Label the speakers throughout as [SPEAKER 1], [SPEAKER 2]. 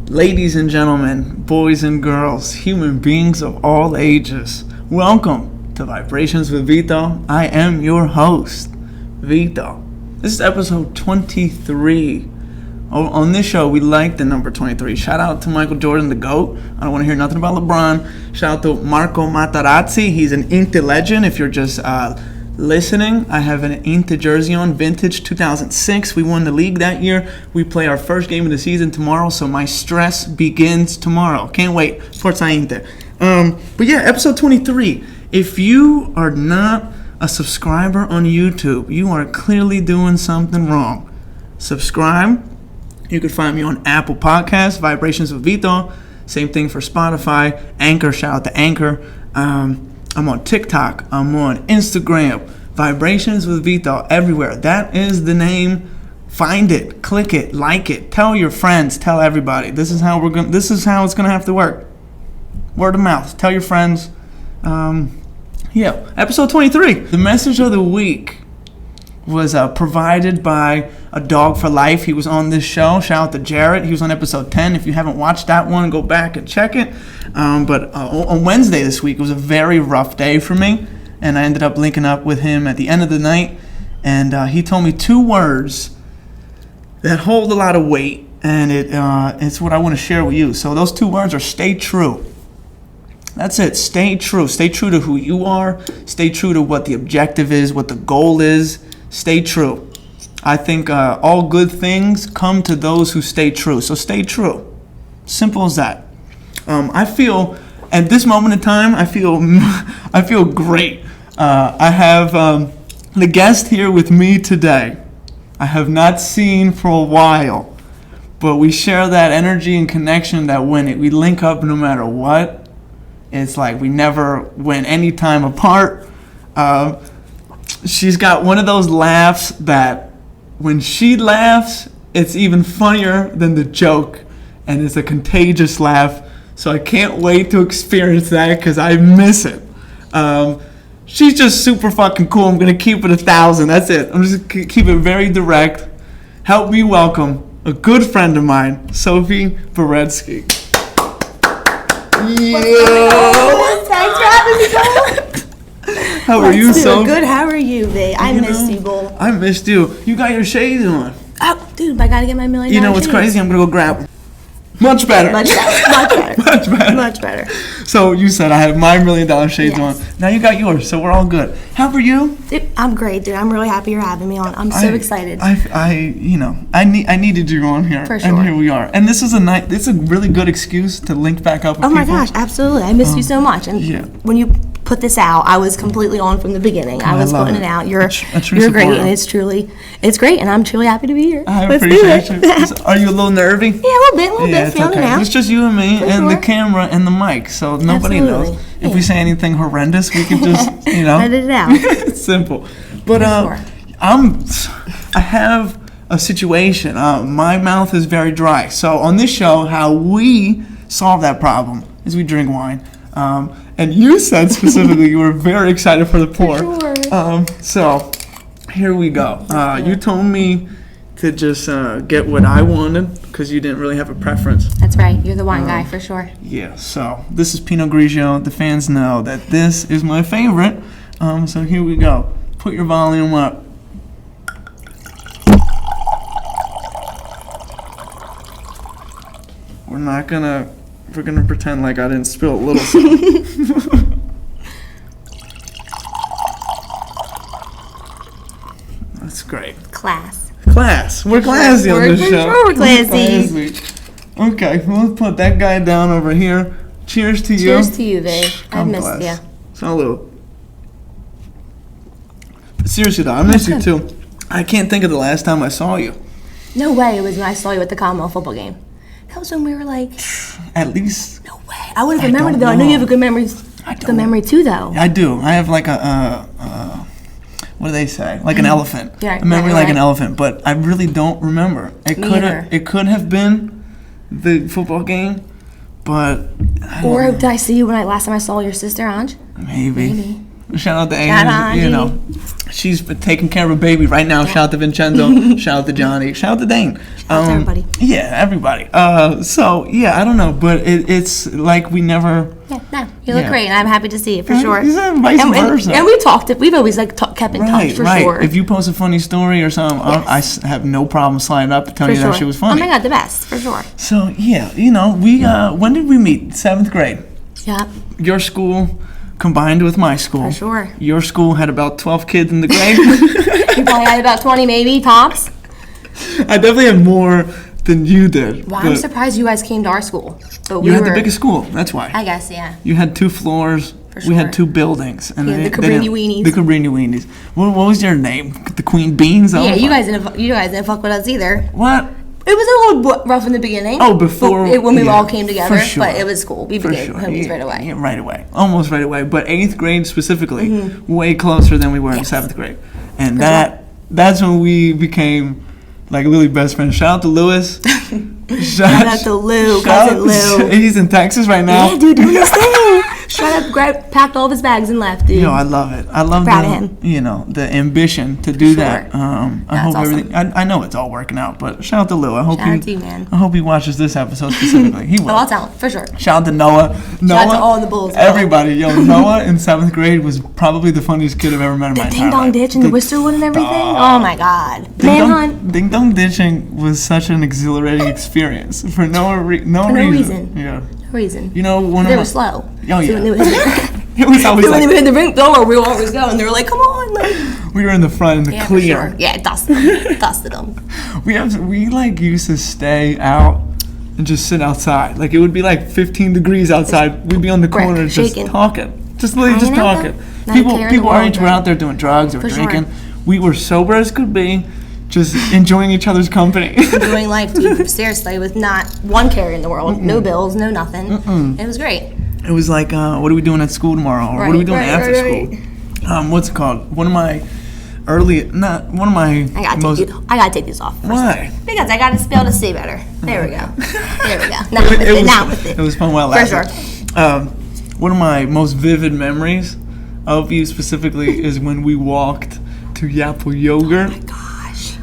[SPEAKER 1] Ladies and gentlemen, boys and girls, human beings of all ages, welcome to Vibrations with Vito. I am your host, Vito. This is episode 23. On this show, we like the number 23. Shout out to Michael Jordan, the GOAT. I don't want to hear nothing about LeBron. Shout out to Marco Materazzi. He's an Inter legend. If you're just listening, I have an Inter jersey on, vintage 2006. We won the league that year. We play our first game of the season tomorrow, so my stress begins tomorrow. Can't wait. Forza Inter. But yeah, episode 23. If you are not a subscriber on YouTube, you are clearly doing something wrong. Subscribe. You can find me on Apple Podcasts, Vibrations with Vito. Same thing for Spotify. Anchor, shout out to Anchor. I'm on TikTok. I'm on Instagram. Vibrations with Vito everywhere. That is the name. Find it, click it, like it. Tell your friends. Tell everybody. This is how it's gonna have to work. Word of mouth. Tell your friends. Episode 23. The message of the week was provided by a dog for life. He was on this show. Shout out to Jarrett. He was on episode 10. If you haven't watched that one, go back and check it. But on Wednesday this week, it was a very rough day for me, and I ended up linking up with him at the end of the night, and he told me two words that hold a lot of weight, and it's what I want to share with you. So those two words are stay true. That's it. Stay true. Stay true to who you are. Stay true to what the objective is, what the goal is. Stay true. I think all good things come to those who stay true. So stay true. Simple as that. I feel at this moment in time, I feel great. I have the guest here with me today. I have not seen for a while, but we share that energy and connection that when we link up, no matter what, it's like we never went any time apart. She's got one of those laughs that when she laughs, it's even funnier than the joke, and it's a contagious laugh. So I can't wait to experience that because I miss it. She's just super fucking cool. I'm going to keep it 1,000. That's it. I'm just going to keep it very direct. Help me welcome a good friend of mine, Sophie Beretsky.
[SPEAKER 2] Yeah. Thanks for having me, Bo.
[SPEAKER 1] How are you, Sophie?
[SPEAKER 2] Good. How are you, babe? I missed you, Bo.
[SPEAKER 1] I missed you. You got your shades on.
[SPEAKER 2] Oh, dude, I got to get my $1 million.
[SPEAKER 1] You know what's crazy? I'm going to go grab them. Much better.
[SPEAKER 2] Much better.
[SPEAKER 1] So you said I have my $1 million shades on. Now you got yours, so we're all good. How are you?
[SPEAKER 2] Dude, I'm great, dude. I'm really happy you're having me on. I'm so excited.
[SPEAKER 1] I needed you on here.
[SPEAKER 2] For sure.
[SPEAKER 1] And here we are. And this is a really good excuse to link back up with
[SPEAKER 2] people. Oh my
[SPEAKER 1] people.
[SPEAKER 2] gosh, absolutely. I missed you so much. And when you put this out, I was completely on from the beginning. I was putting it out. You're great, and it's great, and I'm truly happy to be here.
[SPEAKER 1] I appreciate you. Are you a little nervy?
[SPEAKER 2] Yeah, a little bit.
[SPEAKER 1] It's okay. It's just you and me and the camera and the mic, so nobody knows. If we say anything horrendous, we can just,
[SPEAKER 2] edit it out.
[SPEAKER 1] It's simple. But I have a situation. My mouth is very dry. So on this show, how we solve that problem is we drink wine. And you said specifically you were very excited for the pour.
[SPEAKER 2] For sure.
[SPEAKER 1] So here we go. You told me to just get what I wanted because you didn't really have a preference.
[SPEAKER 2] That's right. You're the wine guy for sure.
[SPEAKER 1] Yeah. So this is Pinot Grigio. The fans know that this is my favorite. So here we go. Put your volume up. We're gonna pretend like I didn't spill a little something. That's great.
[SPEAKER 2] Class.
[SPEAKER 1] We're classy on this show.
[SPEAKER 2] We're classy.
[SPEAKER 1] Okay, well, let's put that guy down over here. Cheers to you.
[SPEAKER 2] Cheers to you, babe. I've missed you.
[SPEAKER 1] Salud. Seriously though, I miss you too. I can't think of the last time I saw you.
[SPEAKER 2] No way. It was when I saw you at the Commonwealth football game. That was when we were like...
[SPEAKER 1] At least...
[SPEAKER 2] No way. I would have remembered it, though. I know you have a good memory too, though.
[SPEAKER 1] I do. I have like what do they say? Like an elephant.
[SPEAKER 2] Yeah,
[SPEAKER 1] a memory like an elephant, but I really don't remember. It could have been the football game, but...
[SPEAKER 2] Or did I see you last time I saw your sister, Anj?
[SPEAKER 1] Maybe. Shout out to Angie. You know, she's been taking care of a baby right now. Shout out to Vincenzo. Shout out to Johnny. Shout out to Dane.
[SPEAKER 2] Shout out to everybody.
[SPEAKER 1] Yeah, everybody. So yeah, I don't know, but it's like we never.
[SPEAKER 2] Yeah, no, you look great, and I'm happy to see it for sure.
[SPEAKER 1] Vice versa.
[SPEAKER 2] And we've always like kept in touch for sure.
[SPEAKER 1] If you post a funny story or something, I have no problem sliding up and telling you that shit was funny.
[SPEAKER 2] Oh my god, the best for sure.
[SPEAKER 1] So yeah, you know, we when did we meet? 7th grade.
[SPEAKER 2] Yeah.
[SPEAKER 1] Your school combined with my school.
[SPEAKER 2] For sure.
[SPEAKER 1] Your school had about 12 kids in the grade.
[SPEAKER 2] You probably had about 20 maybe, tops.
[SPEAKER 1] I definitely had more than you did.
[SPEAKER 2] Well, I'm surprised you guys came to our school. But
[SPEAKER 1] you had the biggest school, that's why.
[SPEAKER 2] I guess, yeah.
[SPEAKER 1] You had 2 floors. For sure. We had 2 buildings. And
[SPEAKER 2] the Cabrini Weenies.
[SPEAKER 1] The Cabrini Weenies. What was your name? The Queen Beans?
[SPEAKER 2] Yeah, you guys didn't fuck with us either.
[SPEAKER 1] What?
[SPEAKER 2] It was a little rough in the beginning.
[SPEAKER 1] Oh, before
[SPEAKER 2] when we all came together,
[SPEAKER 1] for sure.
[SPEAKER 2] But it was cool. We became homies right away.
[SPEAKER 1] Yeah, right away, almost right away. But 8th grade specifically, way closer than we were in 7th grade, and that's when we became like really best friends. Shout out to Lewis.
[SPEAKER 2] Shout out to Lou, cousin Lou.
[SPEAKER 1] He's in Texas right now.
[SPEAKER 2] Yeah, dude, doing his thing. Shut up, packed all of his bags and left, dude.
[SPEAKER 1] Yo, I love it. I love
[SPEAKER 2] proud of him.
[SPEAKER 1] You know, the ambition to do that. I hope
[SPEAKER 2] awesome.
[SPEAKER 1] everything. I know it's all working out, but shout out to Lou.
[SPEAKER 2] Shout out to you, man.
[SPEAKER 1] I hope he watches this episode specifically. He will.
[SPEAKER 2] I'll tell him for sure.
[SPEAKER 1] Shout out to Noah.
[SPEAKER 2] Shout out to all the bulls.
[SPEAKER 1] Everybody, yo, Noah in 7th grade was probably the funniest kid I've ever met in my entire life.
[SPEAKER 2] The ding dong ditch and the Wisterwood and everything. Oh my god, manhunt.
[SPEAKER 1] Ding dong ditching was such an exhilarating experience for no reason. Yeah.
[SPEAKER 2] Reason.
[SPEAKER 1] You know,
[SPEAKER 2] they were slow.
[SPEAKER 1] Oh yeah.
[SPEAKER 2] It was always when they hit the ring door, we would always go, and they were like, "Come on!" Like,
[SPEAKER 1] we were in the front in the clear.
[SPEAKER 2] For sure. Yeah, dusted them.
[SPEAKER 1] We like used to stay out and just sit outside. Like it would be like 15 degrees outside. We'd be on the corner just talking, just talking. People our age were out there doing drugs or drinking. Sure. We were sober as could be. Just enjoying each other's company.
[SPEAKER 2] Enjoying life, dude. Seriously, with not one care in the world, no bills, no nothing. It was great.
[SPEAKER 1] It was like, what are we doing at school tomorrow? Or what are we doing after school? What's it called? One of my
[SPEAKER 2] I gotta take these off.
[SPEAKER 1] Why?
[SPEAKER 2] Because I gotta be able to see better. There we go. Now with it.
[SPEAKER 1] It was fun while lasted.
[SPEAKER 2] For sure.
[SPEAKER 1] One of my most vivid memories of you specifically is when we walked to Yapple Yogurt.
[SPEAKER 2] Oh my God.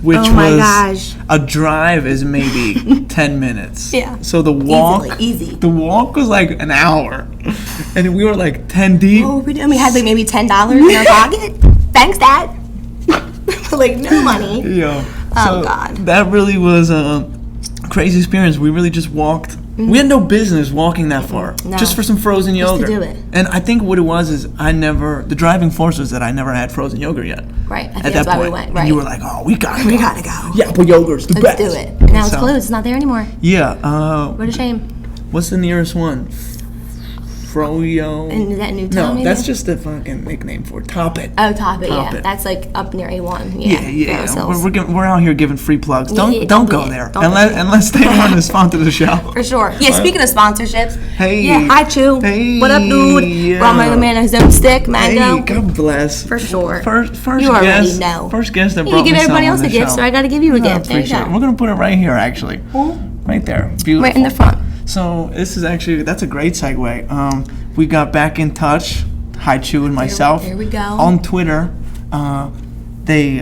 [SPEAKER 1] Which was a drive is maybe 10 minutes.
[SPEAKER 2] Yeah.
[SPEAKER 1] So the walk,
[SPEAKER 2] easy.
[SPEAKER 1] The walk was like an hour, and we were like 10 deep.
[SPEAKER 2] Oh, we had like maybe $10 in our pocket. Thanks, Dad. Like no money.
[SPEAKER 1] Yeah.
[SPEAKER 2] Oh God.
[SPEAKER 1] That really was a crazy experience. We really just walked. We had no business walking that far, just for some frozen yogurt.
[SPEAKER 2] Just to do it.
[SPEAKER 1] And I think what it was is the driving force was that I never had frozen yogurt yet.
[SPEAKER 2] Right. I think that's why we went. Right.
[SPEAKER 1] And you were like, oh, we gotta go. Yeah, but yogurt's the best.
[SPEAKER 2] Let's do it. And now it's closed. It's not there anymore.
[SPEAKER 1] Yeah.
[SPEAKER 2] What a shame.
[SPEAKER 1] What's the nearest one? Froyo.
[SPEAKER 2] And is that Newtown?
[SPEAKER 1] No, that's just the fucking nickname for it. Top It.
[SPEAKER 2] Oh, Top It. Yeah, that's like up near A1.
[SPEAKER 1] Yeah. We're out here giving free plugs. Don't go there unless they want to sponsor the show.
[SPEAKER 2] For sure. Yeah. Speaking of sponsorships.
[SPEAKER 1] Hey.
[SPEAKER 2] Yeah. Hi, Chew.
[SPEAKER 1] Hey.
[SPEAKER 2] What up, dude?
[SPEAKER 1] Yeah.
[SPEAKER 2] Brought my man his own stick, mango.
[SPEAKER 1] Hey, God bless.
[SPEAKER 2] For sure.
[SPEAKER 1] First
[SPEAKER 2] you already know.
[SPEAKER 1] First guest that brought me
[SPEAKER 2] you give everybody else
[SPEAKER 1] a
[SPEAKER 2] gift, so I got to give you a gift. There you go.
[SPEAKER 1] We're gonna put it right here, actually. Right there. Beautiful.
[SPEAKER 2] Right in the front.
[SPEAKER 1] So that's a great segue. We got back in touch, Hi Chew and myself.
[SPEAKER 2] There we go.
[SPEAKER 1] On Twitter, they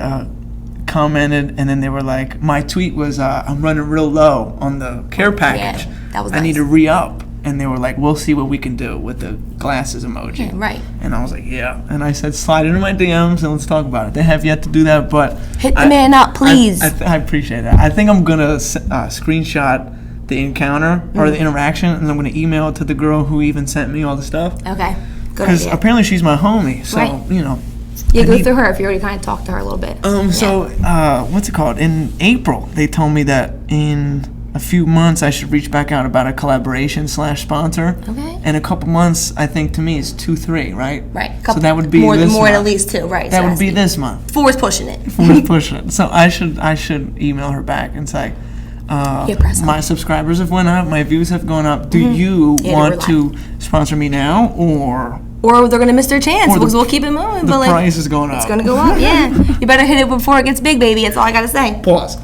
[SPEAKER 1] commented, and then they were like, my tweet was, I'm running real low on the care package.
[SPEAKER 2] Yeah, that was
[SPEAKER 1] I need to re-up. And they were like, we'll see what we can do with the glasses emoji.
[SPEAKER 2] Yeah, right.
[SPEAKER 1] And I was like, yeah. And I said, slide into my DMs and let's talk about it. They have yet to do that, but...
[SPEAKER 2] Hit the man up, please.
[SPEAKER 1] I appreciate that. I think I'm going to screenshot the encounter or the interaction, and I'm going to email it to the girl who even sent me all the stuff.
[SPEAKER 2] Okay. Good
[SPEAKER 1] Because apparently she's my homie, so, you know.
[SPEAKER 2] Yeah, go through her if you already kind of talked to her a little bit.
[SPEAKER 1] So, what's it called? In April, they told me that in a few months I should reach back out about a collaboration / sponsor.
[SPEAKER 2] Okay.
[SPEAKER 1] And a couple months, I think, to me, is 2-3, right?
[SPEAKER 2] Right.
[SPEAKER 1] So that would be
[SPEAKER 2] more
[SPEAKER 1] this
[SPEAKER 2] than
[SPEAKER 1] month.
[SPEAKER 2] at least 2, right?
[SPEAKER 1] That would be this month.
[SPEAKER 2] 4 is pushing it.
[SPEAKER 1] 4 is pushing it. So I should email her back and say, my subscribers have went up, my views have gone up. Do you want to sponsor me now, or
[SPEAKER 2] they're gonna miss their chance? We'll keep it moving.
[SPEAKER 1] The price is going up.
[SPEAKER 2] It's gonna go up. Yeah, you better hit it before it gets big, baby. That's all I gotta say.
[SPEAKER 1] Pause.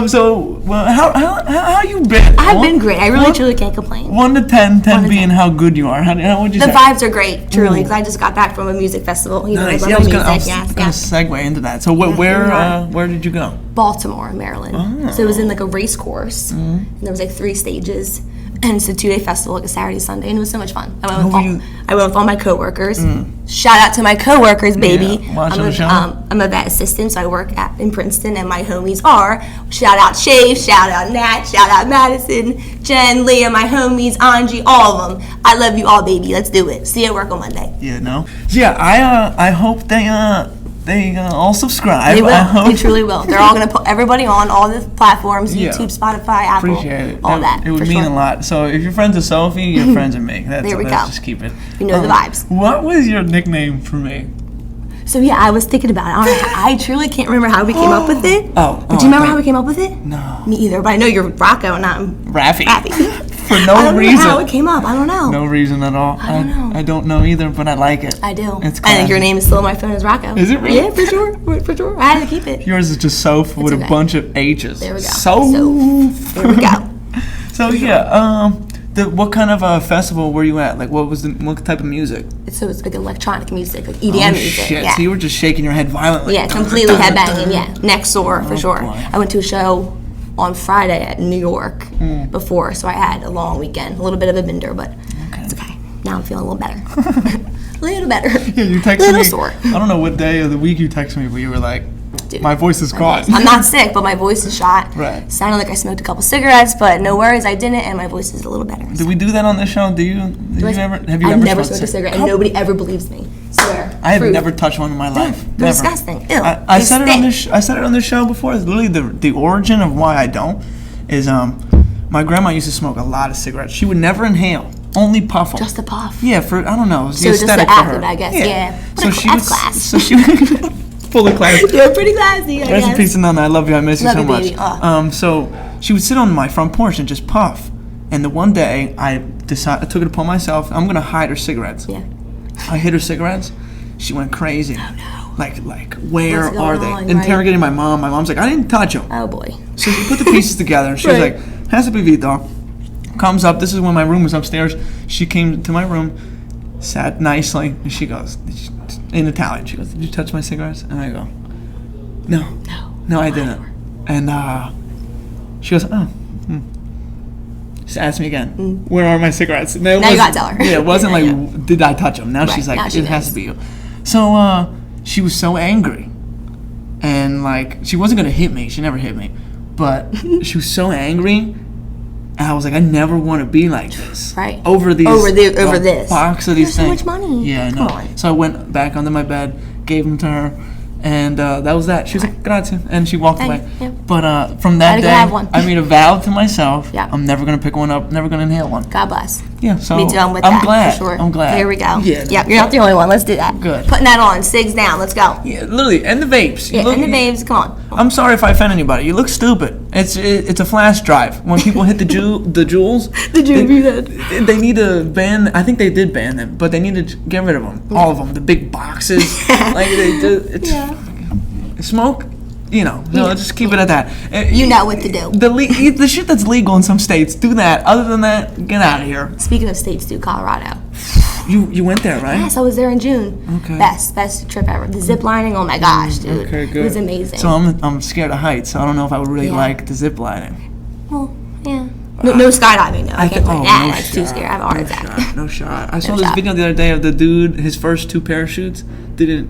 [SPEAKER 1] So, well, how you been?
[SPEAKER 2] I've been great. I really, truly can't complain.
[SPEAKER 1] 1 to 10, 10 being 10. How good you are. How would you say?
[SPEAKER 2] The vibes are great, truly, because I just got back from a music festival. You know,
[SPEAKER 1] nice.
[SPEAKER 2] I love
[SPEAKER 1] I was
[SPEAKER 2] music.
[SPEAKER 1] gonna segue into that. So, where did you go?
[SPEAKER 2] Baltimore, Maryland.
[SPEAKER 1] Oh.
[SPEAKER 2] So it was in like a race course, and there was like 3 stages. And it's a 2-day festival, like a Saturday, Sunday, and it was so much fun. I went with all my coworkers. Shout out to my coworkers, baby.
[SPEAKER 1] Yeah.
[SPEAKER 2] I'm a vet assistant, so I work in Princeton, and my homies are, shout out Shave, shout out Nat, shout out Madison, Jen, Leah, my homies, Angie, all of them. I love you all, baby. Let's do it. See you at work on Monday.
[SPEAKER 1] Yeah, no. Yeah, I hope they all subscribe.
[SPEAKER 2] They will. They truly will. They're all going to put everybody on all the platforms, YouTube, Spotify, Apple,
[SPEAKER 1] appreciate it.
[SPEAKER 2] all that.
[SPEAKER 1] It would mean a lot. So if you're friends with Sophie, you're friends with me.
[SPEAKER 2] There we go.
[SPEAKER 1] Let's just keep it.
[SPEAKER 2] You know the vibes.
[SPEAKER 1] What was your nickname for me?
[SPEAKER 2] So yeah, I was thinking about it. I truly can't remember how we came up with it.
[SPEAKER 1] But
[SPEAKER 2] do you remember how we came up with it?
[SPEAKER 1] No.
[SPEAKER 2] Me either, but I know you're Rocco and I'm
[SPEAKER 1] Raffy. For
[SPEAKER 2] I
[SPEAKER 1] no
[SPEAKER 2] don't
[SPEAKER 1] reason.
[SPEAKER 2] know how it came up. I don't know.
[SPEAKER 1] No reason at all.
[SPEAKER 2] I don't know.
[SPEAKER 1] I don't know either, but I like it.
[SPEAKER 2] I do.
[SPEAKER 1] It's
[SPEAKER 2] I think your name is still on my phone as Rocco.
[SPEAKER 1] Is it really?
[SPEAKER 2] Yeah, for sure. For sure. I had to keep it.
[SPEAKER 1] Yours is just Soph with a bunch of H's.
[SPEAKER 2] There we go.
[SPEAKER 1] Soph.
[SPEAKER 2] There we go.
[SPEAKER 1] So yeah, what kind of festival were you at? Like, what type of music?
[SPEAKER 2] So it's like electronic music, like EDM music.
[SPEAKER 1] Shit.
[SPEAKER 2] Yeah.
[SPEAKER 1] So you were just shaking your head violently.
[SPEAKER 2] Yeah, completely headbanging. Yeah, next door for sure.
[SPEAKER 1] Boy.
[SPEAKER 2] I went to a show on Friday at New York before, so I had a long weekend, a little bit of a bender, but it's okay. Now I'm feeling a little better. A little better.
[SPEAKER 1] Yeah, you texted me.
[SPEAKER 2] A little sore.
[SPEAKER 1] I don't know what day of the week you texted me, but you were like,
[SPEAKER 2] Dude,
[SPEAKER 1] my voice is gone.
[SPEAKER 2] I'm not sick, but my voice is shot.
[SPEAKER 1] Right.
[SPEAKER 2] Sounded like I smoked a couple cigarettes, but no worries, I didn't, and my voice is a little better.
[SPEAKER 1] Did we do that on this show? Have you
[SPEAKER 2] I've never smoked a cigarette, and nobody ever believes me. Swear.
[SPEAKER 1] I have never touched one in my life.
[SPEAKER 2] They're disgusting. Ew.
[SPEAKER 1] I said it on this. I said it on this show before. It's literally the origin of why I don't is my grandma used to smoke a lot of cigarettes. She would never inhale, only puff them.
[SPEAKER 2] Just a puff.
[SPEAKER 1] Yeah, for I don't know. It was
[SPEAKER 2] So
[SPEAKER 1] the
[SPEAKER 2] just the
[SPEAKER 1] aesthetic for
[SPEAKER 2] acid,
[SPEAKER 1] her.
[SPEAKER 2] I guess. Yeah.
[SPEAKER 1] So she
[SPEAKER 2] that's
[SPEAKER 1] was
[SPEAKER 2] class.
[SPEAKER 1] So she full of class.
[SPEAKER 2] You're pretty classy, I
[SPEAKER 1] Rest in
[SPEAKER 2] guess.
[SPEAKER 1] peace, Nana. I love you. I miss you
[SPEAKER 2] Love
[SPEAKER 1] so
[SPEAKER 2] you,
[SPEAKER 1] much.
[SPEAKER 2] baby.
[SPEAKER 1] So she would sit on my front porch and just puff. And the one day I took it upon myself. I'm gonna hide her cigarettes.
[SPEAKER 2] Yeah.
[SPEAKER 1] I hid her cigarettes. She went crazy.
[SPEAKER 2] Oh no.
[SPEAKER 1] Like where
[SPEAKER 2] What's
[SPEAKER 1] are
[SPEAKER 2] going
[SPEAKER 1] they?
[SPEAKER 2] on,
[SPEAKER 1] Interrogating my mom. My mom's like, I didn't touch them.
[SPEAKER 2] Oh boy.
[SPEAKER 1] So she put the pieces together. And she
[SPEAKER 2] Right.
[SPEAKER 1] was like, has to be Vito. Comes up. This is when my room was upstairs. She came to my room, sat nicely, and she goes, in Italian, she goes, did you touch my cigarettes? And I go, no, I didn't. And she goes, oh. She asked me again, where are my cigarettes? And
[SPEAKER 2] now you gotta tell her.
[SPEAKER 1] Yeah, it wasn't like, did I touch them? Now
[SPEAKER 2] Right,
[SPEAKER 1] she's like,
[SPEAKER 2] now she
[SPEAKER 1] it has
[SPEAKER 2] knows.
[SPEAKER 1] to be you. So she was so angry. And like, she wasn't gonna hit me. She never hit me. But she was so angry. And I was like, I never want to be like this.
[SPEAKER 2] Right.
[SPEAKER 1] Over
[SPEAKER 2] this
[SPEAKER 1] box of these
[SPEAKER 2] There's
[SPEAKER 1] things.
[SPEAKER 2] so much money.
[SPEAKER 1] Yeah, I
[SPEAKER 2] Come
[SPEAKER 1] know.
[SPEAKER 2] on.
[SPEAKER 1] So I went back under my bed, gave them to her, and that was that. She was like, grazie, and she walked away.
[SPEAKER 2] Yeah.
[SPEAKER 1] But from that
[SPEAKER 2] Gotta go
[SPEAKER 1] day,
[SPEAKER 2] have one.
[SPEAKER 1] I made a vow to myself.
[SPEAKER 2] Yeah.
[SPEAKER 1] I'm never gonna pick one up. Never gonna inhale one.
[SPEAKER 2] God bless.
[SPEAKER 1] Yeah. So
[SPEAKER 2] Me too. I'm with
[SPEAKER 1] I'm
[SPEAKER 2] that.
[SPEAKER 1] glad.
[SPEAKER 2] For sure.
[SPEAKER 1] I'm glad.
[SPEAKER 2] There we go.
[SPEAKER 1] Yeah.
[SPEAKER 2] Yep. You're not the only one. Let's do that.
[SPEAKER 1] Good.
[SPEAKER 2] Putting that on. Cigs down. Let's go.
[SPEAKER 1] Yeah, literally, and the vapes.
[SPEAKER 2] Yeah. And the babes. Come on.
[SPEAKER 1] I'm sorry if I offend anybody. You look stupid. It's a flash drive. When people hit the jewels, they need to ban. I think they did ban them, but they need to get rid of them. All of them. The big boxes. Like they do. It's smoke. You know. So let's just keep it at that.
[SPEAKER 2] You know what to do.
[SPEAKER 1] The shit that's legal in some states, do that. Other than that, get out of here.
[SPEAKER 2] Speaking of states, do Colorado.
[SPEAKER 1] You went there, right?
[SPEAKER 2] Yes, I was there in June.
[SPEAKER 1] Okay.
[SPEAKER 2] Best trip ever. The zip lining, oh my gosh, dude.
[SPEAKER 1] Okay, good.
[SPEAKER 2] It was amazing.
[SPEAKER 1] So I'm scared of heights, so I don't know if I would really like the zip lining.
[SPEAKER 2] Well, yeah. No skydiving, though. I can't do that.
[SPEAKER 1] No
[SPEAKER 2] That's too scary. I have a heart attack.
[SPEAKER 1] No shot. I saw this video the other day of the dude, his first 2 parachutes didn't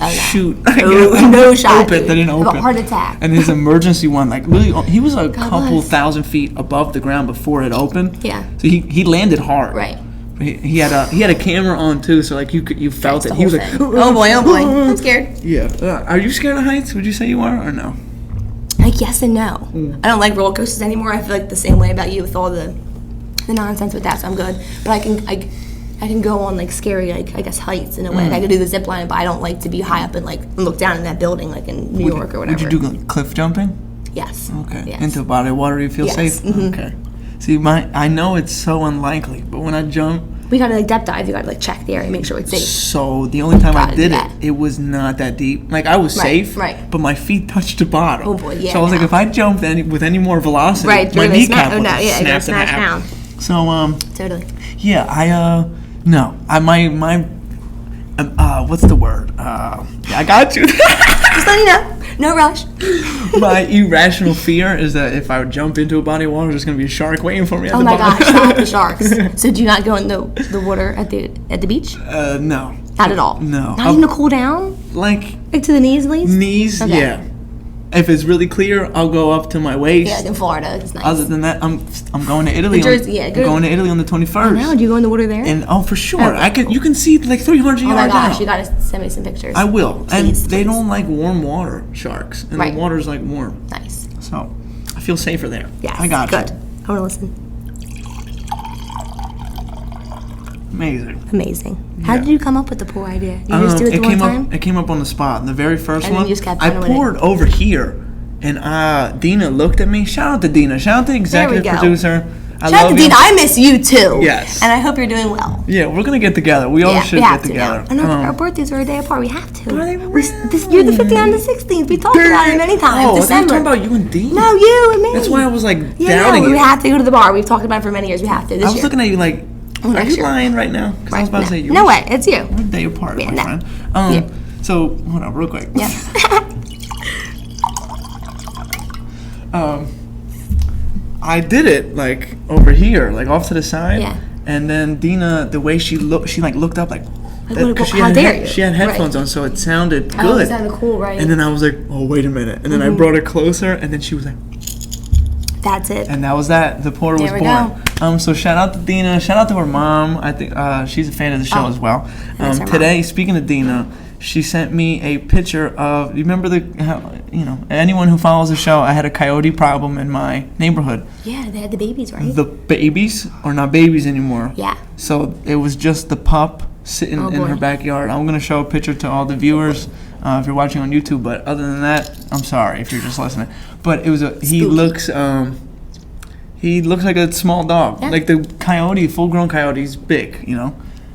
[SPEAKER 1] shoot.
[SPEAKER 2] No shot.
[SPEAKER 1] Open. They didn't
[SPEAKER 2] I have
[SPEAKER 1] open.
[SPEAKER 2] a heart attack.
[SPEAKER 1] And his emergency one, like literally, he was a couple
[SPEAKER 2] bless.
[SPEAKER 1] thousand feet above the ground before it opened.
[SPEAKER 2] Yeah.
[SPEAKER 1] So he landed hard.
[SPEAKER 2] Right.
[SPEAKER 1] He had a camera on too, so like you felt
[SPEAKER 2] That's
[SPEAKER 1] it.
[SPEAKER 2] the
[SPEAKER 1] He was
[SPEAKER 2] whole
[SPEAKER 1] like,
[SPEAKER 2] thing. Oh boy, I'm scared.
[SPEAKER 1] Yeah. Are you scared of heights? Would you say you are or no?
[SPEAKER 2] Like yes and no. I don't like roller coasters anymore. I feel like the same way about you with all the nonsense with that, so I'm good. But I can go on like scary, like I guess heights in a way. Like, I could do the zip line, but I don't like to be high up and like look down in that building like in New York or whatever.
[SPEAKER 1] Would you do like, cliff jumping?
[SPEAKER 2] Yes.
[SPEAKER 1] Okay.
[SPEAKER 2] Yes.
[SPEAKER 1] Into a body of water, you feel
[SPEAKER 2] Yes.
[SPEAKER 1] safe? Okay. See, I know it's so unlikely, but when I jump,
[SPEAKER 2] We gotta like depth dive. You gotta like check the area, make sure it's safe.
[SPEAKER 1] So the only time I
[SPEAKER 2] Gotta
[SPEAKER 1] did
[SPEAKER 2] do
[SPEAKER 1] it,
[SPEAKER 2] that.
[SPEAKER 1] it was not that deep. Like I was safe,
[SPEAKER 2] right.
[SPEAKER 1] but my feet touched the bottom.
[SPEAKER 2] Oh, boy, yeah,
[SPEAKER 1] So I was like,
[SPEAKER 2] no.
[SPEAKER 1] if I jumped with any more velocity,
[SPEAKER 2] Right,
[SPEAKER 1] my
[SPEAKER 2] you're gonna
[SPEAKER 1] kneecap
[SPEAKER 2] smash-
[SPEAKER 1] would
[SPEAKER 2] oh,
[SPEAKER 1] have
[SPEAKER 2] no, yeah, you're
[SPEAKER 1] snapped
[SPEAKER 2] gonna
[SPEAKER 1] in
[SPEAKER 2] smash
[SPEAKER 1] half. So
[SPEAKER 2] Totally.
[SPEAKER 1] yeah, no, my what's the word? Yeah, I got you.
[SPEAKER 2] Just letting you know. No rush.
[SPEAKER 1] My irrational fear is that if I would jump into a body of water, there's gonna be a shark waiting for me at
[SPEAKER 2] Oh
[SPEAKER 1] the
[SPEAKER 2] my
[SPEAKER 1] bottom.
[SPEAKER 2] gosh, stop the sharks. So do you not go in the water at the beach?
[SPEAKER 1] No.
[SPEAKER 2] Not at all.
[SPEAKER 1] No.
[SPEAKER 2] Not even to cool down?
[SPEAKER 1] Like
[SPEAKER 2] Like to the knees at least?
[SPEAKER 1] knees,
[SPEAKER 2] Okay.
[SPEAKER 1] yeah. If it's really clear, I'll go up to my waist.
[SPEAKER 2] Yeah, like in Florida, it's nice.
[SPEAKER 1] Other than that, I'm going to Italy.
[SPEAKER 2] Jersey, yeah,
[SPEAKER 1] I'm
[SPEAKER 2] good.
[SPEAKER 1] going to Italy on the 21st.
[SPEAKER 2] Now, do you go in the water there?
[SPEAKER 1] And for sure,
[SPEAKER 2] Okay,
[SPEAKER 1] you can see like 300
[SPEAKER 2] Oh my
[SPEAKER 1] yards
[SPEAKER 2] gosh,
[SPEAKER 1] out.
[SPEAKER 2] you gotta send me some pictures.
[SPEAKER 1] I will. And
[SPEAKER 2] Please,
[SPEAKER 1] they
[SPEAKER 2] please.
[SPEAKER 1] don't like warm water, sharks, and
[SPEAKER 2] Right.
[SPEAKER 1] the water's like warm,
[SPEAKER 2] Nice.
[SPEAKER 1] so I feel safer there.
[SPEAKER 2] Yes.
[SPEAKER 1] I got
[SPEAKER 2] good.
[SPEAKER 1] you.
[SPEAKER 2] I wanna listen.
[SPEAKER 1] Amazing.
[SPEAKER 2] Amazing. How
[SPEAKER 1] Yeah.
[SPEAKER 2] did you come up with the pour idea? You just do it the one
[SPEAKER 1] came
[SPEAKER 2] time?
[SPEAKER 1] up. It came up on the spot. The very first
[SPEAKER 2] And then
[SPEAKER 1] one.
[SPEAKER 2] you just kept
[SPEAKER 1] I
[SPEAKER 2] running with it.
[SPEAKER 1] poured over here, and Dina looked at me. Shout out to Dina. Shout out to the executive
[SPEAKER 2] go.
[SPEAKER 1] producer. I
[SPEAKER 2] Shout out
[SPEAKER 1] love
[SPEAKER 2] to
[SPEAKER 1] you.
[SPEAKER 2] Dina. I miss you too.
[SPEAKER 1] Yes.
[SPEAKER 2] And I hope you're doing well.
[SPEAKER 1] Yeah, we're gonna get together. We all should
[SPEAKER 2] we have
[SPEAKER 1] get
[SPEAKER 2] to now.
[SPEAKER 1] together.
[SPEAKER 2] And our birthdays are a day apart. We have to.
[SPEAKER 1] Are they
[SPEAKER 2] You're the 15th and the 16th. We talked about it many times.
[SPEAKER 1] Oh, I thought you were
[SPEAKER 2] December.
[SPEAKER 1] talking about you and Dina.
[SPEAKER 2] No, you and me.
[SPEAKER 1] That's why I was like
[SPEAKER 2] Yeah,
[SPEAKER 1] doubting
[SPEAKER 2] no,
[SPEAKER 1] you.
[SPEAKER 2] we have to go to the bar. We've talked about it for many years. We have to this
[SPEAKER 1] I was
[SPEAKER 2] year.
[SPEAKER 1] looking at you like, are
[SPEAKER 2] next
[SPEAKER 1] you
[SPEAKER 2] year.
[SPEAKER 1] lying right now? Because I was about to say you.
[SPEAKER 2] No way. It's you.
[SPEAKER 1] We're a day apart,
[SPEAKER 2] Yeah,
[SPEAKER 1] my
[SPEAKER 2] no.
[SPEAKER 1] friend.
[SPEAKER 2] Yeah.
[SPEAKER 1] So hold on, real quick.
[SPEAKER 2] Yeah.
[SPEAKER 1] I did it like over here, like off to the side.
[SPEAKER 2] Yeah.
[SPEAKER 1] And then Dina, the way she looked, she like looked up like.
[SPEAKER 2] what-
[SPEAKER 1] 'cause
[SPEAKER 2] how dare you?
[SPEAKER 1] She had headphones
[SPEAKER 2] Right.
[SPEAKER 1] on, so it sounded good.
[SPEAKER 2] Oh, it sounded cool, right?
[SPEAKER 1] And then I was like, oh wait a minute, and then I brought it closer, and then she was like,
[SPEAKER 2] That's it.
[SPEAKER 1] and that was that. The pour was
[SPEAKER 2] There we
[SPEAKER 1] born.
[SPEAKER 2] go.
[SPEAKER 1] So shout out to Dina. Shout out to her mom. I think she's a fan of the show
[SPEAKER 2] Oh,
[SPEAKER 1] as well.
[SPEAKER 2] that's her
[SPEAKER 1] Today, speaking of Dina, she sent me a picture of. You remember anyone who follows the show? I had a coyote problem in my neighborhood.
[SPEAKER 2] Yeah, they had the babies, right?
[SPEAKER 1] The babies are not babies anymore.
[SPEAKER 2] Yeah.
[SPEAKER 1] So it was just the pup sitting
[SPEAKER 2] Oh,
[SPEAKER 1] in
[SPEAKER 2] boy.
[SPEAKER 1] her backyard. I'm gonna show a picture to all the viewers if you're watching on YouTube. But other than that, I'm sorry if you're just listening. But it was he looks like a small dog.
[SPEAKER 2] Yeah.
[SPEAKER 1] Like the coyote, full-grown coyote's big.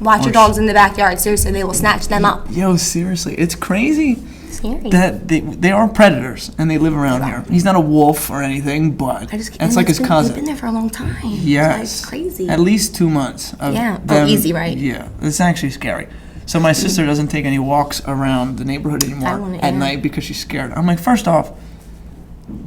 [SPEAKER 2] Watch your
[SPEAKER 1] Or
[SPEAKER 2] dogs in the backyard. Seriously, they will snatch them up.
[SPEAKER 1] Yo, seriously, it's crazy
[SPEAKER 2] Scary.
[SPEAKER 1] that they are predators and they live around here. He's not a wolf or anything, but it's like his
[SPEAKER 2] They've
[SPEAKER 1] cousin.
[SPEAKER 2] been there for a long time.
[SPEAKER 1] Yes.
[SPEAKER 2] It's crazy.
[SPEAKER 1] At least 2 months. Of
[SPEAKER 2] Yeah. Oh,
[SPEAKER 1] them-
[SPEAKER 2] easy, right?
[SPEAKER 1] Yeah. It's actually scary. So my sister doesn't take any walks around the neighborhood anymore at night because she's scared. I'm like, first off,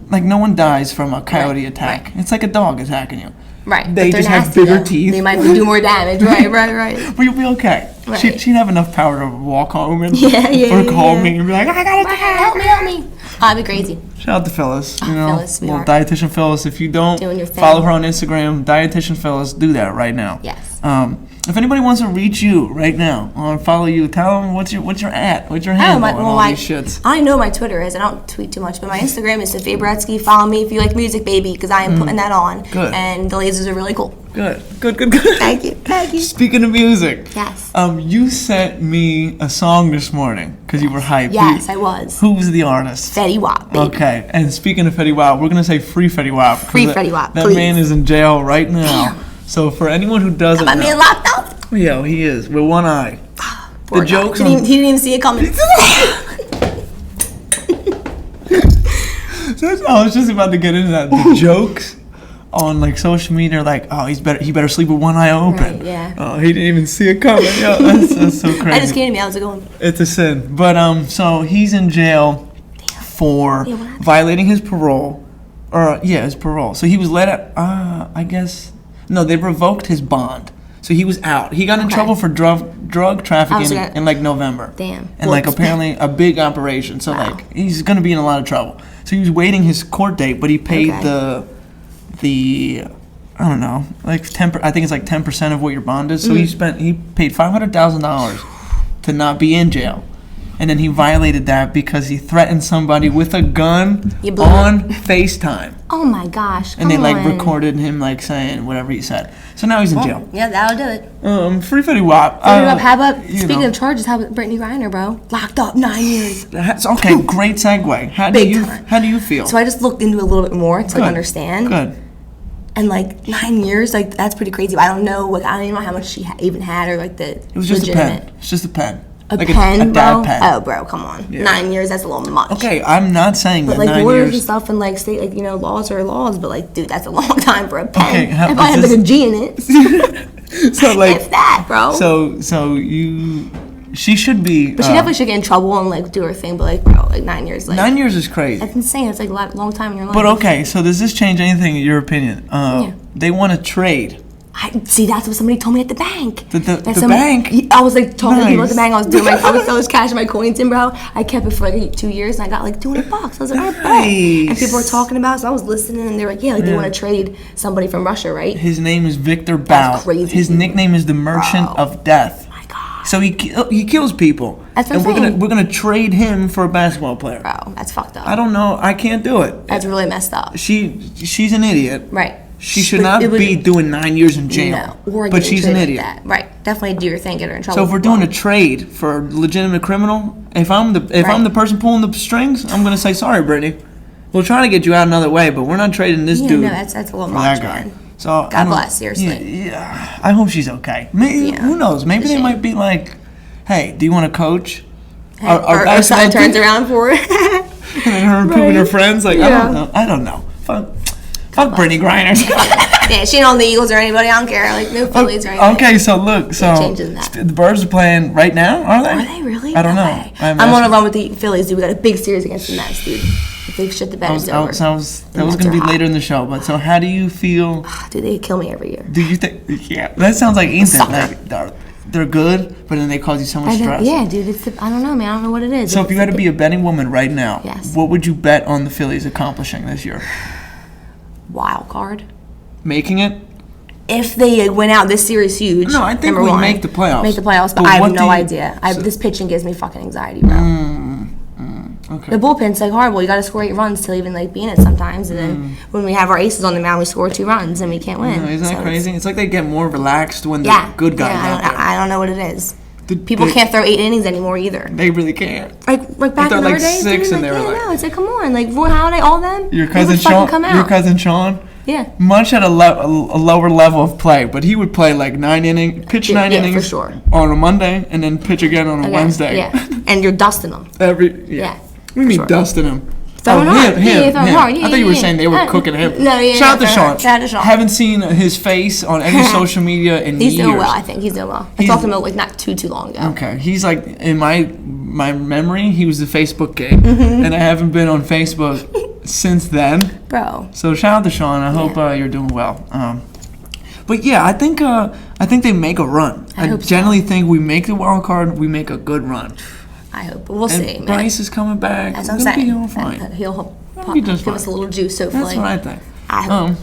[SPEAKER 1] like no one dies from a coyote attack.
[SPEAKER 2] right.
[SPEAKER 1] It's like a dog attacking you.
[SPEAKER 2] Right.
[SPEAKER 1] They
[SPEAKER 2] but they're
[SPEAKER 1] just have
[SPEAKER 2] nasty,
[SPEAKER 1] bigger
[SPEAKER 2] though.
[SPEAKER 1] teeth.
[SPEAKER 2] They might do more damage. Right.
[SPEAKER 1] But you'll be okay.
[SPEAKER 2] Right.
[SPEAKER 1] She'd have enough power to walk home and
[SPEAKER 2] Yeah,
[SPEAKER 1] or call
[SPEAKER 2] yeah.
[SPEAKER 1] me and be like, I got
[SPEAKER 2] Help me. I'd be crazy.
[SPEAKER 1] Shout out to Phyllis.
[SPEAKER 2] Phyllis,
[SPEAKER 1] little
[SPEAKER 2] sweetheart.
[SPEAKER 1] dietitian Phyllis. If you don't
[SPEAKER 2] Doing your thing.
[SPEAKER 1] follow her on Instagram, dietitian Phyllis, do that right now.
[SPEAKER 2] Yes.
[SPEAKER 1] If anybody wants to reach you right now or follow you, tell them what's your at, what's your handle, and all these shits.
[SPEAKER 2] I know my Twitter is. I don't tweet too much, but my Instagram is Sophie Bretsky. Follow me if you like music, baby, because I am putting that on.
[SPEAKER 1] Good.
[SPEAKER 2] And the lasers are really cool.
[SPEAKER 1] Good.
[SPEAKER 2] Thank you.
[SPEAKER 1] Speaking of music,
[SPEAKER 2] Yes.
[SPEAKER 1] You sent me a song this morning because you were hyped.
[SPEAKER 2] Yes, I was.
[SPEAKER 1] Who's the artist?
[SPEAKER 2] Fetty Wap, baby.
[SPEAKER 1] Okay, and speaking of Fetty Wap, we're gonna say free Fetty Wap. 'cause
[SPEAKER 2] Free Fetty Wap,
[SPEAKER 1] That
[SPEAKER 2] please.
[SPEAKER 1] man is in jail right now. So for anyone who doesn't
[SPEAKER 2] My man
[SPEAKER 1] know,
[SPEAKER 2] locked up.
[SPEAKER 1] yo, he is with one eye.
[SPEAKER 2] Poor
[SPEAKER 1] The
[SPEAKER 2] guy.
[SPEAKER 1] jokes
[SPEAKER 2] He
[SPEAKER 1] on-
[SPEAKER 2] didn't even see it coming.
[SPEAKER 1] I was just about to get into that. The jokes on like social media, are like, oh, he better sleep with one eye open.
[SPEAKER 2] Right, yeah.
[SPEAKER 1] Oh, he didn't even see it coming. Yo, that's so crazy.
[SPEAKER 2] I just came to me. How's it going?
[SPEAKER 1] It's a sin. But so he's in jail for
[SPEAKER 2] Yeah, what happened?
[SPEAKER 1] violating his parole. His parole. So he was let out. I guess no, they revoked his bond. So he was out. He got in
[SPEAKER 2] Okay.
[SPEAKER 1] trouble for drug trafficking
[SPEAKER 2] gonna-
[SPEAKER 1] in like November.
[SPEAKER 2] Damn.
[SPEAKER 1] And like apparently a big operation. So
[SPEAKER 2] Wow.
[SPEAKER 1] like he's gonna be in a lot of trouble. So he was waiting his court date, but he paid
[SPEAKER 2] Okay.
[SPEAKER 1] the I don't know, like 10. I think it's like 10% of what your bond is. So
[SPEAKER 2] Mm.
[SPEAKER 1] he paid $500,000 to not be in jail, and then he violated that because he threatened somebody with a gun
[SPEAKER 2] You blew
[SPEAKER 1] on FaceTime,
[SPEAKER 2] Oh my gosh.
[SPEAKER 1] and they like
[SPEAKER 2] come on.
[SPEAKER 1] recorded him like saying whatever he said. So now he's in jail.
[SPEAKER 2] Yeah, that'll do it.
[SPEAKER 1] Free Fetty Wap.
[SPEAKER 2] How about,
[SPEAKER 1] you
[SPEAKER 2] speaking
[SPEAKER 1] know.
[SPEAKER 2] of charges, how about Brittany Griner, bro? Locked up 9 years.
[SPEAKER 1] That's okay. Great segue.
[SPEAKER 2] Big time.
[SPEAKER 1] How do you feel?
[SPEAKER 2] So I just looked into it a little bit more to
[SPEAKER 1] Good.
[SPEAKER 2] understand.
[SPEAKER 1] Good.
[SPEAKER 2] And like 9 years, like that's pretty crazy. But I don't know, like I don't even know how much she even had, or like the.
[SPEAKER 1] It was just a pen. It's just a pen.
[SPEAKER 2] A
[SPEAKER 1] like
[SPEAKER 2] pen,
[SPEAKER 1] a dad
[SPEAKER 2] bro?
[SPEAKER 1] pen.
[SPEAKER 2] Oh, bro, come on. Yeah. 9 years, that's a little much.
[SPEAKER 1] Okay, I'm not saying
[SPEAKER 2] but
[SPEAKER 1] that.
[SPEAKER 2] Like
[SPEAKER 1] 9
[SPEAKER 2] borders
[SPEAKER 1] years
[SPEAKER 2] and stuff, and like state, like laws are laws. But like, dude, that's a long time for a pen.
[SPEAKER 1] Okay,
[SPEAKER 2] if I had like a G in it.
[SPEAKER 1] So like.
[SPEAKER 2] If that, bro.
[SPEAKER 1] So you. She should be.
[SPEAKER 2] But she definitely should get in trouble and like do her thing. But like, bro, like 9 years. Like
[SPEAKER 1] 9 years is crazy.
[SPEAKER 2] That's insane. It's like a long time in your life.
[SPEAKER 1] But okay, so does this change anything in your opinion? They want to trade.
[SPEAKER 2] See, that's what somebody told me at the bank.
[SPEAKER 1] The bank?
[SPEAKER 2] I was like talking to people at the bank. I was cashing my coins in, bro. I kept it for like 2 years, and I got like $200. I was like, all right, bet. And people were talking about it, so I was listening, and they were like, yeah, like they want to trade somebody from Russia, right?
[SPEAKER 1] His name is Victor Bao.
[SPEAKER 2] That's crazy.
[SPEAKER 1] His nickname is the Merchant of Death.
[SPEAKER 2] My God.
[SPEAKER 1] So he kills people.
[SPEAKER 2] That's what
[SPEAKER 1] and
[SPEAKER 2] I'm saying.
[SPEAKER 1] we're gonna trade him for a basketball player.
[SPEAKER 2] Bro, that's fucked up.
[SPEAKER 1] I don't know. I can't do it.
[SPEAKER 2] That's really messed up.
[SPEAKER 1] She's an idiot.
[SPEAKER 2] Right.
[SPEAKER 1] She should not be doing 9 years in jail.
[SPEAKER 2] No,
[SPEAKER 1] but she's an idiot.
[SPEAKER 2] Like that. Right. Definitely do your thing, get her in trouble.
[SPEAKER 1] So if we're doing a trade for a legitimate criminal, if I'm the person pulling the strings, I'm gonna say sorry, Brittany. We'll try to get you out another way, but we're not trading this dude.
[SPEAKER 2] No, that's a little
[SPEAKER 1] for
[SPEAKER 2] much,
[SPEAKER 1] that guy.
[SPEAKER 2] man.
[SPEAKER 1] So
[SPEAKER 2] God bless, seriously.
[SPEAKER 1] Yeah, I hope she's okay. Maybe, who knows? Maybe they might be like, hey, do you want to coach?
[SPEAKER 2] Or son turns around for it.
[SPEAKER 1] And then her improving her friends. Like, I don't know. Fuck Brittany Griner.
[SPEAKER 2] Yeah, she don't the Eagles or anybody. I don't care. Like, no Phillies or anything.
[SPEAKER 1] Okay, so look. The Birds are playing right now, are they?
[SPEAKER 2] Are they really?
[SPEAKER 1] I don't know.
[SPEAKER 2] I'm on a run with the Phillies, dude. We got a big series against the Mets, dude. If they shit the bed, it's over.
[SPEAKER 1] That was going to be later in the show. But so how do you feel?
[SPEAKER 2] Dude, they kill me every year.
[SPEAKER 1] Do you think? Yeah, that sounds like Ethan. Like, they're good, but then they cause you so much stress.
[SPEAKER 2] Yeah, dude. I don't know, man. I don't know what it is.
[SPEAKER 1] So if you had to be a betting woman right now,
[SPEAKER 2] yes,
[SPEAKER 1] what would you bet on the Phillies accomplishing this year?
[SPEAKER 2] Wild card.
[SPEAKER 1] Making it?
[SPEAKER 2] If they win out, this series huge.
[SPEAKER 1] No, I think we make the playoffs.
[SPEAKER 2] Make the playoffs, but I have no idea. This pitching gives me fucking anxiety, bro.
[SPEAKER 1] Okay.
[SPEAKER 2] The bullpen's like horrible. You got to score 8 runs to even like be in it sometimes, and then when we have our aces on the mound, we score 2 runs and we can't win.
[SPEAKER 1] Isn't that crazy? It's like they get more relaxed when the good guys out there.
[SPEAKER 2] I don't know what it is. People can't throw 8 innings anymore either.
[SPEAKER 1] They really can't.
[SPEAKER 2] Like back in our days,
[SPEAKER 1] 6
[SPEAKER 2] dude,
[SPEAKER 1] and they were like,
[SPEAKER 2] no, it's like, come on, like Roy Halladay, all them.
[SPEAKER 1] Your cousin Sean.
[SPEAKER 2] Yeah.
[SPEAKER 1] Much at a lower level of play, but he would play like 9 innings, pitch 9 innings
[SPEAKER 2] for sure.
[SPEAKER 1] on a Monday, and then pitch again on a Wednesday.
[SPEAKER 2] Yeah, and you're dusting them.
[SPEAKER 1] What do you mean dusting him?
[SPEAKER 2] Throwing hard.
[SPEAKER 1] Him. I thought you were saying they were cooking him.
[SPEAKER 2] No, yeah.
[SPEAKER 1] Shout out to Sean. Haven't seen his face on any social media in years.
[SPEAKER 2] He's doing well, I think. He's doing well. I talked to him like not too long ago.
[SPEAKER 1] Okay. He's like, in my memory, he was the Facebook king. And I haven't been on Facebook since then.
[SPEAKER 2] Bro.
[SPEAKER 1] So shout out to Sean. I hope you're doing well. But yeah, I think they make a run. I generally think we make the wild card, we make a good run.
[SPEAKER 2] I hope. We'll see, man.
[SPEAKER 1] Bryce is coming back.
[SPEAKER 2] That's what I'm saying.
[SPEAKER 1] He'll be fine.
[SPEAKER 2] He'll
[SPEAKER 1] give
[SPEAKER 2] us a little juice, hopefully.
[SPEAKER 1] That's what I think.
[SPEAKER 2] I hope.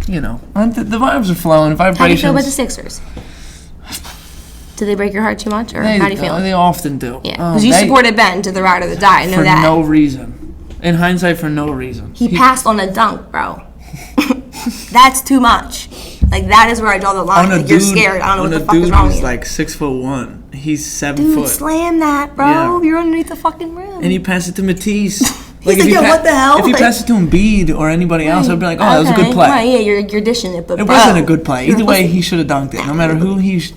[SPEAKER 1] The vibes are flowing. Vibrations.
[SPEAKER 2] How do you feel about the Sixers? Did they break your heart too much, or how do you feel?
[SPEAKER 1] They often do.
[SPEAKER 2] Yeah, because you supported Ben to the ride or the die. I know that.
[SPEAKER 1] For no reason. In hindsight, for no reason.
[SPEAKER 2] He passed on a dunk, bro. That's too much. Like, that is where I draw the line. Like, you're scared. I don't know what the fuck is wrong with you.
[SPEAKER 1] Like 6'1". He's 7
[SPEAKER 2] Dude,
[SPEAKER 1] foot.
[SPEAKER 2] slam that, bro. Yeah. You're underneath the fucking rim.
[SPEAKER 1] And he passed it to Matisse.
[SPEAKER 2] He's like, yo, what the hell?
[SPEAKER 1] If he passed it to Embiid or anybody else, I'd be like, oh, that was a good play.
[SPEAKER 2] Right, yeah, you're dishing it, but
[SPEAKER 1] it wasn't a good play. Either way, he should have dunked it. No matter who he's...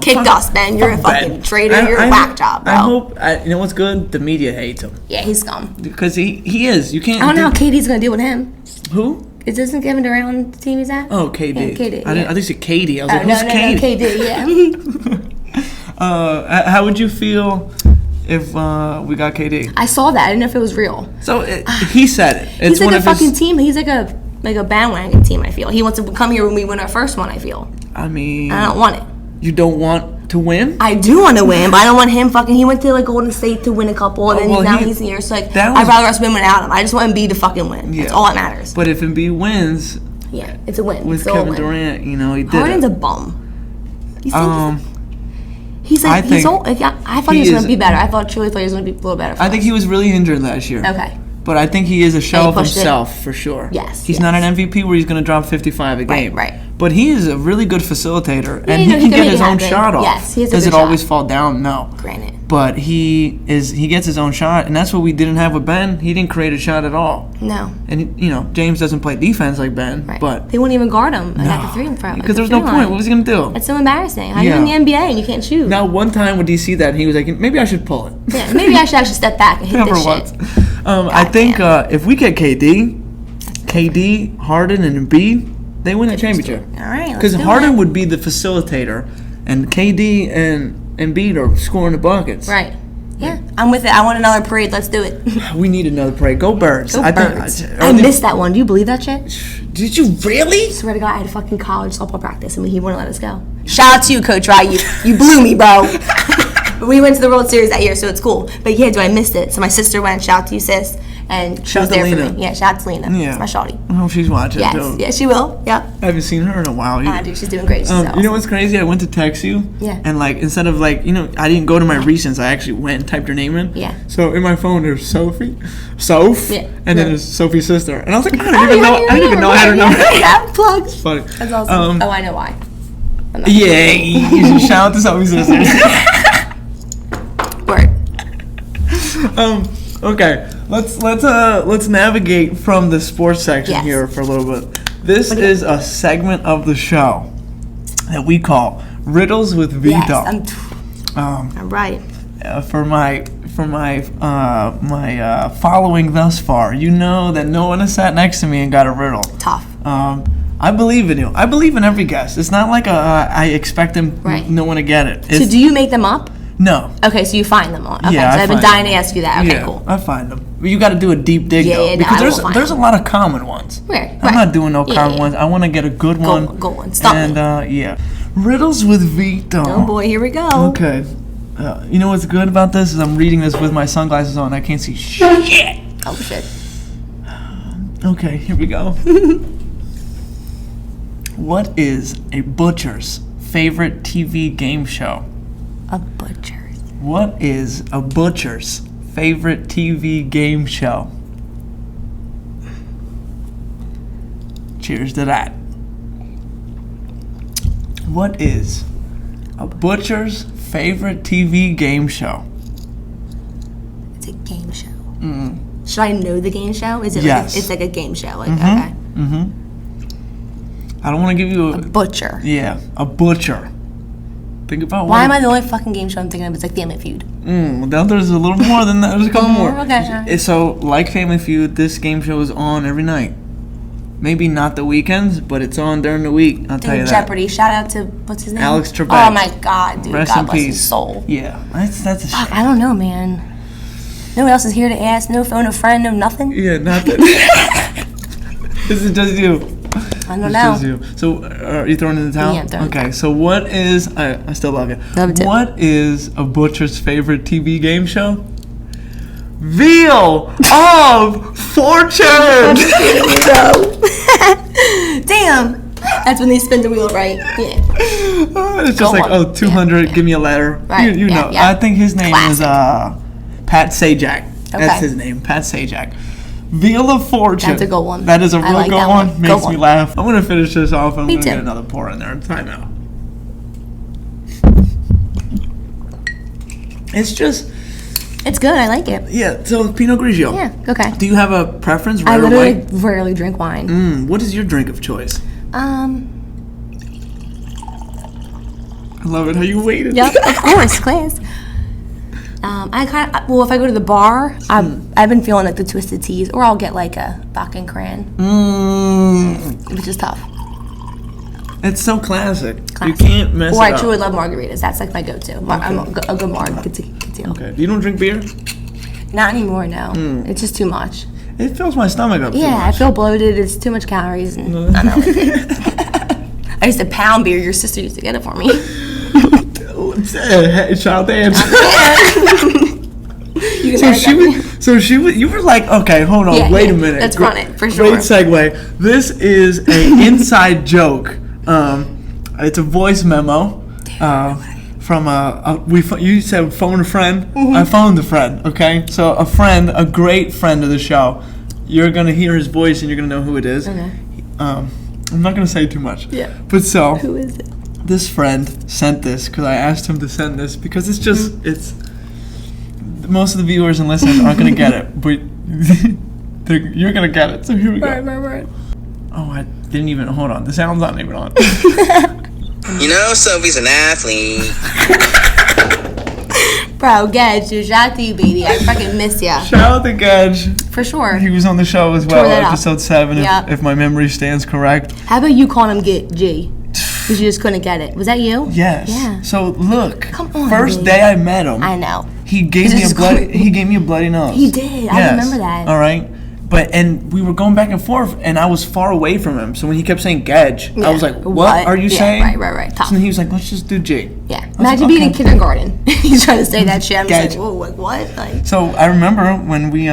[SPEAKER 2] Kick dust, man. You're a fucking traitor. You're a whack job, bro.
[SPEAKER 1] I hope... you know what's good? The media hates him.
[SPEAKER 2] Yeah, he's scum.
[SPEAKER 1] Because he is. You can't...
[SPEAKER 2] I don't know how KD's going to deal with him.
[SPEAKER 1] Who?
[SPEAKER 2] Isn't Kevin Durant on the team he's at?
[SPEAKER 1] Oh, KD.
[SPEAKER 2] Yeah, KD.
[SPEAKER 1] I think you said Katie. I was like, who's
[SPEAKER 2] KD?
[SPEAKER 1] KD, yeah. How would you feel if we got KD?
[SPEAKER 2] I saw that. I didn't know if it was real.
[SPEAKER 1] So he said it.
[SPEAKER 2] He's like a fucking team. He's like a bandwagon team, I feel. He wants to come here when we win our first one, I feel.
[SPEAKER 1] I mean...
[SPEAKER 2] I don't want it.
[SPEAKER 1] You don't want to win?
[SPEAKER 2] I do want to win, but I don't want him fucking... He went to like Golden State to win a couple, and then he's here. So like, I'd rather us win without him. I just want Embiid to fucking win. Yeah. That's all that matters.
[SPEAKER 1] But if Embiid wins...
[SPEAKER 2] Yeah, it's a win.
[SPEAKER 1] With Kevin Durant, he did
[SPEAKER 2] Harden's a bum. He's like... I thought he was going to be better. I truly thought he was going to be a little better.
[SPEAKER 1] I think he was really injured last year.
[SPEAKER 2] Okay.
[SPEAKER 1] But I think he is a shell of himself, for sure.
[SPEAKER 2] Yes.
[SPEAKER 1] He's not an MVP where he's going to drop 55 a game.
[SPEAKER 2] Right.
[SPEAKER 1] But he is a really good facilitator, and he can get his own shot off.
[SPEAKER 2] Yes, he has a
[SPEAKER 1] Does
[SPEAKER 2] good
[SPEAKER 1] it always fall down? No.
[SPEAKER 2] Granted.
[SPEAKER 1] but he gets his own shot, and that's what we didn't have with Ben. He didn't create a shot at all.
[SPEAKER 2] No.
[SPEAKER 1] And James doesn't play defense like Ben,
[SPEAKER 2] Right.
[SPEAKER 1] but
[SPEAKER 2] they wouldn't even guard him
[SPEAKER 1] no,
[SPEAKER 2] at the three from
[SPEAKER 1] because there's no point. What was he gonna do?
[SPEAKER 2] That's so embarrassing. How are you in the NBA and you can't shoot?
[SPEAKER 1] Now, one time when DC that, he was like, maybe I should pull it.
[SPEAKER 2] Yeah, maybe I should actually step back and hit
[SPEAKER 1] Never
[SPEAKER 2] this
[SPEAKER 1] once.
[SPEAKER 2] shit.
[SPEAKER 1] I think if we get KD, Harden, and Embiid, they win the championship.
[SPEAKER 2] All right,
[SPEAKER 1] Because Harden would be the facilitator, and KD and Embiid are scoring the buckets.
[SPEAKER 2] Right. Yeah, I'm with it. I want another parade. Let's do it.
[SPEAKER 1] We need another parade. Go Birds.
[SPEAKER 2] Go Birds. I missed that one. Do you believe that shit?
[SPEAKER 1] Did you really?
[SPEAKER 2] I swear to God, I had a fucking college softball practice and he wouldn't let us go. Shout out to you, Coach Rye. You blew me, bro. We went to the World Series that year, so it's cool. But yeah, I missed it. So my sister went. Shout out to you, sis. And she was there for me. Yeah, shout out to Lena.
[SPEAKER 1] Yeah.
[SPEAKER 2] It's my shawty.
[SPEAKER 1] I hope she's watching.
[SPEAKER 2] Yes,
[SPEAKER 1] too.
[SPEAKER 2] yeah, she will. Yeah.
[SPEAKER 1] I haven't seen her in a while either.
[SPEAKER 2] Dude, she's doing great. She's awesome.
[SPEAKER 1] You know what's crazy? I went to text you.
[SPEAKER 2] Yeah.
[SPEAKER 1] And instead of I didn't go to my recents. I actually went and typed her name in.
[SPEAKER 2] Yeah.
[SPEAKER 1] So in my phone there's Sophie,
[SPEAKER 2] Yeah.
[SPEAKER 1] and then there's Sophie's sister. And I was like, I didn't even know I had her number.
[SPEAKER 2] Yeah, plugs.
[SPEAKER 1] It's funny.
[SPEAKER 2] That's awesome. I know why.
[SPEAKER 1] Yeah, you should shout out to Sophie's sister.
[SPEAKER 2] Word.
[SPEAKER 1] Okay, let's navigate from the sports section here for a little bit. This is a segment of the show that we call Riddles with Vito.
[SPEAKER 2] Yes, I'm right.
[SPEAKER 1] For my following thus far, you know that no one has sat next to me and got a riddle.
[SPEAKER 2] Tough.
[SPEAKER 1] I believe in you. I believe in every guest. It's not like I expect no one to get it.
[SPEAKER 2] So do you make them up?
[SPEAKER 1] No.
[SPEAKER 2] Okay, so you find them all. Okay,
[SPEAKER 1] Yeah,
[SPEAKER 2] so
[SPEAKER 1] I
[SPEAKER 2] I've been
[SPEAKER 1] find
[SPEAKER 2] dying
[SPEAKER 1] them.
[SPEAKER 2] to ask you that. Okay,
[SPEAKER 1] Yeah,
[SPEAKER 2] cool.
[SPEAKER 1] I find them. But you got to do a deep dig
[SPEAKER 2] Yeah,
[SPEAKER 1] though,
[SPEAKER 2] yeah, no,
[SPEAKER 1] because
[SPEAKER 2] I will find
[SPEAKER 1] there's a
[SPEAKER 2] them.
[SPEAKER 1] lot of common ones.
[SPEAKER 2] Right.
[SPEAKER 1] I'm not doing no common ones. I want to get a good one.
[SPEAKER 2] Good one. Stop me.
[SPEAKER 1] And yeah, Riddles with Vito.
[SPEAKER 2] Oh boy, here we go.
[SPEAKER 1] Okay. You know what's good about this is I'm reading this with my sunglasses on. I can't see shit.
[SPEAKER 2] Oh shit.
[SPEAKER 1] Okay, here we go. What is a butcher's favorite TV game show?
[SPEAKER 2] A butcher.
[SPEAKER 1] What is a butcher's favorite TV game show? Cheers to that. What is a butcher's favorite TV game show?
[SPEAKER 2] It's a game show. Should I know the game show? Is it
[SPEAKER 1] Yes.
[SPEAKER 2] it's like a game show? Okay.
[SPEAKER 1] I don't want to give you
[SPEAKER 2] A butcher.
[SPEAKER 1] Yeah, a butcher. Think about
[SPEAKER 2] Why am I the only fucking game show I'm thinking of? It's like Family Feud.
[SPEAKER 1] Now there's a little more than that. There's a couple more.
[SPEAKER 2] Okay.
[SPEAKER 1] So, like Family Feud, this game show is on every night. Maybe not the weekends, but it's on during the week. I'll tell you that.
[SPEAKER 2] Jeopardy. Shout out to what's his name?
[SPEAKER 1] Alex Trebek.
[SPEAKER 2] Oh my God, dude.
[SPEAKER 1] Rest
[SPEAKER 2] God
[SPEAKER 1] in
[SPEAKER 2] bless
[SPEAKER 1] peace.
[SPEAKER 2] his soul.
[SPEAKER 1] Yeah, that's a shame.
[SPEAKER 2] Fuck, I don't know, man. No one else is here to ask. No phone, no friend, no nothing.
[SPEAKER 1] Yeah, nothing. This is just you.
[SPEAKER 2] I don't
[SPEAKER 1] It's
[SPEAKER 2] know.
[SPEAKER 1] just you. So, are you throwing in the towel?
[SPEAKER 2] Yeah, I'm throwing in the
[SPEAKER 1] Okay, so what is... I still love you.
[SPEAKER 2] Love you too.
[SPEAKER 1] What is a butcher's favorite TV game show? Wheel of Fortune!
[SPEAKER 2] Damn. That's when they spin the wheel, right? Yeah.
[SPEAKER 1] It's just
[SPEAKER 2] Go
[SPEAKER 1] like,
[SPEAKER 2] on.
[SPEAKER 1] 200,
[SPEAKER 2] Yeah.
[SPEAKER 1] give me a letter.
[SPEAKER 2] Right,
[SPEAKER 1] You
[SPEAKER 2] yeah,
[SPEAKER 1] know.
[SPEAKER 2] yeah.
[SPEAKER 1] I think his name is Pat Sajak. That's
[SPEAKER 2] Okay.
[SPEAKER 1] his name, Pat Sajak. Wheel of Fortune.
[SPEAKER 2] That's a good one.
[SPEAKER 1] That is a
[SPEAKER 2] I
[SPEAKER 1] real
[SPEAKER 2] like
[SPEAKER 1] good
[SPEAKER 2] that
[SPEAKER 1] one.
[SPEAKER 2] one.
[SPEAKER 1] Makes
[SPEAKER 2] Good
[SPEAKER 1] me
[SPEAKER 2] one.
[SPEAKER 1] laugh. I'm going to finish this off. I'm
[SPEAKER 2] Me
[SPEAKER 1] going to
[SPEAKER 2] too.
[SPEAKER 1] get another pour in there. Time out. It's just...
[SPEAKER 2] It's good. I like it.
[SPEAKER 1] Yeah, so Pinot Grigio.
[SPEAKER 2] Yeah. Okay.
[SPEAKER 1] Do you have a preference,
[SPEAKER 2] I
[SPEAKER 1] red or
[SPEAKER 2] literally
[SPEAKER 1] white?
[SPEAKER 2] rarely drink wine.
[SPEAKER 1] What is your drink of choice?
[SPEAKER 2] Yeah,
[SPEAKER 1] I love it how you waited.
[SPEAKER 2] of course, class. I kind of if I go to the bar, I've been feeling like the twisted teas, or I'll get like a Bakken Cran, which is tough.
[SPEAKER 1] It's so classic. You
[SPEAKER 2] Classic.
[SPEAKER 1] can't mess
[SPEAKER 2] Or
[SPEAKER 1] it
[SPEAKER 2] I
[SPEAKER 1] up.
[SPEAKER 2] truly love margaritas. That's like my go-to. I'm a good marg.
[SPEAKER 1] Okay. You don't drink beer?
[SPEAKER 2] Not anymore. No, it's just too much.
[SPEAKER 1] It fills my stomach up too
[SPEAKER 2] Yeah, I
[SPEAKER 1] much.
[SPEAKER 2] feel bloated. It's too much calories, and I don't like it. I used to pound beer. Your sister used to get it for me.
[SPEAKER 1] Child dance.
[SPEAKER 2] You
[SPEAKER 1] So she was. You were like, okay, hold on,
[SPEAKER 2] Yeah,
[SPEAKER 1] wait
[SPEAKER 2] yeah,
[SPEAKER 1] a minute.
[SPEAKER 2] let's run it, for
[SPEAKER 1] Great
[SPEAKER 2] sure.
[SPEAKER 1] segue. This is an inside joke. It's a voice memo. From you said phone a friend. I phoned a friend. Okay, so a friend, a great friend of the show. You're gonna hear his voice and you're gonna know who it is.
[SPEAKER 2] Okay.
[SPEAKER 1] I'm not gonna say too much.
[SPEAKER 2] Yeah.
[SPEAKER 1] But so.
[SPEAKER 2] Who is it?
[SPEAKER 1] This friend sent this because I asked him to send this because it's just most of the viewers and listeners aren't gonna get it, but you're gonna get it. So here we go.
[SPEAKER 2] Right.
[SPEAKER 1] Oh, I didn't even. Hold on. The sound's not even on.
[SPEAKER 3] You know, Sophie's an athlete.
[SPEAKER 2] Bro, Gedge, dude, shout out to you, baby. I fucking miss ya.
[SPEAKER 1] Shout out to Gedge.
[SPEAKER 2] For sure.
[SPEAKER 1] He was on the show as well,
[SPEAKER 2] Tore that up.
[SPEAKER 1] episode 7, if my memory stands correct.
[SPEAKER 2] How about you calling him G? Because you just couldn't get it. Was that you?
[SPEAKER 1] Yes.
[SPEAKER 2] Yeah.
[SPEAKER 1] So look,
[SPEAKER 2] Come on,
[SPEAKER 1] first
[SPEAKER 2] babe.
[SPEAKER 1] day I met him,
[SPEAKER 2] I know.
[SPEAKER 1] he gave me a bloody nose.
[SPEAKER 2] He did. I remember that.
[SPEAKER 1] All right. And we were going back and forth, and I was far away from him. So when he kept saying Gedge, I was like, "What are you saying?"
[SPEAKER 2] Right.
[SPEAKER 1] So then he was like, "Let's just do G."
[SPEAKER 2] Yeah.
[SPEAKER 1] I was
[SPEAKER 2] Imagine
[SPEAKER 1] like,
[SPEAKER 2] being in
[SPEAKER 1] okay.
[SPEAKER 2] kindergarten. He's trying to say that shit. I'm just
[SPEAKER 1] Gedge.
[SPEAKER 2] like, whoa, like what? Like.
[SPEAKER 1] So I remember when we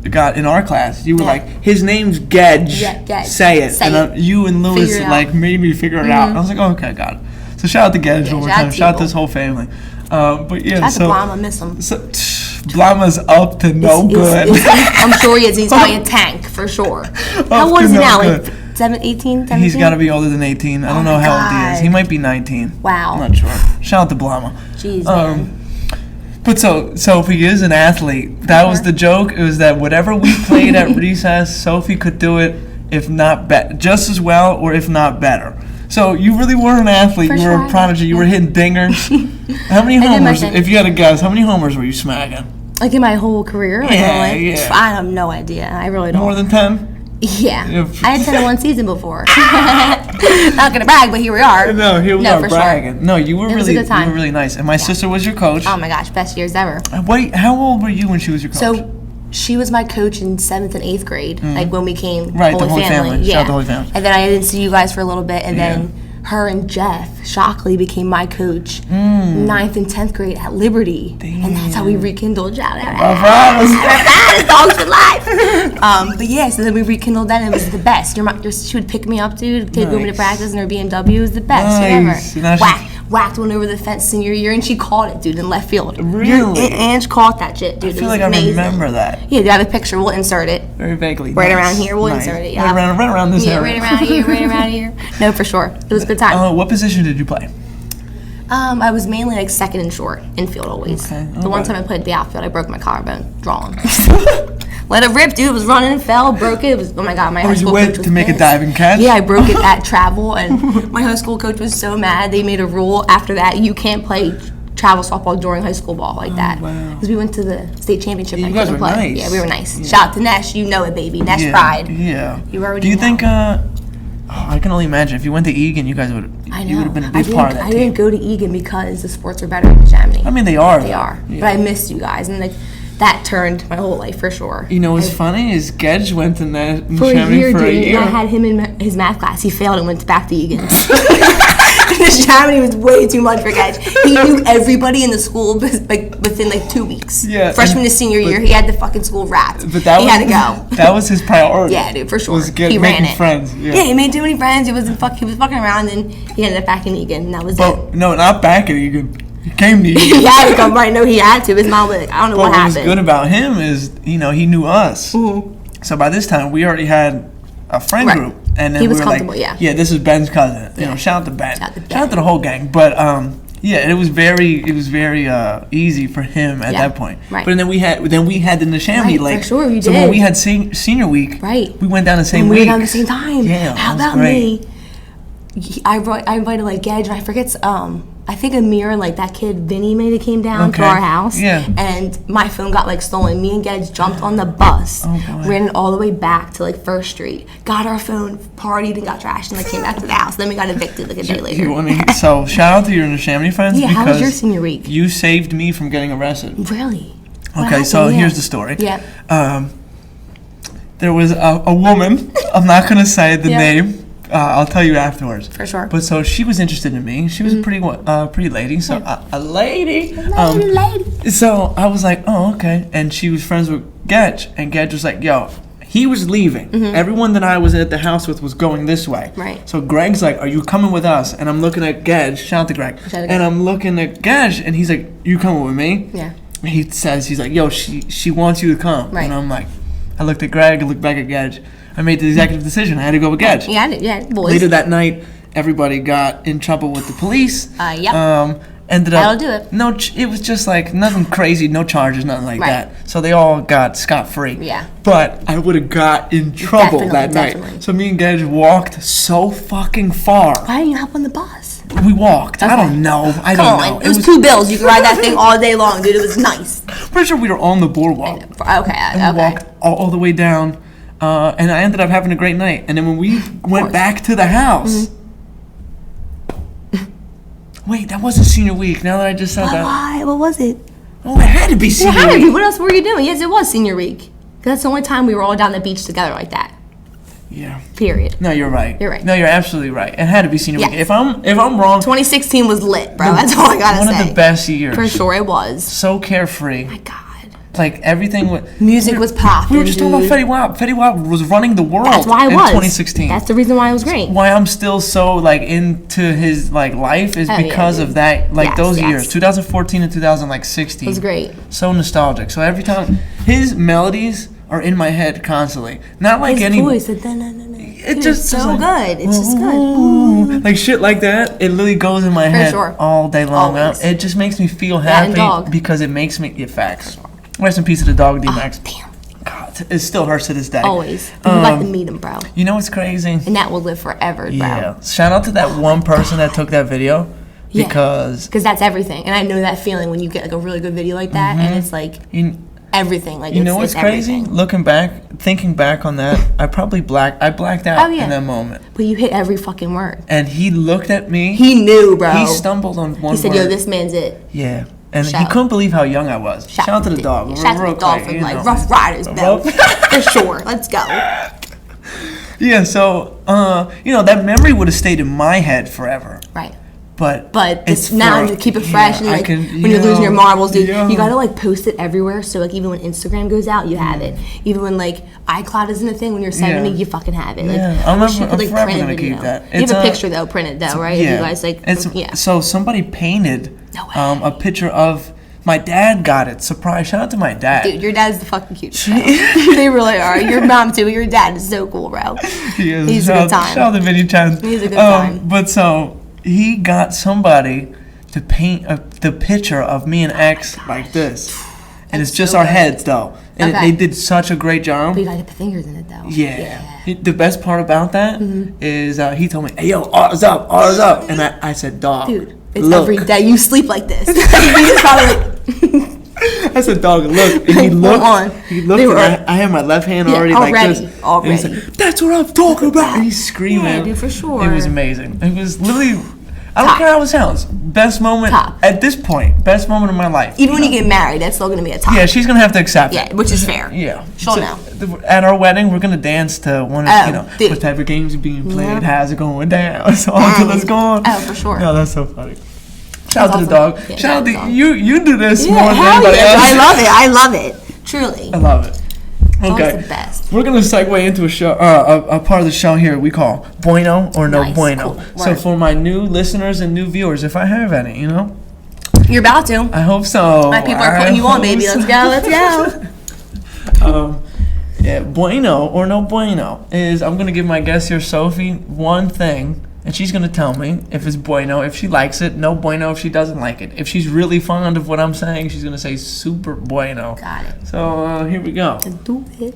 [SPEAKER 1] got in our class, you were
[SPEAKER 2] Yeah.
[SPEAKER 1] like, "His name's Gedge."
[SPEAKER 2] Yeah, Gedge.
[SPEAKER 1] Say it.
[SPEAKER 2] Say
[SPEAKER 1] And
[SPEAKER 2] it.
[SPEAKER 1] you and Lewis
[SPEAKER 2] Figure it
[SPEAKER 1] like
[SPEAKER 2] out.
[SPEAKER 1] made me figure it out. I was like, "Oh, okay, got it." So shout out to Gedge one more
[SPEAKER 2] shout out
[SPEAKER 1] time.
[SPEAKER 2] to
[SPEAKER 1] Shout out
[SPEAKER 2] you.
[SPEAKER 1] to this whole family. But yeah,
[SPEAKER 2] Shout out to
[SPEAKER 1] so.
[SPEAKER 2] Blama, miss him.
[SPEAKER 1] So, Blama's up to no good.
[SPEAKER 2] I'm sure he is. He's probably a tank, for sure. How old is he now? Like 18, 17?
[SPEAKER 1] He's got to be older than 18. I don't know
[SPEAKER 2] my
[SPEAKER 1] how old he is.
[SPEAKER 2] God.
[SPEAKER 1] He might be 19.
[SPEAKER 2] Wow.
[SPEAKER 1] I'm not sure. Shout out to Blama.
[SPEAKER 2] Jeez, man.
[SPEAKER 1] But so Sophie is an athlete. That was the joke. It was that whatever we played at recess, Sophie could do it, if not just as well, or if not better. So you really were an athlete.
[SPEAKER 2] For
[SPEAKER 1] You were
[SPEAKER 2] sure.
[SPEAKER 1] a prodigy. You were hitting dingers. How many
[SPEAKER 2] did my
[SPEAKER 1] homers?
[SPEAKER 2] thing.
[SPEAKER 1] If you had to guess, how many homers were you smacking?
[SPEAKER 2] Like in my whole career? Like
[SPEAKER 1] Yeah,
[SPEAKER 2] my life?
[SPEAKER 1] yeah.
[SPEAKER 2] I have no idea. I really don't.
[SPEAKER 1] More than 10?
[SPEAKER 2] Yeah.
[SPEAKER 1] If-
[SPEAKER 2] I had 10 in one season before. Not going to brag, but here we are.
[SPEAKER 1] No, here we are
[SPEAKER 2] for
[SPEAKER 1] bragging.
[SPEAKER 2] Sure.
[SPEAKER 1] No, you were
[SPEAKER 2] It was a
[SPEAKER 1] really,
[SPEAKER 2] good time.
[SPEAKER 1] you were really nice. And my sister was your coach.
[SPEAKER 2] Oh my gosh, best years ever.
[SPEAKER 1] Wait, how old were you when she was your coach?
[SPEAKER 2] So she was my coach in 7th and 8th grade, like when we came
[SPEAKER 1] Right,
[SPEAKER 2] Holy
[SPEAKER 1] the Holy Family.
[SPEAKER 2] Yeah.
[SPEAKER 1] Shout out to Holy Family.
[SPEAKER 2] And then I didn't see you guys for a little bit, and
[SPEAKER 1] Yeah.
[SPEAKER 2] then her and Jeff Shockley became my coach 9th and 10th grade at Liberty. And that's how we rekindled. Shout out. Dogs for life. But yeah, so then we rekindled that, and it was the best. She would pick me up, dude, take me to
[SPEAKER 1] Nice.
[SPEAKER 2] practice in her BMW. It was the best
[SPEAKER 1] Nice.
[SPEAKER 2] shit
[SPEAKER 1] Now
[SPEAKER 2] ever.
[SPEAKER 1] she-
[SPEAKER 2] Whacked one over the fence senior year, and she caught it, dude, in left field.
[SPEAKER 1] Really?
[SPEAKER 2] And she caught that shit, dude.
[SPEAKER 1] I feel like I remember that.
[SPEAKER 2] Yeah, do I have a picture? We'll insert it.
[SPEAKER 1] Very vaguely.
[SPEAKER 2] Right
[SPEAKER 1] Nice.
[SPEAKER 2] around here, we'll
[SPEAKER 1] Nice.
[SPEAKER 2] insert it. Yeah,
[SPEAKER 1] Right around this
[SPEAKER 2] yeah,
[SPEAKER 1] area.
[SPEAKER 2] right around here, right around here. No, for sure, it was a good time.
[SPEAKER 1] What position did you play?
[SPEAKER 2] I was mainly like second and short, infield always.
[SPEAKER 1] Okay,
[SPEAKER 2] The one
[SPEAKER 1] alright.
[SPEAKER 2] time I played the outfield, I broke my collarbone drawing. Let it rip, dude. It was running and fell, broke it. It was, oh my god, my high
[SPEAKER 1] you
[SPEAKER 2] school
[SPEAKER 1] went
[SPEAKER 2] coach was
[SPEAKER 1] to make a
[SPEAKER 2] pissed.
[SPEAKER 1] diving catch?
[SPEAKER 2] Yeah, I broke it at travel, and my high school coach was so mad. They made a rule after that: you can't play travel softball during high school ball like that.
[SPEAKER 1] wow.
[SPEAKER 2] Because we went to the state championship.
[SPEAKER 1] Yeah,
[SPEAKER 2] and
[SPEAKER 1] you
[SPEAKER 2] I
[SPEAKER 1] guys
[SPEAKER 2] couldn't
[SPEAKER 1] were
[SPEAKER 2] play.
[SPEAKER 1] nice.
[SPEAKER 2] Yeah, we were nice.
[SPEAKER 1] Yeah.
[SPEAKER 2] Shout out to Nesh. You know it, baby. Nesh
[SPEAKER 1] Yeah.
[SPEAKER 2] pride.
[SPEAKER 1] Yeah.
[SPEAKER 2] You already
[SPEAKER 1] Do you
[SPEAKER 2] know.
[SPEAKER 1] think? I can only imagine if you went to Egan, you guys would.
[SPEAKER 2] I know.
[SPEAKER 1] You would have been a
[SPEAKER 2] I
[SPEAKER 1] big part of that
[SPEAKER 2] I
[SPEAKER 1] team.
[SPEAKER 2] didn't go to Egan because the sports are better in Chamonix.
[SPEAKER 1] I mean, they are.
[SPEAKER 2] They
[SPEAKER 1] though.
[SPEAKER 2] are.
[SPEAKER 1] Yeah.
[SPEAKER 2] But I missed you guys, and like that turned my whole life for sure.
[SPEAKER 1] You know what's funny is Gedge went to
[SPEAKER 2] For a year,
[SPEAKER 1] for a
[SPEAKER 2] dude,
[SPEAKER 1] year.
[SPEAKER 2] and I had him in his math class. He failed and went back to Egan. The Chamonix was way too much for Gedge. He knew everybody in the school like within like 2 weeks.
[SPEAKER 1] Yeah,
[SPEAKER 2] Freshman
[SPEAKER 1] and-
[SPEAKER 2] to senior year, he had the fucking school wrapped.
[SPEAKER 1] But that
[SPEAKER 2] he
[SPEAKER 1] was,
[SPEAKER 2] had to go.
[SPEAKER 1] That was his priority.
[SPEAKER 2] Yeah, dude, for sure.
[SPEAKER 1] Was
[SPEAKER 2] He ran
[SPEAKER 1] making
[SPEAKER 2] it.
[SPEAKER 1] friends. Yeah.
[SPEAKER 2] Yeah, he made too many friends. He was fucking around, and he ended up back in Egan, and that was it.
[SPEAKER 1] But no, not back at Egan. He came to Egan.
[SPEAKER 2] He had to come right. No, he had to. His mom was like, I don't know
[SPEAKER 1] But
[SPEAKER 2] what
[SPEAKER 1] what was
[SPEAKER 2] happened.
[SPEAKER 1] good about him is, he knew us.
[SPEAKER 2] Mm-hmm.
[SPEAKER 1] So by this time, we already had a friend
[SPEAKER 2] Right.
[SPEAKER 1] group, and then
[SPEAKER 2] He was
[SPEAKER 1] we were like,
[SPEAKER 2] comfortable, yeah.
[SPEAKER 1] yeah, this is Ben's cousin. You know,
[SPEAKER 2] Yeah.
[SPEAKER 1] shout out to Ben.
[SPEAKER 2] Shout out to Ben.
[SPEAKER 1] Shout out to the whole gang. But yeah, it was very easy for him at
[SPEAKER 2] Yeah.
[SPEAKER 1] that point.
[SPEAKER 2] Right.
[SPEAKER 1] But then we had the Neshaminy
[SPEAKER 2] Right, for
[SPEAKER 1] like
[SPEAKER 2] sure, we
[SPEAKER 1] so when
[SPEAKER 2] did.
[SPEAKER 1] we had senior week,
[SPEAKER 2] Right.
[SPEAKER 1] we went down the same
[SPEAKER 2] And
[SPEAKER 1] week.
[SPEAKER 2] we were down at the same time.
[SPEAKER 1] Yeah,
[SPEAKER 2] How
[SPEAKER 1] that was
[SPEAKER 2] about
[SPEAKER 1] great.
[SPEAKER 2] me? I invited like Gedge, and I forget. I think Amir and like that kid Vinny maybe came down
[SPEAKER 1] Okay.
[SPEAKER 2] to our house.
[SPEAKER 1] Yeah.
[SPEAKER 2] And my phone got like stolen. Me and Gedge jumped on the bus,
[SPEAKER 1] Oh, boy.
[SPEAKER 2] ran all the way back to like First Street, got our phone, partied, and got trashed, and like came back to the house. Then we got evicted like a day later.
[SPEAKER 1] So shout out to your Neshaminy friends
[SPEAKER 2] Yeah,
[SPEAKER 1] because
[SPEAKER 2] how was your senior week?
[SPEAKER 1] you saved me from getting arrested.
[SPEAKER 2] Really? What
[SPEAKER 1] Okay, so
[SPEAKER 2] happened? Yeah.
[SPEAKER 1] here's the story.
[SPEAKER 2] Yeah.
[SPEAKER 1] There was a woman. I'm not gonna say the
[SPEAKER 2] Yeah.
[SPEAKER 1] name. I'll tell you afterwards.
[SPEAKER 2] For sure.
[SPEAKER 1] But so she was interested in me. She was a pretty lady. So a lady.
[SPEAKER 2] Lady.
[SPEAKER 1] So I was like, oh, okay. And she was friends with Gedge, and Gedge was like, yo. He was leaving. Everyone that I was at the house with was going this way.
[SPEAKER 2] Right.
[SPEAKER 1] So Greg's like, are you coming with us? And I'm looking at Gedge. Shout out to Greg.
[SPEAKER 2] Shout out to
[SPEAKER 1] And
[SPEAKER 2] Greg.
[SPEAKER 1] I'm looking at Gedge, and he's like, you coming with me?
[SPEAKER 2] Yeah.
[SPEAKER 1] He says, he's like, yo, she wants you to come.
[SPEAKER 2] Right.
[SPEAKER 1] And I'm like, I looked at Greg, I looked back at Gedge. I made the executive decision. I had to go with Gedge.
[SPEAKER 2] Yeah, boys.
[SPEAKER 1] Later that night, everybody got in trouble with the police.
[SPEAKER 2] Yep.
[SPEAKER 1] ended up.
[SPEAKER 2] That'll do it.
[SPEAKER 1] No, it was just like nothing crazy, no charges, nothing like that. So they all got scot-free.
[SPEAKER 2] Yeah.
[SPEAKER 1] But I would have got in trouble that night. So me and Gage walked so fucking far.
[SPEAKER 2] Why didn't you hop on the bus?
[SPEAKER 1] We walked. Okay. I don't know. I don't know.
[SPEAKER 2] It was $2. You could ride that thing all day long, dude. It was nice.
[SPEAKER 1] Pretty sure we were on the boardwalk.
[SPEAKER 2] Okay.
[SPEAKER 1] And we walked all the way down. And I ended up having a great night. And then when we went back to the house. Wait, that wasn't senior week. Now that I just said that.
[SPEAKER 2] Why? What was it?
[SPEAKER 1] Oh, it had to be senior week.
[SPEAKER 2] What else were you doing? Yes, it was senior week. Because that's the only time we were all down the beach together like that.
[SPEAKER 1] Yeah.
[SPEAKER 2] Period.
[SPEAKER 1] No, you're right.
[SPEAKER 2] You're right.
[SPEAKER 1] No, you're absolutely right. It had to be senior week. If I'm wrong.
[SPEAKER 2] 2016 was lit, bro. That's all I gotta say.
[SPEAKER 1] One of the best years.
[SPEAKER 2] For sure, it was.
[SPEAKER 1] So carefree.
[SPEAKER 2] Oh my God.
[SPEAKER 1] Like everything was.
[SPEAKER 2] Music was popping.
[SPEAKER 1] We were just talking about Fetty Wap. Fetty Wap was running the world.
[SPEAKER 2] That's why I was.
[SPEAKER 1] In 2016.
[SPEAKER 2] That's the reason why it was great.
[SPEAKER 1] Why I'm still so like into his like life is because of that, like those years, 2014 and 2016.
[SPEAKER 2] It was great.
[SPEAKER 1] So nostalgic. So every time his melodies are in my head constantly. Not like
[SPEAKER 2] his voice. It's just
[SPEAKER 1] so
[SPEAKER 2] like, good. It's just good.
[SPEAKER 1] Like shit like that. It literally goes in my head all day long. It just makes me feel happy because it makes me get facts. Rest in peace to the dog, D-Max.
[SPEAKER 2] Damn.
[SPEAKER 1] God, it still hurts to this day.
[SPEAKER 2] Always. You'd like to meet him, bro.
[SPEAKER 1] You know what's crazy?
[SPEAKER 2] And that will live forever, bro.
[SPEAKER 1] Yeah. Shout out to that one person that took that video. Because
[SPEAKER 2] that's everything. And I know that feeling when you get like a really good video like that and it's like everything. Like
[SPEAKER 1] you know what's crazy?
[SPEAKER 2] Everything.
[SPEAKER 1] Looking back, thinking back on that, I blacked out in that moment.
[SPEAKER 2] But you hit every fucking word.
[SPEAKER 1] And he looked at me.
[SPEAKER 2] He knew, bro.
[SPEAKER 1] He stumbled on one word.
[SPEAKER 2] He said, yo, this man's it.
[SPEAKER 1] Yeah. And he couldn't believe how young I was. Shout out to the dog.
[SPEAKER 2] Shout out to the dog for like Rough Riders, bro. For sure. Let's go.
[SPEAKER 1] Yeah, so, that mememory would have stayed in my head forever.
[SPEAKER 2] Right.
[SPEAKER 1] But
[SPEAKER 2] it's now to keep it fresh and like when you're losing your marbles, dude, you gotta like post it everywhere. So like even when Instagram goes out, you have it. Even when like iCloud isn't a thing, when you're 70, you fucking have it. Like,
[SPEAKER 1] I'm forever gonna keep that.
[SPEAKER 2] You have a picture though, printed though, right?
[SPEAKER 1] Yeah.
[SPEAKER 2] You guys like,
[SPEAKER 1] So somebody painted a picture of. My dad got it. Surprise. Shout out to my dad.
[SPEAKER 2] Dude, your dad's the fucking cutest. They really are. Your mom too. Your dad is so cool, bro.
[SPEAKER 1] He is.
[SPEAKER 2] He's a good time.
[SPEAKER 1] Shout out to Vinny Chan.
[SPEAKER 2] He's a good time.
[SPEAKER 1] But so he got somebody to paint the picture of me and X like this. And it's just our heads though. And they did such a great job.
[SPEAKER 2] But you gotta get the fingers in it though.
[SPEAKER 1] Yeah. The best part about that is he told me, hey yo, R's up, R's up. And I said, dog.
[SPEAKER 2] Dude, it's every day. You sleep like this. He's probably
[SPEAKER 1] I said, dog, look. And he looked. He looked, and I had my left hand already like this.
[SPEAKER 2] Already.
[SPEAKER 1] And he's like, that's what I'm talking about. And he's screaming.
[SPEAKER 2] Yeah, dude, for sure.
[SPEAKER 1] It was amazing. It was literally, I don't care how it sounds. Best moment at this point. Best moment of my life.
[SPEAKER 2] Even when you get married, that's still going to be a top.
[SPEAKER 1] Yeah, she's going to have to accept it.
[SPEAKER 2] Yeah, which is fair.
[SPEAKER 1] Yeah.
[SPEAKER 2] She'll know.
[SPEAKER 1] At our wedding, we're going to dance to one of, what type of games are being played, how's it going down, so until it's gone.
[SPEAKER 2] Oh, for sure.
[SPEAKER 1] No, that's so funny. Shout out to the dog.
[SPEAKER 2] Yeah,
[SPEAKER 1] Shout out to you do this more than
[SPEAKER 2] hell
[SPEAKER 1] anybody else.
[SPEAKER 2] I love it. Truly.
[SPEAKER 1] I love it. Okay.
[SPEAKER 2] The best.
[SPEAKER 1] We're gonna segue into a show, a part of the show here we call Bueno or No Bueno.
[SPEAKER 2] Cool.
[SPEAKER 1] So for my new listeners and new viewers, if I have any,
[SPEAKER 2] you're about to.
[SPEAKER 1] I hope so.
[SPEAKER 2] My people are putting you on, baby. Let's go. Let's go.
[SPEAKER 1] Yeah, Bueno or No Bueno is I'm gonna give my guest here, Sophie, one thing. And she's going to tell me if it's bueno, if she likes it, no bueno if she doesn't like it. If she's really fond of what I'm saying, she's going to say super bueno.
[SPEAKER 2] Got it.
[SPEAKER 1] So here we go.
[SPEAKER 2] Do it.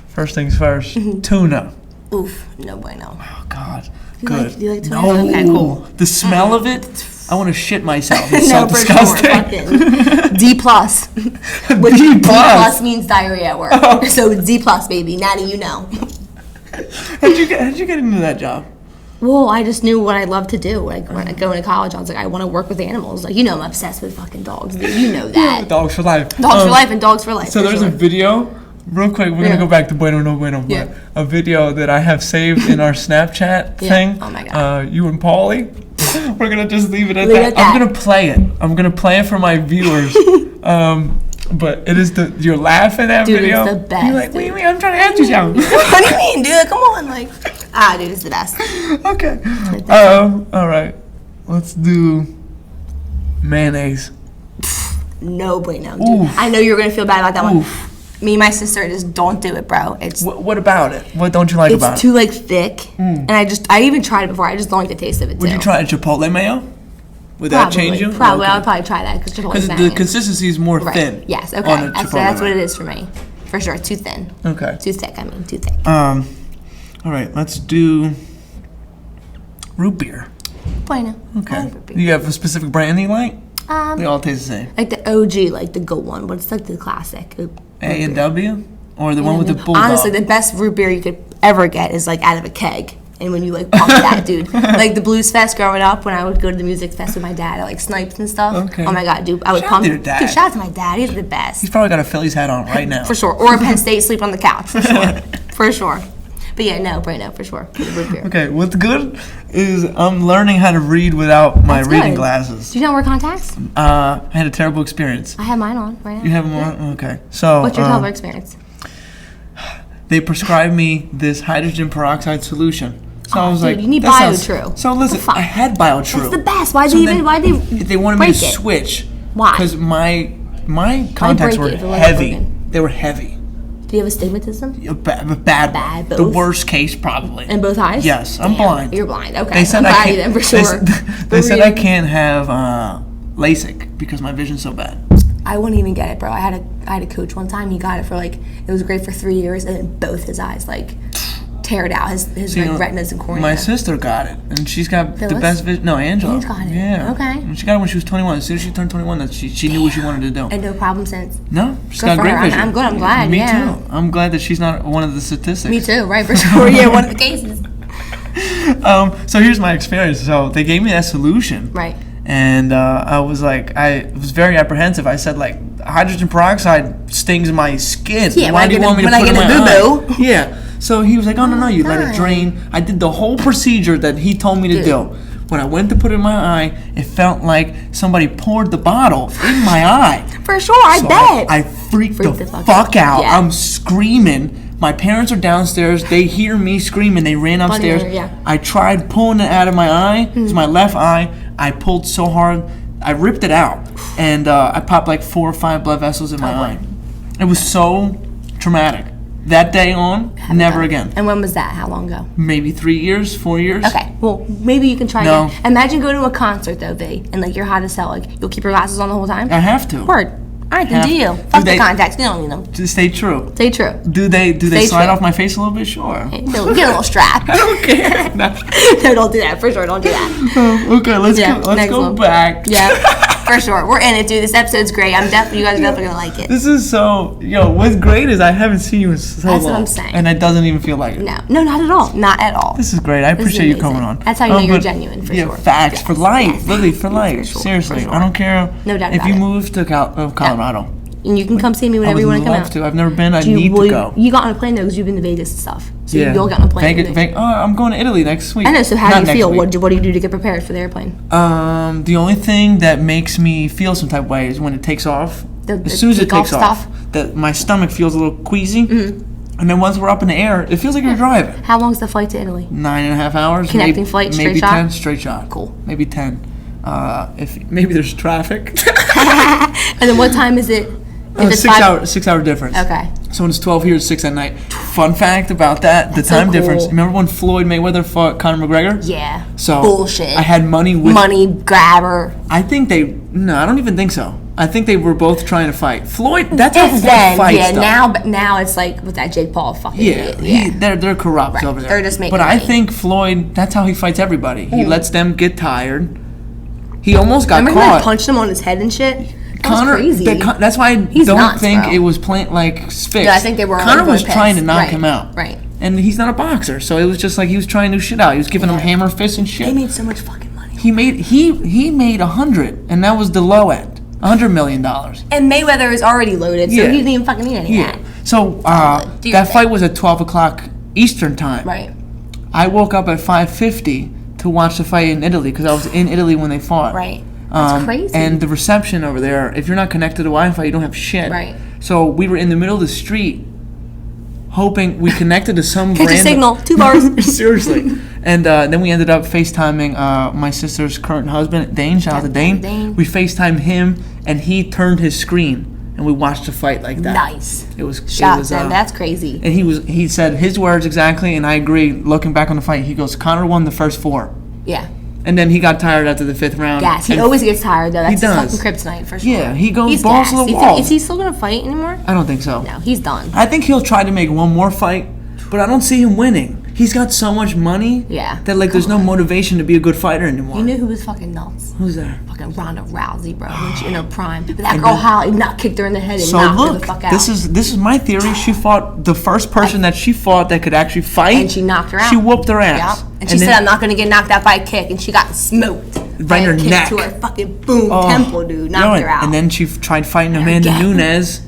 [SPEAKER 1] First things first, tuna.
[SPEAKER 2] Oof, no bueno.
[SPEAKER 1] Oh, God.
[SPEAKER 2] Do
[SPEAKER 1] Good.
[SPEAKER 2] you like tuna?
[SPEAKER 1] No.
[SPEAKER 2] Okay, cool.
[SPEAKER 1] The smell of it, I want to shit myself. It's so disgusting.
[SPEAKER 2] Sure. D+. Which
[SPEAKER 1] D+.
[SPEAKER 2] D+ means diarrhea at work. Oh. So D+, baby. Natty, you know.
[SPEAKER 1] How'd you get into that job?
[SPEAKER 2] Well, I just knew what I loved to do. Like when I go into college, I was like, I want to work with animals. Like, I'm obsessed with fucking dogs. Dude. You know that.
[SPEAKER 1] Dogs for life.
[SPEAKER 2] Dogs for life and dogs for life.
[SPEAKER 1] So there's a video. Real quick, we're gonna go back to bueno no bueno. But a video that I have saved in our Snapchat thing.
[SPEAKER 2] Oh my god.
[SPEAKER 1] You and Paulie. We're gonna just leave it at that. I'm gonna play it. I'm gonna play it for my viewers. But it is you're laughing at
[SPEAKER 2] dude,
[SPEAKER 1] video.
[SPEAKER 2] It's the best.
[SPEAKER 1] You're like, wait, I'm trying to ask you something.
[SPEAKER 2] What do you mean, dude? Come on, like, dude, it's the best.
[SPEAKER 1] Okay. All right. Let's do mayonnaise.
[SPEAKER 2] No bueno, dude. I know you're gonna feel bad about that one. Me and my sister just don't do it, bro. It's
[SPEAKER 1] what about it? What don't you like about it?
[SPEAKER 2] It's too like thick, and I even tried it before. I just don't like the taste of it.
[SPEAKER 1] Would you try a Chipotle mayo? Would that change you?
[SPEAKER 2] Probably.
[SPEAKER 1] Okay.
[SPEAKER 2] I would probably try that because
[SPEAKER 1] Because the consistency is more thin.
[SPEAKER 2] Yes. Okay.
[SPEAKER 1] On a
[SPEAKER 2] That's what
[SPEAKER 1] Chipotle.
[SPEAKER 2] it is for me. For sure. Too thin.
[SPEAKER 1] Okay.
[SPEAKER 2] Too thick. Too thick.
[SPEAKER 1] All right. Let's do root beer.
[SPEAKER 2] Bueno.
[SPEAKER 1] Okay. You have a specific brand you like? They all taste the same.
[SPEAKER 2] Like the OG, like the good one, but it's like the classic.
[SPEAKER 1] A&W? Or the one with the bulldog?
[SPEAKER 2] Honestly, the best root beer you could ever get is like out of a keg. And when you like pump that, dude. Like the Blues Fest growing up, when I would go to the music fest with my dad at like Snipes and stuff.
[SPEAKER 1] Okay.
[SPEAKER 2] Oh my God, dude. I would
[SPEAKER 1] Shout
[SPEAKER 2] pump.
[SPEAKER 1] out to your dad.
[SPEAKER 2] Dude, shout out to my dad. He's the best.
[SPEAKER 1] He's probably got a Phillies hat on right now.
[SPEAKER 2] For sure. Or a Penn State sleep on the couch. For sure. For sure. But yeah, no, for sure. Root beer.
[SPEAKER 1] Okay, what's good is I'm learning how to read without my
[SPEAKER 2] That's
[SPEAKER 1] reading
[SPEAKER 2] good.
[SPEAKER 1] glasses.
[SPEAKER 2] Do you not wear contacts?
[SPEAKER 1] I had a terrible experience.
[SPEAKER 2] I have mine on right now.
[SPEAKER 1] You have them on? Okay. So,
[SPEAKER 2] What's your terrible experience?
[SPEAKER 1] they prescribed me this hydrogen peroxide solution. So I was
[SPEAKER 2] dude,
[SPEAKER 1] like,
[SPEAKER 2] you need
[SPEAKER 1] that sounds-
[SPEAKER 2] BioTrue.
[SPEAKER 1] So listen,
[SPEAKER 2] The fuck?
[SPEAKER 1] I had BioTrue.
[SPEAKER 2] That's the best. Why
[SPEAKER 1] So
[SPEAKER 2] they
[SPEAKER 1] they wanted me
[SPEAKER 2] break
[SPEAKER 1] to
[SPEAKER 2] it?
[SPEAKER 1] switch.
[SPEAKER 2] Why?
[SPEAKER 1] Because my contacts
[SPEAKER 2] break
[SPEAKER 1] were
[SPEAKER 2] it if it wasn't
[SPEAKER 1] heavy.
[SPEAKER 2] broken?
[SPEAKER 1] They were heavy.
[SPEAKER 2] Do you have astigmatism?
[SPEAKER 1] A bad
[SPEAKER 2] Bad,
[SPEAKER 1] the
[SPEAKER 2] both?
[SPEAKER 1] worst case probably.
[SPEAKER 2] In both eyes?
[SPEAKER 1] Yes, I'm
[SPEAKER 2] Damn,
[SPEAKER 1] blind.
[SPEAKER 2] You're blind. Okay.
[SPEAKER 1] They said
[SPEAKER 2] I'm
[SPEAKER 1] I
[SPEAKER 2] glad
[SPEAKER 1] can't.
[SPEAKER 2] you then, for sure.
[SPEAKER 1] They said I can't have LASIK because my vision's so bad.
[SPEAKER 2] I wouldn't even get it, bro. I had a coach one time. He got it for like, it was great for 3 years, and then both his eyes like tear it out. His
[SPEAKER 1] You know,
[SPEAKER 2] like, retinas and cornea.
[SPEAKER 1] My sister got it, and she's got the
[SPEAKER 2] Phyllis?
[SPEAKER 1] best vision. No, Angela.
[SPEAKER 2] Ange got it.
[SPEAKER 1] Yeah.
[SPEAKER 2] Okay.
[SPEAKER 1] And she got it when she was 21. As soon as she turned 21, that she knew what she wanted to do.
[SPEAKER 2] And no problem since.
[SPEAKER 1] No, she's
[SPEAKER 2] Good
[SPEAKER 1] got
[SPEAKER 2] for
[SPEAKER 1] great
[SPEAKER 2] her.
[SPEAKER 1] vision.
[SPEAKER 2] I'm good. I'm glad.
[SPEAKER 1] Me
[SPEAKER 2] yeah.
[SPEAKER 1] too. I'm glad that she's not one of the statistics.
[SPEAKER 2] Me too. Right for sure. Yeah, one of the cases.
[SPEAKER 1] So here's my experience. So they gave me that solution.
[SPEAKER 2] Right.
[SPEAKER 1] And I was very apprehensive. I said, like, hydrogen peroxide stings my skin.
[SPEAKER 2] Yeah,
[SPEAKER 1] Why do you want me to
[SPEAKER 2] when I
[SPEAKER 1] put it in
[SPEAKER 2] get
[SPEAKER 1] my
[SPEAKER 2] a
[SPEAKER 1] eye?
[SPEAKER 2] boo-boo.
[SPEAKER 1] Yeah. So he was like, oh, no, you let it
[SPEAKER 2] God.
[SPEAKER 1] drain. I did the whole procedure that he told me to
[SPEAKER 2] Dude.
[SPEAKER 1] do. When I went to put it in my eye, it felt like somebody poured the bottle in my eye.
[SPEAKER 2] For sure, I
[SPEAKER 1] So
[SPEAKER 2] bet.
[SPEAKER 1] I freaked the
[SPEAKER 2] the
[SPEAKER 1] fuck out.
[SPEAKER 2] Yeah.
[SPEAKER 1] I'm screaming. My parents are downstairs. They hear me screaming. They ran upstairs.
[SPEAKER 2] Yeah.
[SPEAKER 1] I tried pulling it out of my eye. It's my left eye. I pulled so hard. I ripped it out. And I popped like 4 or 5 blood vessels in my eye. It was so traumatic. That day on, never again.
[SPEAKER 2] And when was that? How long ago?
[SPEAKER 1] Maybe 3 years, 4 years.
[SPEAKER 2] Okay, well, maybe you can try
[SPEAKER 1] No.
[SPEAKER 2] again. Imagine going to a concert, though, V, and, like, you're hot as hell. Like, you'll keep your glasses on the whole time?
[SPEAKER 1] I have to.
[SPEAKER 2] Word. All right, then
[SPEAKER 1] Have
[SPEAKER 2] do you.
[SPEAKER 1] to.
[SPEAKER 2] Fuck
[SPEAKER 1] Do they-
[SPEAKER 2] the contacts. You don't need them.
[SPEAKER 1] To stay true.
[SPEAKER 2] Stay true.
[SPEAKER 1] Do they
[SPEAKER 2] Stay
[SPEAKER 1] slide
[SPEAKER 2] true.
[SPEAKER 1] off my face a little bit? Sure.
[SPEAKER 2] Get a little strap.
[SPEAKER 1] I don't care. No.
[SPEAKER 2] No, don't do that. For sure, don't do that.
[SPEAKER 1] Okay, let's
[SPEAKER 2] next
[SPEAKER 1] go
[SPEAKER 2] one.
[SPEAKER 1] back.
[SPEAKER 2] Yeah, for sure. We're in it, dude. This episode's great. You guys are definitely going to like it.
[SPEAKER 1] This is so, what's great is I haven't seen you in so
[SPEAKER 2] That's
[SPEAKER 1] long.
[SPEAKER 2] what I'm saying.
[SPEAKER 1] And it doesn't even feel like it.
[SPEAKER 2] No, not at all. Not at all.
[SPEAKER 1] This is great. I
[SPEAKER 2] This is
[SPEAKER 1] appreciate you
[SPEAKER 2] amazing.
[SPEAKER 1] coming on.
[SPEAKER 2] That's how you know you're
[SPEAKER 1] but-
[SPEAKER 2] genuine, for
[SPEAKER 1] yeah,
[SPEAKER 2] sure.
[SPEAKER 1] facts, for
[SPEAKER 2] Yes,
[SPEAKER 1] life.
[SPEAKER 2] yes.
[SPEAKER 1] Literally, for life.
[SPEAKER 2] For sure,
[SPEAKER 1] Seriously.
[SPEAKER 2] for sure.
[SPEAKER 1] I don't care
[SPEAKER 2] No doubt
[SPEAKER 1] if
[SPEAKER 2] about
[SPEAKER 1] you
[SPEAKER 2] it.
[SPEAKER 1] move to Colorado.
[SPEAKER 2] And you can come see me
[SPEAKER 1] I
[SPEAKER 2] whenever
[SPEAKER 1] would
[SPEAKER 2] you want to come
[SPEAKER 1] love
[SPEAKER 2] out.
[SPEAKER 1] to. I've never been. I
[SPEAKER 2] Do you-
[SPEAKER 1] need
[SPEAKER 2] well,
[SPEAKER 1] to go.
[SPEAKER 2] You got on a plane, though, because you've been to Vegas and stuff. So you all got on a plane.
[SPEAKER 1] Vegas, I'm going to Italy next week.
[SPEAKER 2] I know, so how
[SPEAKER 1] Not
[SPEAKER 2] do you
[SPEAKER 1] next
[SPEAKER 2] feel?
[SPEAKER 1] week.
[SPEAKER 2] What do you do to get prepared for the airplane?
[SPEAKER 1] The only thing that makes me feel some type of way is when it takes off.
[SPEAKER 2] The
[SPEAKER 1] As soon as it
[SPEAKER 2] takeoff
[SPEAKER 1] takes off,
[SPEAKER 2] stuff?
[SPEAKER 1] that my stomach feels a little queasy.
[SPEAKER 2] Mm-hmm.
[SPEAKER 1] And then once we're up in the air, it feels like you're driving.
[SPEAKER 2] How long's the flight to Italy?
[SPEAKER 1] 9.5 hours.
[SPEAKER 2] Connecting flight, straight
[SPEAKER 1] maybe
[SPEAKER 2] shot?
[SPEAKER 1] 10 straight shot.
[SPEAKER 2] Cool.
[SPEAKER 1] Maybe 10. If maybe there's traffic.
[SPEAKER 2] And then what time is it? If it's
[SPEAKER 1] 6 hour difference.
[SPEAKER 2] Okay.
[SPEAKER 1] So when it's 12 here, it's 6 at night. Fun fact about that:
[SPEAKER 2] That's
[SPEAKER 1] the time
[SPEAKER 2] so
[SPEAKER 1] difference.
[SPEAKER 2] cool.
[SPEAKER 1] Remember when Floyd Mayweather fought Conor McGregor?
[SPEAKER 2] Yeah.
[SPEAKER 1] So
[SPEAKER 2] Bullshit.
[SPEAKER 1] I had money with.
[SPEAKER 2] Money grabber.
[SPEAKER 1] I think no, I don't even think so. I think they were both trying to fight. Floyd. That's how
[SPEAKER 2] And
[SPEAKER 1] Floyd
[SPEAKER 2] then,
[SPEAKER 1] fights.
[SPEAKER 2] yeah,
[SPEAKER 1] though.
[SPEAKER 2] now it's like with that Jake Paul fucking
[SPEAKER 1] Yeah,
[SPEAKER 2] idiot.
[SPEAKER 1] they're corrupt
[SPEAKER 2] Right.
[SPEAKER 1] over there.
[SPEAKER 2] They're just making
[SPEAKER 1] But I
[SPEAKER 2] money.
[SPEAKER 1] think Floyd, that's how he fights everybody. He lets them get tired. He almost got
[SPEAKER 2] Remember he
[SPEAKER 1] caught.
[SPEAKER 2] like punched him on his head and shit? That
[SPEAKER 1] Conor,
[SPEAKER 2] was crazy.
[SPEAKER 1] that's why I don't
[SPEAKER 2] nuts,
[SPEAKER 1] think
[SPEAKER 2] bro.
[SPEAKER 1] it was fixed.
[SPEAKER 2] Yeah, I think they were all
[SPEAKER 1] Conor
[SPEAKER 2] going
[SPEAKER 1] was trying to
[SPEAKER 2] pissed.
[SPEAKER 1] knock
[SPEAKER 2] Right,
[SPEAKER 1] him out.
[SPEAKER 2] right.
[SPEAKER 1] And he's not a boxer, so it was just like he was trying new shit out. He was giving him
[SPEAKER 2] Yeah.
[SPEAKER 1] hammer fists and shit.
[SPEAKER 2] They made so much fucking money.
[SPEAKER 1] He made 100, and that was the low end. $100 million.
[SPEAKER 2] And Mayweather is already loaded, so
[SPEAKER 1] Yeah.
[SPEAKER 2] he didn't even fucking need any of that.
[SPEAKER 1] So
[SPEAKER 2] Do your
[SPEAKER 1] that
[SPEAKER 2] thing.
[SPEAKER 1] fight was at 12 o'clock Eastern time.
[SPEAKER 2] Right.
[SPEAKER 1] I woke up at 5:50 to watch the fight in Italy because I was in Italy when they fought.
[SPEAKER 2] Right. That's crazy.
[SPEAKER 1] And the reception over there, if you're not connected to Wi-Fi, you don't have shit.
[SPEAKER 2] Right.
[SPEAKER 1] So we were in the middle of the street, hoping we connected to some
[SPEAKER 2] Catch a
[SPEAKER 1] random
[SPEAKER 2] signal, 2 bars.
[SPEAKER 1] Seriously. And then we ended up FaceTiming my sister's current husband, Dane. Shout out to Dane.
[SPEAKER 2] Dane.
[SPEAKER 1] We FaceTimed him, and he turned his screen, and we watched the fight like that.
[SPEAKER 2] Nice.
[SPEAKER 1] It was.
[SPEAKER 2] Shout out to them. That's crazy.
[SPEAKER 1] And he said his words exactly, and I agree. Looking back on the fight, he goes, Conor won the first 4.
[SPEAKER 2] Yeah.
[SPEAKER 1] And then he got tired after the 5th round.
[SPEAKER 2] Yes, he
[SPEAKER 1] and
[SPEAKER 2] always gets tired, though. That's
[SPEAKER 1] he
[SPEAKER 2] his
[SPEAKER 1] does.
[SPEAKER 2] fucking kryptonite, for sure.
[SPEAKER 1] Yeah, he goes
[SPEAKER 2] He's
[SPEAKER 1] balls to
[SPEAKER 2] gassed.
[SPEAKER 1] the wall.
[SPEAKER 2] Is he still going to fight anymore?
[SPEAKER 1] I don't think so.
[SPEAKER 2] No, he's done.
[SPEAKER 1] I think he'll try to make one more fight, but I don't see him winning. He's got so much money
[SPEAKER 2] Yeah.
[SPEAKER 1] that, like, there's no motivation to be a good fighter anymore.
[SPEAKER 2] You know who was fucking nuts?
[SPEAKER 1] Who's there?
[SPEAKER 2] Fucking Ronda Rousey, bro. When she in her prime. But that girl Holly kicked her in the head and
[SPEAKER 1] So
[SPEAKER 2] knocked her
[SPEAKER 1] look,
[SPEAKER 2] the fuck out.
[SPEAKER 1] this is my theory. She fought the first person that she fought that could actually fight.
[SPEAKER 2] And she knocked her out.
[SPEAKER 1] She whooped her ass.
[SPEAKER 2] Yep. And she said, I'm not going to get knocked out by a kick. And she got smoked.
[SPEAKER 1] Right in her
[SPEAKER 2] kick
[SPEAKER 1] neck.
[SPEAKER 2] to her fucking boom temple, dude. Knocked her out.
[SPEAKER 1] And then she tried fighting Amanda
[SPEAKER 2] Again.
[SPEAKER 1] Nunes.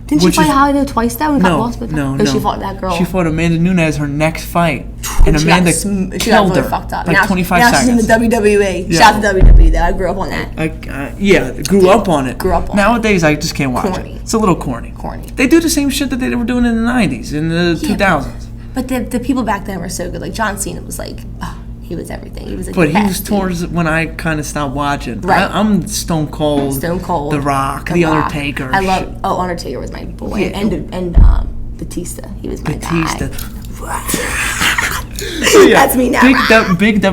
[SPEAKER 2] Didn't she fight Holly though twice though? And got lost with her?
[SPEAKER 1] No.
[SPEAKER 2] Or she fought that girl.
[SPEAKER 1] She fought Amanda Nunes her next fight. And
[SPEAKER 2] she
[SPEAKER 1] Amanda
[SPEAKER 2] got
[SPEAKER 1] killed
[SPEAKER 2] really
[SPEAKER 1] her.
[SPEAKER 2] fucked up.
[SPEAKER 1] Like
[SPEAKER 2] now,
[SPEAKER 1] 25
[SPEAKER 2] now
[SPEAKER 1] seconds.
[SPEAKER 2] she's in the WWE.
[SPEAKER 1] Yeah.
[SPEAKER 2] Shout out to WWE though. I grew up on that.
[SPEAKER 1] Yeah, grew up on it.
[SPEAKER 2] Grew up on
[SPEAKER 1] Nowadays, I just can't watch
[SPEAKER 2] Corny.
[SPEAKER 1] it. It's a little corny.
[SPEAKER 2] Corny.
[SPEAKER 1] They do the same shit that they were doing in the 90s, in the 2000s.
[SPEAKER 2] But the people back then were so good. Like John Cena was like, he was everything. He was like
[SPEAKER 1] But
[SPEAKER 2] the
[SPEAKER 1] he
[SPEAKER 2] best,
[SPEAKER 1] was
[SPEAKER 2] dude.
[SPEAKER 1] towards when I kind of stopped watching.
[SPEAKER 2] Right.
[SPEAKER 1] I'm Stone Cold.
[SPEAKER 2] Stone Cold.
[SPEAKER 1] The Rock. The
[SPEAKER 2] Rock.
[SPEAKER 1] Undertaker.
[SPEAKER 2] I love. Oh, Undertaker was my boy.
[SPEAKER 1] Yeah.
[SPEAKER 2] And Batista. He was my
[SPEAKER 1] Batista.
[SPEAKER 2] guy.
[SPEAKER 1] Yeah,
[SPEAKER 2] That's me now.
[SPEAKER 1] Big WWF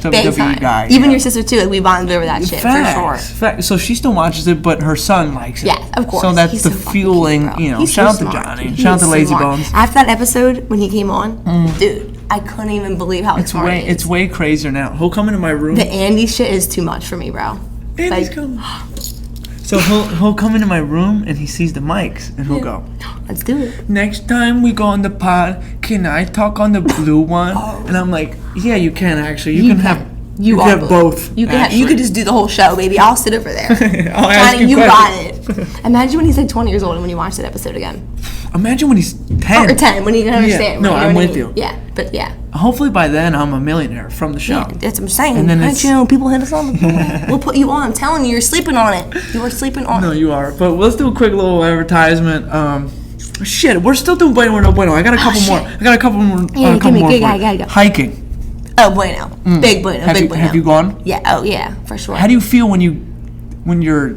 [SPEAKER 1] /
[SPEAKER 2] Big
[SPEAKER 1] WWE
[SPEAKER 2] time.
[SPEAKER 1] guy.
[SPEAKER 2] Even
[SPEAKER 1] yeah.
[SPEAKER 2] your sister too. Like we bonded over that shit
[SPEAKER 1] Facts.
[SPEAKER 2] for sure.
[SPEAKER 1] Facts. So she still watches it, but her son likes it.
[SPEAKER 2] Yeah, of course.
[SPEAKER 1] So that's
[SPEAKER 2] He's
[SPEAKER 1] the
[SPEAKER 2] so fucking
[SPEAKER 1] fueling,
[SPEAKER 2] cute, bro.
[SPEAKER 1] you know.
[SPEAKER 2] He's
[SPEAKER 1] Shout out
[SPEAKER 2] so
[SPEAKER 1] to
[SPEAKER 2] smart.
[SPEAKER 1] Johnny.
[SPEAKER 2] He
[SPEAKER 1] Shout out
[SPEAKER 2] is
[SPEAKER 1] to
[SPEAKER 2] so
[SPEAKER 1] Lazy
[SPEAKER 2] smart.
[SPEAKER 1] Bones.
[SPEAKER 2] After that episode when he came on, dude, I couldn't even believe how smart he is.
[SPEAKER 1] It's way crazier now. He'll come into my room.
[SPEAKER 2] The Andy shit is too much for me, bro.
[SPEAKER 1] Andy's coming. So he'll come into my room and he sees the mics and he'll go,
[SPEAKER 2] Let's do it.
[SPEAKER 1] next time we go on the pod, can I talk on the blue one? And I'm like, yeah, you can actually. You can have. You can have both.
[SPEAKER 2] You can. You could just do the whole show, baby. I'll sit over there.
[SPEAKER 1] I'll ask
[SPEAKER 2] Johnny,
[SPEAKER 1] you
[SPEAKER 2] got
[SPEAKER 1] questions.
[SPEAKER 2] it. Imagine when he's like 20 years old and when you watch that episode again.
[SPEAKER 1] Imagine when he's 10.
[SPEAKER 2] Or 10, when he can understand.
[SPEAKER 1] No,
[SPEAKER 2] right?
[SPEAKER 1] I'm
[SPEAKER 2] what I
[SPEAKER 1] with
[SPEAKER 2] mean?
[SPEAKER 1] you.
[SPEAKER 2] Yeah, but yeah.
[SPEAKER 1] Hopefully by then I'm a millionaire from the show.
[SPEAKER 2] Yeah, that's what I'm saying.
[SPEAKER 1] And then
[SPEAKER 2] Don't
[SPEAKER 1] it's-
[SPEAKER 2] you know, people hit us on the We'll put you on. I'm telling you, you're sleeping on it. You are sleeping on
[SPEAKER 1] No,
[SPEAKER 2] it.
[SPEAKER 1] you are. But let's do a quick little advertisement. Shit, we're still doing Bueno or No Bueno. I got a couple more. I got a couple more.
[SPEAKER 2] Yeah,
[SPEAKER 1] couple
[SPEAKER 2] give me-
[SPEAKER 1] more
[SPEAKER 2] go,
[SPEAKER 1] for you.
[SPEAKER 2] go.
[SPEAKER 1] Hiking.
[SPEAKER 2] Oh, Bueno. Big Bueno.
[SPEAKER 1] Have
[SPEAKER 2] Big
[SPEAKER 1] you,
[SPEAKER 2] Bueno.
[SPEAKER 1] have you gone?
[SPEAKER 2] Yeah. Oh, yeah. For sure.
[SPEAKER 1] How do you feel when you're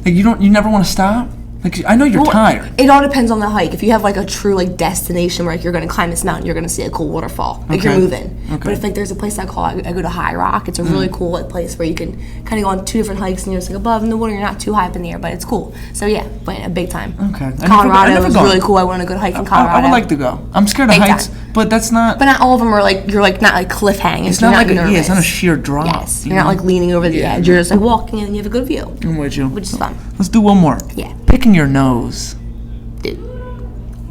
[SPEAKER 1] like you never want to stop? Like I know you're
[SPEAKER 2] Well,
[SPEAKER 1] tired.
[SPEAKER 2] It all depends on the hike. If you have like a true like destination where like, you're gonna climb this mountain, you're gonna see a cool waterfall. Like you're
[SPEAKER 1] Okay.
[SPEAKER 2] moving.
[SPEAKER 1] Okay.
[SPEAKER 2] But if like there's a place I go to High Rock, it's a really cool like place where you can kind of go on 2 different hikes and you're just like above in the water. You're not too high up in the air, but it's cool. So yeah, but a big time.
[SPEAKER 1] Okay. I
[SPEAKER 2] Colorado
[SPEAKER 1] never
[SPEAKER 2] is
[SPEAKER 1] gone.
[SPEAKER 2] really cool. I want to go to hike in Colorado.
[SPEAKER 1] I would like to go. I'm scared of
[SPEAKER 2] Big
[SPEAKER 1] heights,
[SPEAKER 2] time.
[SPEAKER 1] but that's not.
[SPEAKER 2] But not all of them are like you're like not like cliff hanging.
[SPEAKER 1] It's
[SPEAKER 2] You're
[SPEAKER 1] not like
[SPEAKER 2] nervous.
[SPEAKER 1] it's not a sheer drop.
[SPEAKER 2] Yes,
[SPEAKER 1] you
[SPEAKER 2] you're not
[SPEAKER 1] know?
[SPEAKER 2] like leaning over the
[SPEAKER 1] Yeah.
[SPEAKER 2] edge. You're just like walking and you have a good view,
[SPEAKER 1] I'm with you.
[SPEAKER 2] which is fun.
[SPEAKER 1] Let's do one more.
[SPEAKER 2] Yeah.
[SPEAKER 1] Picking your nose.
[SPEAKER 2] Dude,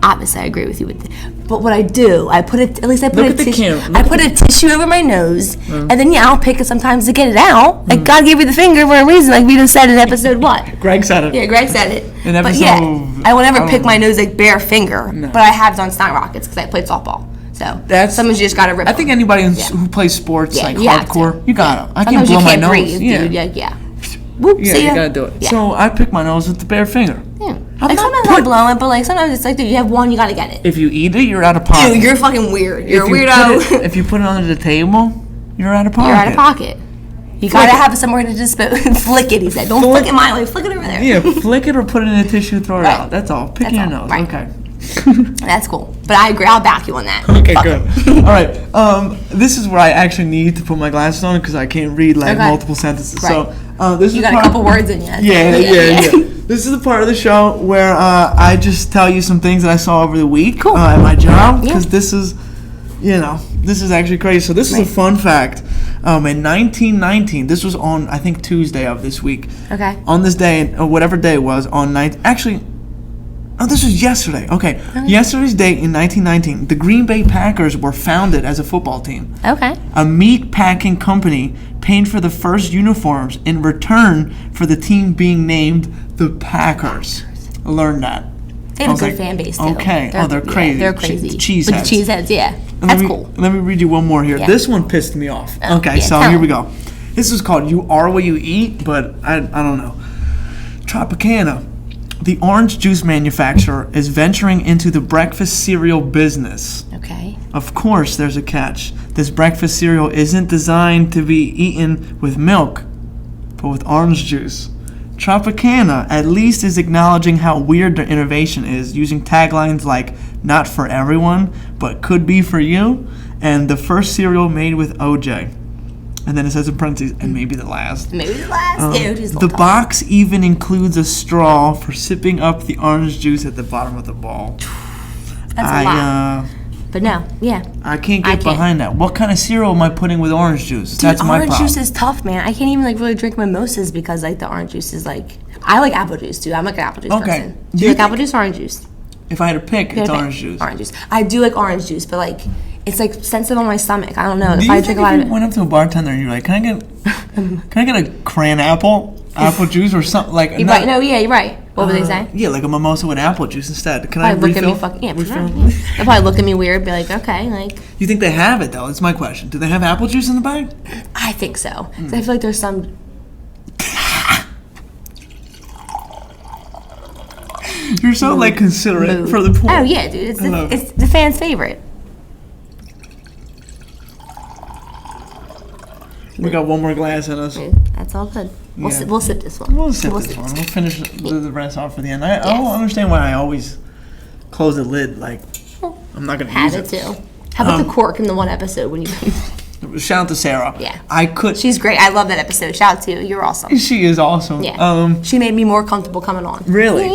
[SPEAKER 2] obviously I agree with you with but what I do, I put it, at least I put
[SPEAKER 1] Look
[SPEAKER 2] a
[SPEAKER 1] at the
[SPEAKER 2] tissue,
[SPEAKER 1] camera.
[SPEAKER 2] I put a tissue over my nose, and then yeah, I'll pick it sometimes to get it out. Like God gave me the finger for a reason, like we just said in episode what?
[SPEAKER 1] Greg said it.
[SPEAKER 2] Yeah, Greg said it.
[SPEAKER 1] In
[SPEAKER 2] But
[SPEAKER 1] episode-
[SPEAKER 2] yeah, I would never
[SPEAKER 1] I
[SPEAKER 2] pick
[SPEAKER 1] don't
[SPEAKER 2] my nose like bare finger,
[SPEAKER 1] No.
[SPEAKER 2] but I have done Stunt Rockets because I played softball. So sometimes you just gotta rip
[SPEAKER 1] I think
[SPEAKER 2] them.
[SPEAKER 1] anybody
[SPEAKER 2] Yeah.
[SPEAKER 1] who plays sports
[SPEAKER 2] Yeah,
[SPEAKER 1] like
[SPEAKER 2] you have
[SPEAKER 1] hardcore,
[SPEAKER 2] to.
[SPEAKER 1] you gotta. I can
[SPEAKER 2] Sometimes
[SPEAKER 1] blow
[SPEAKER 2] you
[SPEAKER 1] my
[SPEAKER 2] can't
[SPEAKER 1] nose.
[SPEAKER 2] breathe,
[SPEAKER 1] yeah.
[SPEAKER 2] dude. Yeah. Whoop,
[SPEAKER 1] Yeah,
[SPEAKER 2] see
[SPEAKER 1] you
[SPEAKER 2] ya.
[SPEAKER 1] gotta do it.
[SPEAKER 2] Yeah.
[SPEAKER 1] So I pick my nose with the bare finger.
[SPEAKER 2] Yeah.
[SPEAKER 1] I'm
[SPEAKER 2] Like
[SPEAKER 1] not
[SPEAKER 2] sometimes I blow it, but like sometimes it's like, dude, you have one, you gotta get it.
[SPEAKER 1] If you eat it, you're out of pocket.
[SPEAKER 2] Dude, you're fucking weird. You're a
[SPEAKER 1] If you
[SPEAKER 2] weirdo.
[SPEAKER 1] put if you put it under the table, you're out of pocket.
[SPEAKER 2] You're out of pocket. You
[SPEAKER 1] Flick
[SPEAKER 2] gotta
[SPEAKER 1] it.
[SPEAKER 2] have it somewhere to dispose. Flick it, he said. Don't flick it my way. Flick it over there.
[SPEAKER 1] Yeah, flick it or put it in a tissue, throw it
[SPEAKER 2] Right.
[SPEAKER 1] out. That's all. Pick
[SPEAKER 2] That's
[SPEAKER 1] your
[SPEAKER 2] all.
[SPEAKER 1] nose.
[SPEAKER 2] Right.
[SPEAKER 1] Okay.
[SPEAKER 2] That's cool. But I agree. I'll back you on that.
[SPEAKER 1] Okay,
[SPEAKER 2] Fuck
[SPEAKER 1] good.
[SPEAKER 2] it.
[SPEAKER 1] All right. This is where I actually need to put my glasses on because I can't read like
[SPEAKER 2] Okay.
[SPEAKER 1] multiple sentences.
[SPEAKER 2] Right.
[SPEAKER 1] So this
[SPEAKER 2] You
[SPEAKER 1] is
[SPEAKER 2] got a
[SPEAKER 1] part-
[SPEAKER 2] couple words in you.
[SPEAKER 1] Yeah. This is the part of the show where I just tell you some things that I saw over the week at my job because
[SPEAKER 2] Yeah.
[SPEAKER 1] this is actually crazy. So this is a
[SPEAKER 2] Right.
[SPEAKER 1] fun fact. In 1919, this was on I think Tuesday of this week.
[SPEAKER 2] Okay.
[SPEAKER 1] On this day, or whatever day it was, this was yesterday. Okay. Yesterday's date in 1919, the Green Bay Packers were founded as a football team.
[SPEAKER 2] Okay.
[SPEAKER 1] A meat packing company paid for the first uniforms in return for the team being named the Packers. I learned that.
[SPEAKER 2] They
[SPEAKER 1] I
[SPEAKER 2] have a
[SPEAKER 1] was
[SPEAKER 2] good
[SPEAKER 1] like,
[SPEAKER 2] fan base, too.
[SPEAKER 1] okay. They're crazy.
[SPEAKER 2] Yeah, they're crazy.
[SPEAKER 1] Cheeseheads.
[SPEAKER 2] With the cheeseheads, yeah. That's cool.
[SPEAKER 1] Let me read you one more here.
[SPEAKER 2] Yeah.
[SPEAKER 1] This one pissed me off.
[SPEAKER 2] Oh,
[SPEAKER 1] Okay,
[SPEAKER 2] yeah,
[SPEAKER 1] so
[SPEAKER 2] tell
[SPEAKER 1] here we
[SPEAKER 2] me.
[SPEAKER 1] go. This is called You Are What You Eat, but I don't know. Tropicana. The orange juice manufacturer is venturing into the breakfast cereal business.
[SPEAKER 2] Okay.
[SPEAKER 1] Of course, there's a catch. This breakfast cereal isn't designed to be eaten with milk, but with orange juice. Tropicana at least is acknowledging how weird their innovation is, using taglines like "not for everyone, but could be for you," and "the first cereal made with OJ." And then it says in parentheses, and maybe the last.
[SPEAKER 2] Maybe the last. Yeah, just
[SPEAKER 1] The box even includes a straw for sipping up the orange juice at the bottom of the ball.
[SPEAKER 2] That's a lot. But no, yeah.
[SPEAKER 1] I can't get behind that. What kind of cereal am I putting with orange juice?
[SPEAKER 2] Dude,
[SPEAKER 1] That's my problem.
[SPEAKER 2] Orange juice is tough, man. I can't even like really drink mimosas because like the orange juice is like. I like apple juice too. I'm like an apple juice person. Do you like apple juice or orange juice?
[SPEAKER 1] If I had to pick, it's orange juice.
[SPEAKER 2] Orange juice. I do like orange juice, but like it's like sensitive on my stomach. I don't know.
[SPEAKER 1] If I drink a lot of it. Went up to a bartender and you're like, can I get a cran apple juice or something like?
[SPEAKER 2] You're right. No, yeah, you're right. What would they say?
[SPEAKER 1] Yeah, like a mimosa with apple juice instead. Can
[SPEAKER 2] I
[SPEAKER 1] refill?
[SPEAKER 2] Look at me fucking yeah. They'll probably look at me weird, be like, okay, like.
[SPEAKER 1] You think they have it though? That's my question. Do they have apple juice in the bag?
[SPEAKER 2] I think so. I feel like there's some.
[SPEAKER 1] You're so like considerate for the poor.
[SPEAKER 2] Oh yeah, dude, it's the fans' favorite.
[SPEAKER 1] We got one more glass in us.
[SPEAKER 2] That's all good. We'll sip this one.
[SPEAKER 1] We'll sip this one. We'll finish the rest off for the end. I don't understand why I always close the lid. Like I'm not gonna use it.
[SPEAKER 2] Have it too. How about the cork in the one episode when you?
[SPEAKER 1] Shout out to Sarah.
[SPEAKER 2] Yeah. She's great. I love that episode. Shout out to you. You're awesome.
[SPEAKER 1] She is awesome.
[SPEAKER 2] Yeah. She made me more comfortable coming on.
[SPEAKER 1] Really?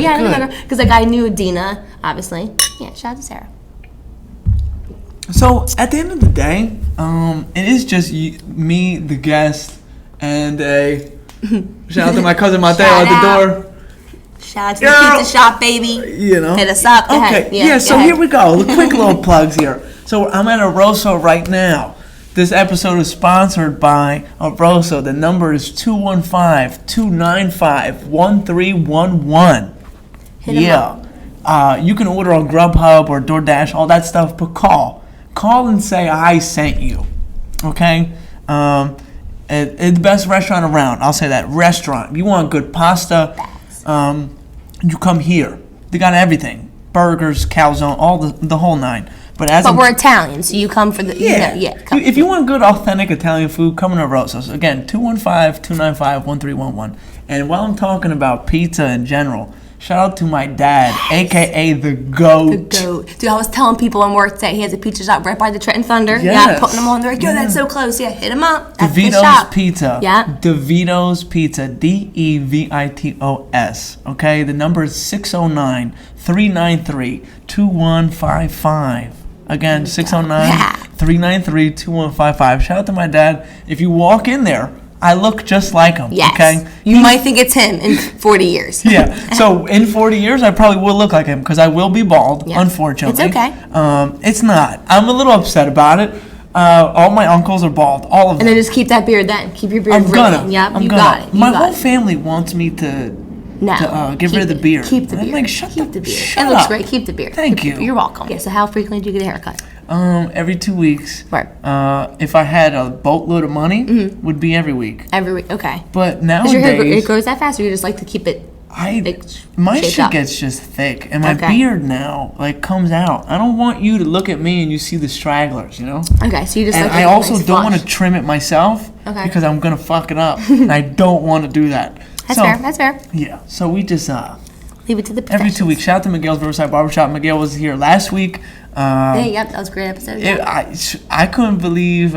[SPEAKER 2] Yeah. Because like I knew Dina, obviously. Yeah. Shout out to Sarah.
[SPEAKER 1] So at the end of the day, it is just me, the guest, and a shout out to my cousin Mateo at the door.
[SPEAKER 2] Shout out to the pizza shop, baby.
[SPEAKER 1] You know.
[SPEAKER 2] Hit us up. Go
[SPEAKER 1] okay.
[SPEAKER 2] Ahead.
[SPEAKER 1] Yeah. So here we go. The quick little plugs here. So I'm at Aroso right now. This episode is sponsored by Aroso. The number is 215-295-1311.
[SPEAKER 2] Hit them up.
[SPEAKER 1] You can order on Grubhub or DoorDash, all that stuff, but call. Call and say I sent you. Okay? It's the best restaurant around. I'll say that. Restaurant. If you want good pasta, you come here. They got everything. Burgers, calzone, all the whole nine. But
[SPEAKER 2] we're Italian, so you come for the...
[SPEAKER 1] If you want good, authentic Italian food, come to Rosa. So again, 215-295-1311. And while I'm talking about pizza in general, shout out to my dad, a.k.a. the GOAT.
[SPEAKER 2] The GOAT. Dude, I was telling people in work today, he has a pizza shop right by the Trenton Thunder.
[SPEAKER 1] Yes.
[SPEAKER 2] Yeah, putting them on. They're like, yo, that's so close. Yeah, hit him up. That's
[SPEAKER 1] Vito's Pizza.
[SPEAKER 2] Yeah.
[SPEAKER 1] Vito's Pizza. Devitos. Okay? The number is 609-393-2155. Again, 609-393-2155. Shout out to my dad. If you walk in there, I look just like him.
[SPEAKER 2] Yes.
[SPEAKER 1] Okay?
[SPEAKER 2] You might think it's him in 40 years.
[SPEAKER 1] Yeah. So in 40 years, I probably will look like him because I will be bald, unfortunately.
[SPEAKER 2] It's okay.
[SPEAKER 1] It's not. I'm a little upset about it. All my uncles are bald. All of them.
[SPEAKER 2] And then just keep that beard then. Keep your beard growing. Yep, you got it.
[SPEAKER 1] My whole family wants me to get rid of the beard.
[SPEAKER 2] Keep the beard.
[SPEAKER 1] I'm like, shut the beard.
[SPEAKER 2] It looks great. Keep the beard.
[SPEAKER 1] Thank you.
[SPEAKER 2] You're welcome. Yeah, so how frequently do you get a haircut?
[SPEAKER 1] Every 2 weeks.
[SPEAKER 2] Right.
[SPEAKER 1] If I had a boatload of money, would be every week.
[SPEAKER 2] Every week, okay.
[SPEAKER 1] But nowadays...
[SPEAKER 2] Does your hair grows that fast, or you just like to keep it
[SPEAKER 1] my shit gets just thick, and my beard now comes out. I don't want you to look at me and you see the stragglers, you know?
[SPEAKER 2] Okay, so you just
[SPEAKER 1] I also don't want to trim it myself because I'm going to fuck it up, and I don't want to do that.
[SPEAKER 2] That's fair.
[SPEAKER 1] Yeah, so we just...
[SPEAKER 2] leave it to the
[SPEAKER 1] every 2 weeks. Shout out to Miguel's Riverside Barbershop. Miguel was here last week.
[SPEAKER 2] That was a great episode.
[SPEAKER 1] I couldn't believe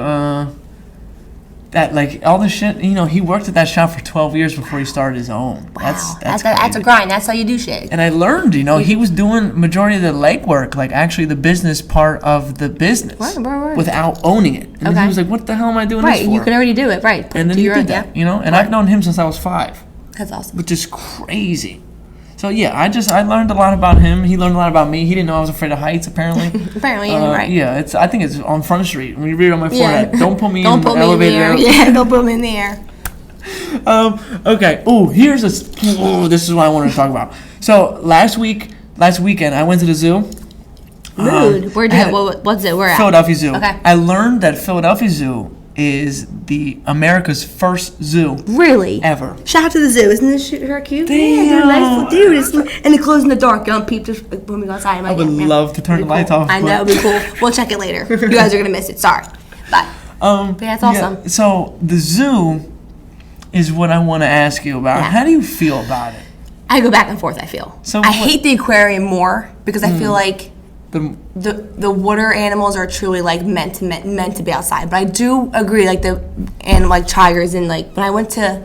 [SPEAKER 1] that, all the shit, he worked at that shop for 12 years before he started his own.
[SPEAKER 2] Wow. That's a grind. That's how you do shit.
[SPEAKER 1] And I learned, he was doing majority of the legwork, actually the business part of the business.
[SPEAKER 2] Right.
[SPEAKER 1] Without owning it. And then he was like, what the hell am I doing this for?
[SPEAKER 2] Right, you can already do it, right.
[SPEAKER 1] And then he did that, and I've known him since I was 5.
[SPEAKER 2] That's awesome.
[SPEAKER 1] Which is crazy. So yeah, I learned a lot about him. He learned a lot about me. He didn't know I was afraid of heights, apparently.
[SPEAKER 2] Right.
[SPEAKER 1] Yeah, I think it's on Front Street. When you read it on my forehead, don't put me in the elevator.
[SPEAKER 2] Yeah, don't put me in the air.
[SPEAKER 1] Okay. This is what I wanted to talk about. So last weekend, I went to the zoo.
[SPEAKER 2] Mood. Where'd you go? What's it? Where at?
[SPEAKER 1] Philadelphia Zoo.
[SPEAKER 2] Okay.
[SPEAKER 1] I learned that Philadelphia Zoo is the America's first zoo.
[SPEAKER 2] Really?
[SPEAKER 1] Ever.
[SPEAKER 2] Shout out to the zoo. Isn't this shirt cute?
[SPEAKER 1] Damn.
[SPEAKER 2] Yeah, they're nice. Dude, and it closed in the dark. Don't peep just when we go outside.
[SPEAKER 1] I would love to turn the lights off.
[SPEAKER 2] I know, it'd be cool. We'll check it later. You guys are going to miss it. Sorry. But yeah, it's awesome.
[SPEAKER 1] Yeah. So the zoo is what I want to ask you about. Yeah. How do you feel about it?
[SPEAKER 2] I go back and forth, I feel. I hate the aquarium more because I feel like the water animals are truly like meant to be outside. But I do agree, like the animal like tigers and like when I went to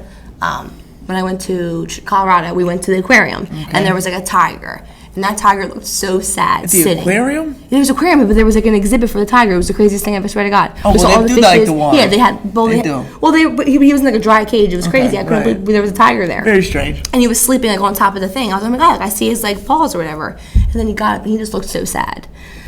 [SPEAKER 2] Colorado, we went to the aquarium and there was like a tiger. And that tiger looked so sad
[SPEAKER 1] At the
[SPEAKER 2] sitting.
[SPEAKER 1] aquarium?
[SPEAKER 2] There was an aquarium, but there was like an exhibit for the tiger. It was the craziest thing ever, swear to God.
[SPEAKER 1] Oh, well, they do like the water.
[SPEAKER 2] Yeah, they had. Well,
[SPEAKER 1] they do.
[SPEAKER 2] Well, but he was in like a dry cage. It was crazy. I couldn't believe there was a tiger there.
[SPEAKER 1] Very strange.
[SPEAKER 2] And he was sleeping like on top of the thing. I was like, oh my God, like, I see his like paws or whatever. And then he got up and he just looked so sad.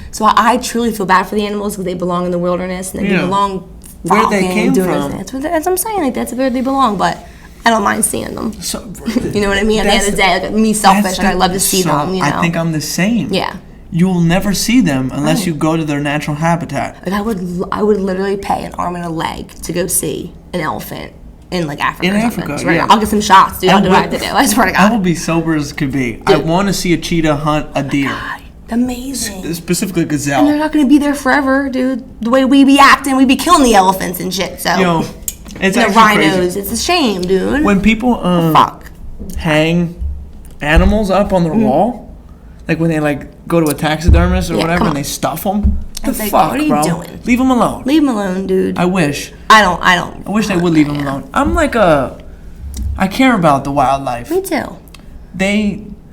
[SPEAKER 2] So I truly feel bad for the animals because they belong in the wilderness and they belong
[SPEAKER 1] where they came from.
[SPEAKER 2] That's what I'm saying. Like that's where they belong, but. I don't mind seeing them.
[SPEAKER 1] So,
[SPEAKER 2] you know what I mean? At the end of the day, like me selfish, like I love to see them. You know?
[SPEAKER 1] I think I'm the same.
[SPEAKER 2] Yeah.
[SPEAKER 1] You'll never see them unless you go to their natural habitat.
[SPEAKER 2] Like I would literally pay an arm and a leg to go see an elephant in like Africa.
[SPEAKER 1] In Africa,
[SPEAKER 2] yeah. I'll get some shots, dude. I'll do what I have to do. I swear to God.
[SPEAKER 1] I will be sober as could be. Dude. I want to see a cheetah hunt a deer.
[SPEAKER 2] God, amazing.
[SPEAKER 1] Specifically gazelle.
[SPEAKER 2] And they're not going to be there forever, dude. The way we be acting, we be killing the elephants and shit. So.
[SPEAKER 1] Yo, it's
[SPEAKER 2] the
[SPEAKER 1] actually
[SPEAKER 2] rhinos.
[SPEAKER 1] crazy.
[SPEAKER 2] It's a shame, dude.
[SPEAKER 1] When people hang animals up on their wall, like when they like go to a taxidermist or whatever and they stuff them. The
[SPEAKER 2] like,
[SPEAKER 1] fuck,
[SPEAKER 2] what are you
[SPEAKER 1] bro?
[SPEAKER 2] doing?
[SPEAKER 1] Leave them alone.
[SPEAKER 2] Leave them alone, dude.
[SPEAKER 1] I wish.
[SPEAKER 2] I don't.
[SPEAKER 1] I wish they would leave them alone. I'm like I care about the wildlife.
[SPEAKER 2] Me too.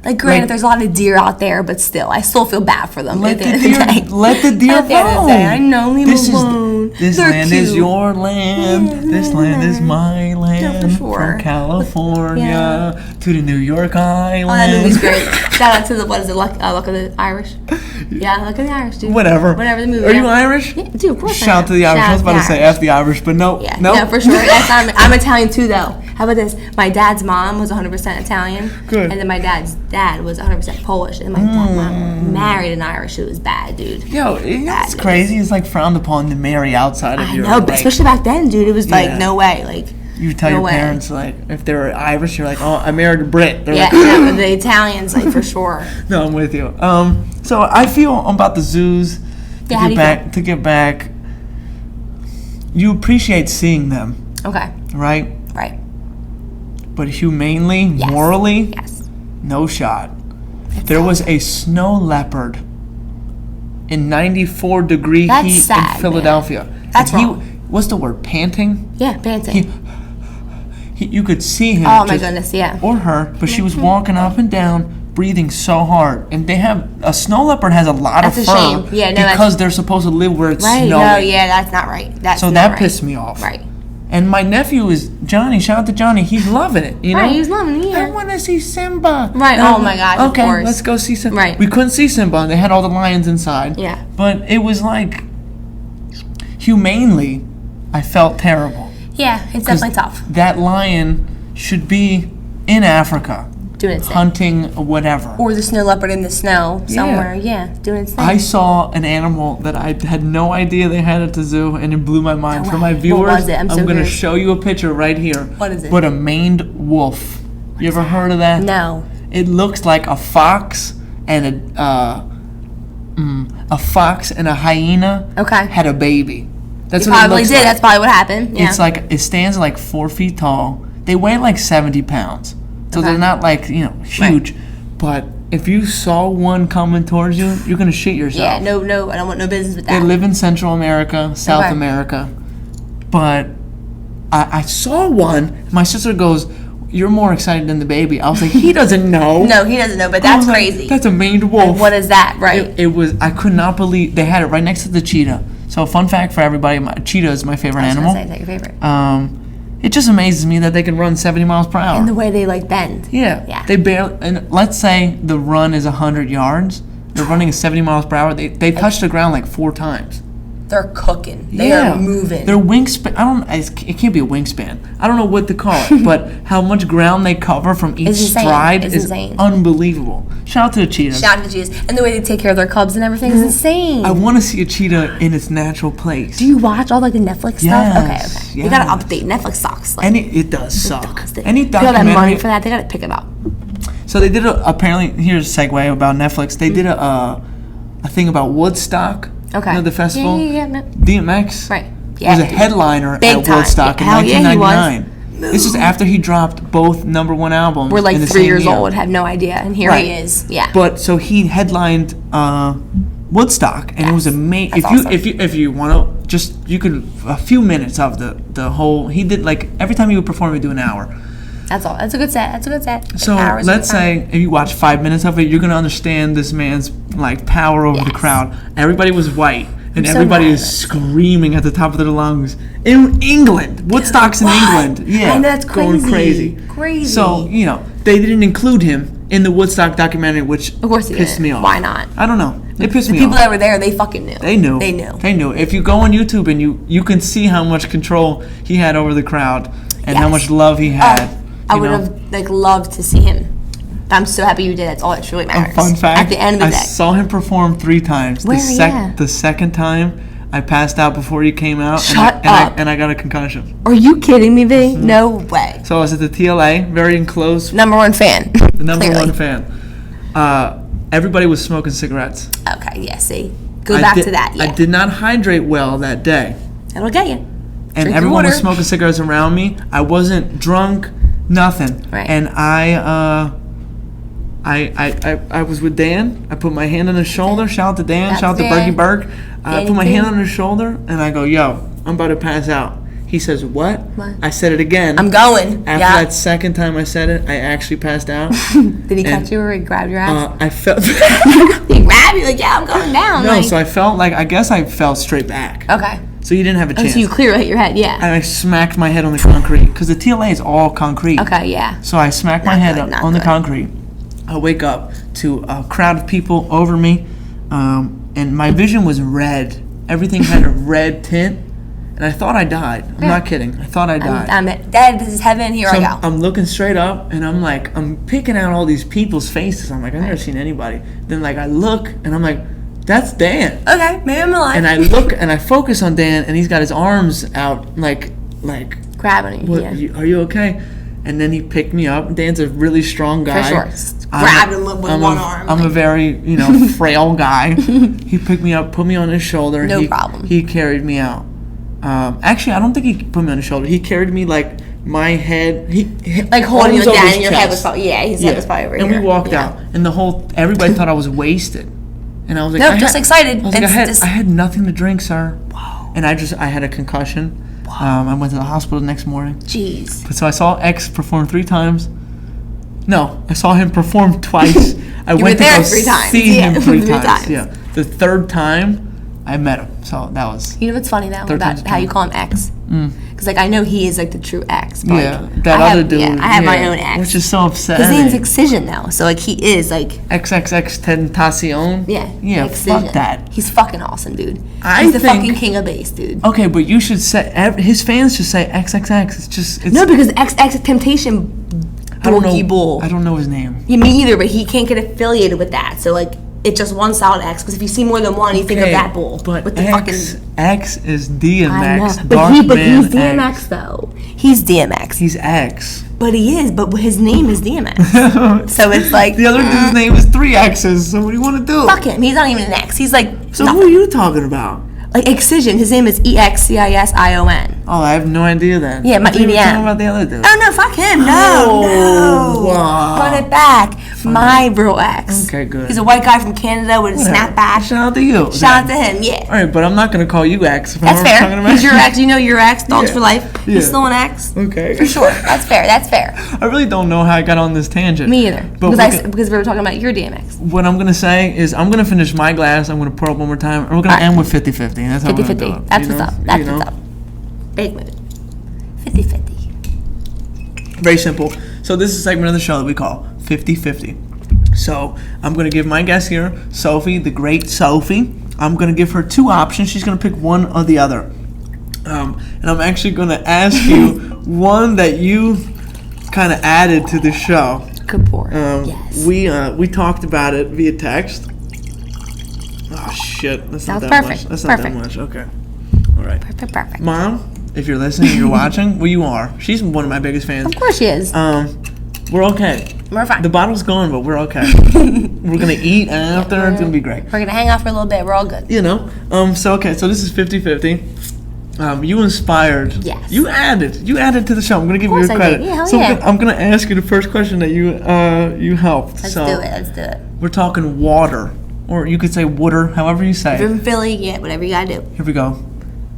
[SPEAKER 1] Like,
[SPEAKER 2] granted, there's a lot of deer out there, but still, I still feel bad for them.
[SPEAKER 1] Let the
[SPEAKER 2] deer
[SPEAKER 1] roam.
[SPEAKER 2] At the end of the day, I know, leave them alone.
[SPEAKER 1] This
[SPEAKER 2] They're
[SPEAKER 1] land
[SPEAKER 2] cute.
[SPEAKER 1] is your land.
[SPEAKER 2] Yeah,
[SPEAKER 1] This land is my land.
[SPEAKER 2] for sure.
[SPEAKER 1] From California to the New York Island.
[SPEAKER 2] Oh, that movie's great. Shout out to the, what is it, Luck of the Irish? Yeah, Luck of the Irish, dude.
[SPEAKER 1] Whatever
[SPEAKER 2] the movie.
[SPEAKER 1] Are you Irish?
[SPEAKER 2] Yeah, dude, of course
[SPEAKER 1] Shout
[SPEAKER 2] I am.
[SPEAKER 1] out to the Irish. I was about to say F the Irish, but no.
[SPEAKER 2] Yeah,
[SPEAKER 1] no.
[SPEAKER 2] for sure. Yes, I'm Italian too, though. How about this? My dad's mom was 100% Italian.
[SPEAKER 1] Good.
[SPEAKER 2] And then my dad's dad was 100% Polish. And my mom married an Irish. It was bad, dude.
[SPEAKER 1] Yo, it's crazy. It's like frowned upon to marry outside of your.
[SPEAKER 2] I know, but especially back then, dude. It was like, no way. Like,
[SPEAKER 1] you tell your parents, like, if they were Irish, you're like, oh, I married a Brit. They're like,
[SPEAKER 2] yeah, the Italians, like, for sure.
[SPEAKER 1] No, I'm with you. So I feel about the zoos. To get back, you appreciate seeing them.
[SPEAKER 2] Okay.
[SPEAKER 1] Right.
[SPEAKER 2] Right.
[SPEAKER 1] But humanely, morally, no shot. There was a snow leopard in 94-degree heat in Philadelphia.
[SPEAKER 2] Man. That's wrong.
[SPEAKER 1] What's the word? Panting?
[SPEAKER 2] Yeah, panting.
[SPEAKER 1] You could see him.
[SPEAKER 2] Oh my goodness, yeah.
[SPEAKER 1] Or her, but she was walking up and down, breathing so hard. And they have a snow leopard has a lot of fur.
[SPEAKER 2] That's a shame. Yeah, no,
[SPEAKER 1] because they're supposed to live where it's snowing.
[SPEAKER 2] No, yeah, that's not right.
[SPEAKER 1] So that pissed me off.
[SPEAKER 2] Right.
[SPEAKER 1] And my nephew is Johnny. Shout out to Johnny. He's loving it. You know.
[SPEAKER 2] Right, he's loving it. Yeah.
[SPEAKER 1] I want to see Simba.
[SPEAKER 2] Right. Oh my gosh.
[SPEAKER 1] Okay,
[SPEAKER 2] of course.
[SPEAKER 1] let's go see Simba.
[SPEAKER 2] Right.
[SPEAKER 1] We couldn't see Simba. They had all the lions inside.
[SPEAKER 2] Yeah.
[SPEAKER 1] But it was like, humanely, I felt terrible.
[SPEAKER 2] Yeah, it's definitely tough.
[SPEAKER 1] That lion should be in Africa.
[SPEAKER 2] Doing its thing.
[SPEAKER 1] Hunting whatever.
[SPEAKER 2] Or the snow leopard in the snow somewhere. Yeah, doing its thing.
[SPEAKER 1] I saw an animal that I had no idea they had at the zoo, and it blew my mind.
[SPEAKER 2] No
[SPEAKER 1] For
[SPEAKER 2] way.
[SPEAKER 1] my viewers,
[SPEAKER 2] What was it? I'm so
[SPEAKER 1] going to
[SPEAKER 2] curious.
[SPEAKER 1] show you a picture right here.
[SPEAKER 2] What is it?
[SPEAKER 1] But a maned wolf. You ever heard of that?
[SPEAKER 2] No.
[SPEAKER 1] It looks like a fox and a fox and a hyena had a baby. That's
[SPEAKER 2] You
[SPEAKER 1] what it
[SPEAKER 2] probably
[SPEAKER 1] looks
[SPEAKER 2] did.
[SPEAKER 1] like.
[SPEAKER 2] That's probably what happened. Yeah.
[SPEAKER 1] It's like it stands like 4 feet tall. They weigh like 70 pounds, so they're not like huge. Right. But if you saw one coming towards you, you're gonna shit yourself.
[SPEAKER 2] Yeah. No. I don't want no business with that.
[SPEAKER 1] They live in Central America, South America, but I saw one. My sister goes, "You're more excited than the baby." I was like, "He doesn't know."
[SPEAKER 2] No, he doesn't know. But that's crazy.
[SPEAKER 1] Like, that's a maned wolf.
[SPEAKER 2] And what is that? Right.
[SPEAKER 1] It was. I could not believe they had it right next to the cheetah. So, fun fact for everybody: cheetah is my favorite animal.
[SPEAKER 2] I was gonna say, is that your favorite?
[SPEAKER 1] It just amazes me that they can run 70 miles per hour.
[SPEAKER 2] And the way they like bend.
[SPEAKER 1] Yeah. They barely. And let's say the run is 100 yards. They're running at 70 miles per hour. They touch the ground like 4 times.
[SPEAKER 2] They're cooking. They are moving.
[SPEAKER 1] Their wingspan, it can't be a wingspan. I don't know what to call it, but how much ground they cover from each stride is
[SPEAKER 2] insane.
[SPEAKER 1] Unbelievable. Shout out to the cheetahs.
[SPEAKER 2] Shout out to the cheetahs. And the way they take care of their cubs and everything is insane.
[SPEAKER 1] I want to see a cheetah in its natural place.
[SPEAKER 2] Do you watch all like the Netflix stuff? Okay. You gotta update. Netflix sucks. Like,
[SPEAKER 1] it does suck.
[SPEAKER 2] Any documentary. All that money for that, they gotta pick it up.
[SPEAKER 1] So they did apparently, here's a segue about Netflix. They did a thing about Woodstock.
[SPEAKER 2] Okay.
[SPEAKER 1] You know the festival?
[SPEAKER 2] Yeah.
[SPEAKER 1] DMX
[SPEAKER 2] right.
[SPEAKER 1] was a headliner
[SPEAKER 2] Big
[SPEAKER 1] at
[SPEAKER 2] time.
[SPEAKER 1] Woodstock in
[SPEAKER 2] Hell
[SPEAKER 1] 1999. This is after he dropped both #1 albums.
[SPEAKER 2] We're like
[SPEAKER 1] in the
[SPEAKER 2] 3
[SPEAKER 1] same
[SPEAKER 2] years
[SPEAKER 1] year.
[SPEAKER 2] old, had no idea, and here he is. Yeah.
[SPEAKER 1] But so he headlined Woodstock, and it was amazing. If you want to just, you could a few minutes of the whole. He did like every time he would perform, he'd do an hour.
[SPEAKER 2] That's all. That's a good set.
[SPEAKER 1] So let's say if you watch 5 minutes of it, you're gonna understand this man's like power over the crowd. Everybody was white, and everybody is screaming at the top of their lungs in England. Woodstock's in England. Yeah,
[SPEAKER 2] I know, that's
[SPEAKER 1] going crazy. So they didn't include him in the Woodstock documentary, which
[SPEAKER 2] of course
[SPEAKER 1] pissed me off.
[SPEAKER 2] Why not?
[SPEAKER 1] I don't know. It pissed me off.
[SPEAKER 2] The people that were there, they fucking knew.
[SPEAKER 1] They knew. If you go on YouTube and you can see how much control he had over the crowd and how much love he had.
[SPEAKER 2] I would have loved to see him. I'm so happy you did. That's all that truly matters.
[SPEAKER 1] Fun fact:
[SPEAKER 2] at the end of the day,
[SPEAKER 1] I saw him perform 3 times. The second time, I passed out before he came out.
[SPEAKER 2] Shut up.
[SPEAKER 1] And I got a concussion.
[SPEAKER 2] Are you kidding me, V? Mm-hmm. No way.
[SPEAKER 1] So I was at the TLA, very enclosed.
[SPEAKER 2] Number 1 fan.
[SPEAKER 1] The number 1 fan. Everybody was smoking cigarettes.
[SPEAKER 2] Okay, yeah. See, go back to that. Yeah.
[SPEAKER 1] I did not hydrate well that day.
[SPEAKER 2] That'll get you.
[SPEAKER 1] And everyone was smoking cigarettes around me. I wasn't drunk. Nothing.
[SPEAKER 2] Right.
[SPEAKER 1] And I was with Dan. I put my hand on his shoulder. Shout out to Dan. Shout out to Berkey Berg. I put my hand on his shoulder and I go, "Yo, I'm about to pass out." He says, "What?" I said it again.
[SPEAKER 2] I'm going.
[SPEAKER 1] After that second time I said it, I actually passed out.
[SPEAKER 2] Did he catch you or he grabbed your ass?
[SPEAKER 1] I felt.
[SPEAKER 2] He grabbed you like, "Yeah, I'm going down."
[SPEAKER 1] No, so I felt like, I guess I fell straight back.
[SPEAKER 2] Okay.
[SPEAKER 1] So you didn't have a chance.
[SPEAKER 2] So you clear hit your head, yeah.
[SPEAKER 1] And I smacked my head on the concrete because the TLA is all concrete.
[SPEAKER 2] Okay, yeah.
[SPEAKER 1] So I smacked my head on the concrete. I wake up to a crowd of people over me, and my vision was red. Everything had a red tint, and I thought I died. I'm not kidding. I thought I died.
[SPEAKER 2] I'm dead. This is heaven. Here I go.
[SPEAKER 1] I'm looking straight up, and I'm like, I'm picking out all these people's faces. I'm like, I've never seen anybody. Then like I look, and I'm like, that's Dan.
[SPEAKER 2] Okay, maybe I'm alive.
[SPEAKER 1] And I look and I focus on Dan, and he's got his arms out like
[SPEAKER 2] grabbing you.
[SPEAKER 1] Are you okay? And then he picked me up. Dan's a really strong guy.
[SPEAKER 2] For sure. Grabbed him with one arm.
[SPEAKER 1] I'm a very frail guy. He picked me up, put me on his shoulder.
[SPEAKER 2] No problem.
[SPEAKER 1] He carried me out. Actually, I don't think he put me on his shoulder. He carried me like my head. He
[SPEAKER 2] like holding you down, and your head was probably his head was probably over
[SPEAKER 1] here. And we walked out, and everybody thought I was wasted. And I was like,
[SPEAKER 2] no, just excited.
[SPEAKER 1] I was like, I had nothing to drink, sir. Wow. And I had a concussion. Wow. I went to the hospital the next morning.
[SPEAKER 2] Jeez.
[SPEAKER 1] But so I saw X perform 3 times. No, I saw him perform twice. I went to go see him 3 times. Yeah. The 3rd time, I met him. So that was.
[SPEAKER 2] You know what's funny though about how you call him X? Because like I know he is like the true X. But,
[SPEAKER 1] that other dude.
[SPEAKER 2] Yeah, I have my own X.
[SPEAKER 1] Which is so upsetting.
[SPEAKER 2] His name's Excision though, so like he is like
[SPEAKER 1] XXX Tentacion.
[SPEAKER 2] Yeah.
[SPEAKER 1] Yeah.
[SPEAKER 2] Excision.
[SPEAKER 1] Fuck that.
[SPEAKER 2] He's fucking awesome, dude. He's the fucking king of bass, dude.
[SPEAKER 1] Okay, but you should say his fans should say XXX. It's
[SPEAKER 2] no, because XX Temptation.
[SPEAKER 1] I don't know his name.
[SPEAKER 2] Yeah, me either, but he can't get affiliated with that. So like. It's just one solid X, because if you see more than one, you think of that bull.
[SPEAKER 1] But
[SPEAKER 2] with the
[SPEAKER 1] X is DMX.
[SPEAKER 2] I know. But he's DMX though. He's DMX.
[SPEAKER 1] He's X.
[SPEAKER 2] But he is. But his name is DMX. So it's like
[SPEAKER 1] the other dude's name is 3 X's. So what do you want to do?
[SPEAKER 2] Fuck him. He's not even an X. He's like.
[SPEAKER 1] So nothing. Who are you talking about?
[SPEAKER 2] Like Excision. His name is EXCISION.
[SPEAKER 1] Oh, I have no idea then.
[SPEAKER 2] Yeah, my EDM.
[SPEAKER 1] You were talking about the other dude.
[SPEAKER 2] Oh no, fuck him. No.
[SPEAKER 1] Wow.
[SPEAKER 2] Run it back. My real ex.
[SPEAKER 1] Okay, good.
[SPEAKER 2] He's a white guy from Canada with a snapback.
[SPEAKER 1] Shout out to you.
[SPEAKER 2] Shout out to him, yeah.
[SPEAKER 1] All right, but I'm not going to call you ex.
[SPEAKER 2] That's fair. He's your ex. You know your ex. Dogs for life.
[SPEAKER 1] Yeah.
[SPEAKER 2] He's still an ex.
[SPEAKER 1] Okay.
[SPEAKER 2] For sure. That's fair. That's fair.
[SPEAKER 1] I really don't know how I got on this tangent.
[SPEAKER 2] Me either. But because we were talking about your DMX.
[SPEAKER 1] What I'm going to say is I'm going to finish my glass. I'm going to pour up one more time. And we're going to end with 50-50. That's how
[SPEAKER 2] 50-50. That's what's up. That's what's up. Big mood. 50-50.
[SPEAKER 1] Very simple. So this is a segment of the show that we call 50-50. So I'm going to give my guest here, Sophie, the great Sophie. I'm going to give her 2 options. She's going to pick one or the other. And I'm actually going to ask you one that you kind of added to the show.
[SPEAKER 2] Good boy. Yes.
[SPEAKER 1] We talked about it via text. Oh, shit. That's not that
[SPEAKER 2] perfect.
[SPEAKER 1] much. That's not that much. Okay. All right.
[SPEAKER 2] Perfect.
[SPEAKER 1] Mom, if you're listening, you're watching, well, you are. She's one of my biggest fans.
[SPEAKER 2] Of course she is.
[SPEAKER 1] We're okay.
[SPEAKER 2] We're fine.
[SPEAKER 1] The bottle's gone, but we're okay. We're going to eat after. It's going to be great.
[SPEAKER 2] We're going to hang out for a little bit. We're all good.
[SPEAKER 1] You know? So this is 50-50. You inspired.
[SPEAKER 2] Yes.
[SPEAKER 1] You added to the show. I'm going to give you your credit.
[SPEAKER 2] Yeah,
[SPEAKER 1] so I'm going to ask you the first question that you helped.
[SPEAKER 2] Let's do it.
[SPEAKER 1] We're talking water. Or you could say water, however you say.
[SPEAKER 2] If you're from Philly, yeah, whatever you gotta do.
[SPEAKER 1] Here we go.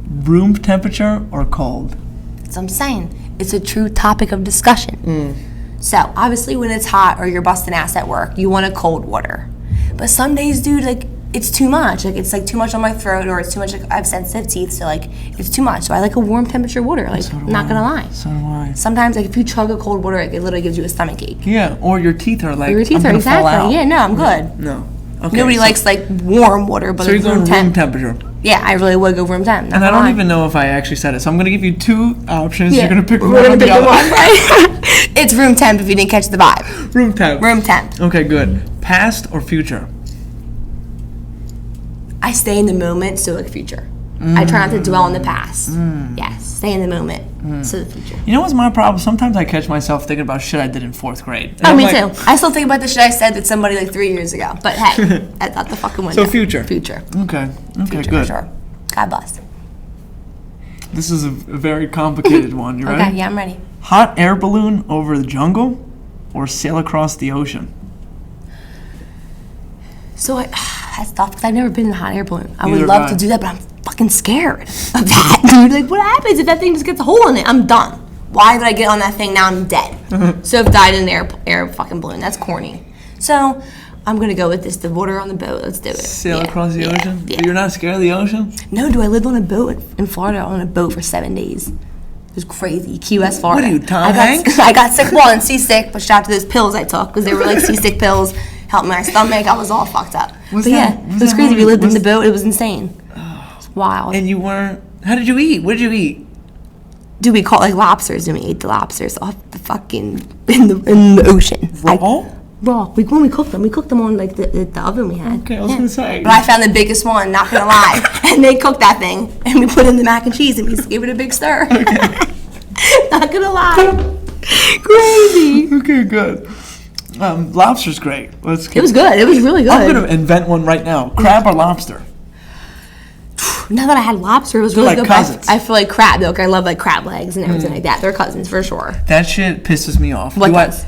[SPEAKER 1] Room temperature or cold?
[SPEAKER 2] That's what I'm saying. It's a true topic of discussion. So, obviously, when it's hot or you're busting ass at work, you want a cold water. But some days, dude, like, it's too much. Like, it's, like, too much on my throat, or it's too much, like, I have sensitive teeth, so, like, it's too much. So, I like a warm temperature water, like,
[SPEAKER 1] So do
[SPEAKER 2] not gonna lie.
[SPEAKER 1] So do I.
[SPEAKER 2] Sometimes, like, if you chug a cold water, like, it literally gives you a stomach ache.
[SPEAKER 1] Yeah, or your teeth are like,
[SPEAKER 2] Your teeth
[SPEAKER 1] I'm
[SPEAKER 2] are
[SPEAKER 1] gonna fall out.
[SPEAKER 2] exactly. Yeah, no, I'm good.
[SPEAKER 1] No. Okay,
[SPEAKER 2] Nobody
[SPEAKER 1] so-
[SPEAKER 2] likes, like, warm water, but
[SPEAKER 1] So you're
[SPEAKER 2] it's
[SPEAKER 1] going
[SPEAKER 2] room
[SPEAKER 1] room
[SPEAKER 2] temp.
[SPEAKER 1] temperature.
[SPEAKER 2] Yeah, I really would go room temp.
[SPEAKER 1] And I don't even know if I actually said it. So I'm going to give you two options.
[SPEAKER 2] Yeah,
[SPEAKER 1] You're going to pick
[SPEAKER 2] we're
[SPEAKER 1] one
[SPEAKER 2] gonna
[SPEAKER 1] or the
[SPEAKER 2] pick the
[SPEAKER 1] other.
[SPEAKER 2] one, right? It's room temp if you didn't catch the vibe.
[SPEAKER 1] Room temp.
[SPEAKER 2] Room temp.
[SPEAKER 1] Okay, good. Past or future?
[SPEAKER 2] I stay in the moment, so like future. I try not to dwell on the past. Yes, stay in the moment, so the future.
[SPEAKER 1] You know what's my problem? Sometimes I catch myself thinking about shit I did in 4th grade. And
[SPEAKER 2] Oh,
[SPEAKER 1] I'm
[SPEAKER 2] me
[SPEAKER 1] like,
[SPEAKER 2] too. I still think about the shit I said to somebody like 3 years ago. But hey, that's not the fucking window.
[SPEAKER 1] So future.
[SPEAKER 2] Future.
[SPEAKER 1] Okay. Okay,
[SPEAKER 2] Future
[SPEAKER 1] good.
[SPEAKER 2] for sure. God bless.
[SPEAKER 1] This is a very complicated one. You ready?
[SPEAKER 2] Okay, yeah, I'm ready.
[SPEAKER 1] Hot air balloon over the jungle or sail across the ocean?
[SPEAKER 2] So that's tough because I've never been in a hot air balloon. I would
[SPEAKER 1] Neither
[SPEAKER 2] love
[SPEAKER 1] have
[SPEAKER 2] to
[SPEAKER 1] I.
[SPEAKER 2] do that, but I'm fucking scared of that, dude. Like, what happens if that thing just gets a hole in it? I'm done. Why did I get on that thing? Now I'm dead. So I've died in an air fucking balloon. That's corny. So I'm gonna go with this. The water on the boat. Let's do it.
[SPEAKER 1] Sail
[SPEAKER 2] Yeah,
[SPEAKER 1] across the
[SPEAKER 2] yeah,
[SPEAKER 1] ocean?
[SPEAKER 2] Yeah.
[SPEAKER 1] You're not scared of the ocean?
[SPEAKER 2] No, dude. I lived on a boat in Florida on a boat for 7 days. It was crazy. Key West, Florida.
[SPEAKER 1] What are you, Tom
[SPEAKER 2] I got,
[SPEAKER 1] Hanks?
[SPEAKER 2] I got sick, well, and seasick, but shout out to those pills I took because they were like seasick pills. Helped my stomach. I was all fucked up.
[SPEAKER 1] Was
[SPEAKER 2] But
[SPEAKER 1] that-
[SPEAKER 2] yeah,
[SPEAKER 1] was
[SPEAKER 2] it was
[SPEAKER 1] that
[SPEAKER 2] crazy.
[SPEAKER 1] how
[SPEAKER 2] We
[SPEAKER 1] you-
[SPEAKER 2] lived in
[SPEAKER 1] was-
[SPEAKER 2] the boat. It was insane. It's wild.
[SPEAKER 1] And you weren't... How did you eat? What did you eat?
[SPEAKER 2] Dude, we caught like lobsters and we ate the lobsters off the fucking in the ocean.
[SPEAKER 1] Raw?
[SPEAKER 2] Raw. When we cooked them on like the oven we had.
[SPEAKER 1] Okay, I was gonna say.
[SPEAKER 2] But I found the biggest one, not gonna lie. And they cooked that thing and we put in the mac and cheese and we just gave it a big stir. Not gonna lie. Crazy.
[SPEAKER 1] Okay, good. Lobster's great. Let's
[SPEAKER 2] It was good. It was really good.
[SPEAKER 1] I'm gonna invent one right now. Crab or lobster?
[SPEAKER 2] Now that I had lobster, it was
[SPEAKER 1] They're
[SPEAKER 2] really
[SPEAKER 1] like
[SPEAKER 2] good. but
[SPEAKER 1] cousins.
[SPEAKER 2] I feel like crab. Like I love like crab legs and everything like that. They're cousins for sure.
[SPEAKER 1] That shit pisses me off.
[SPEAKER 2] What
[SPEAKER 1] Do
[SPEAKER 2] does?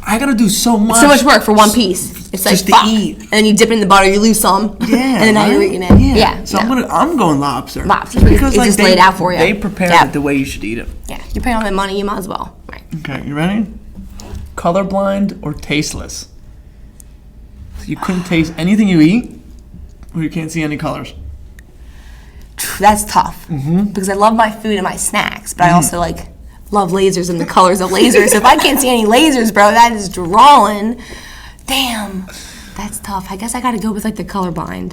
[SPEAKER 1] I gotta do so much.
[SPEAKER 2] So much work for one piece. It's like
[SPEAKER 1] Just to
[SPEAKER 2] fuck.
[SPEAKER 1] eat.
[SPEAKER 2] And then you dip it in the butter, you lose some.
[SPEAKER 1] Yeah,
[SPEAKER 2] and then now you're
[SPEAKER 1] right?
[SPEAKER 2] eating it. Yeah.
[SPEAKER 1] So
[SPEAKER 2] no.
[SPEAKER 1] I'm going lobster.
[SPEAKER 2] Lobster, because it's just laid out for you.
[SPEAKER 1] They prepare
[SPEAKER 2] Yeah.
[SPEAKER 1] it the way you should eat it.
[SPEAKER 2] Yeah. You're paying all that money, you might as well. Right.
[SPEAKER 1] Okay, you ready? Colorblind or tasteless? So you couldn't taste anything you eat, or you can't see any colors.
[SPEAKER 2] That's tough. Because I love my food and my snacks, but I also like love lasers and the colors of lasers. So if I can't see any lasers, bro, that is drawing. Damn. That's tough. I guess I gotta go with like the colorblind.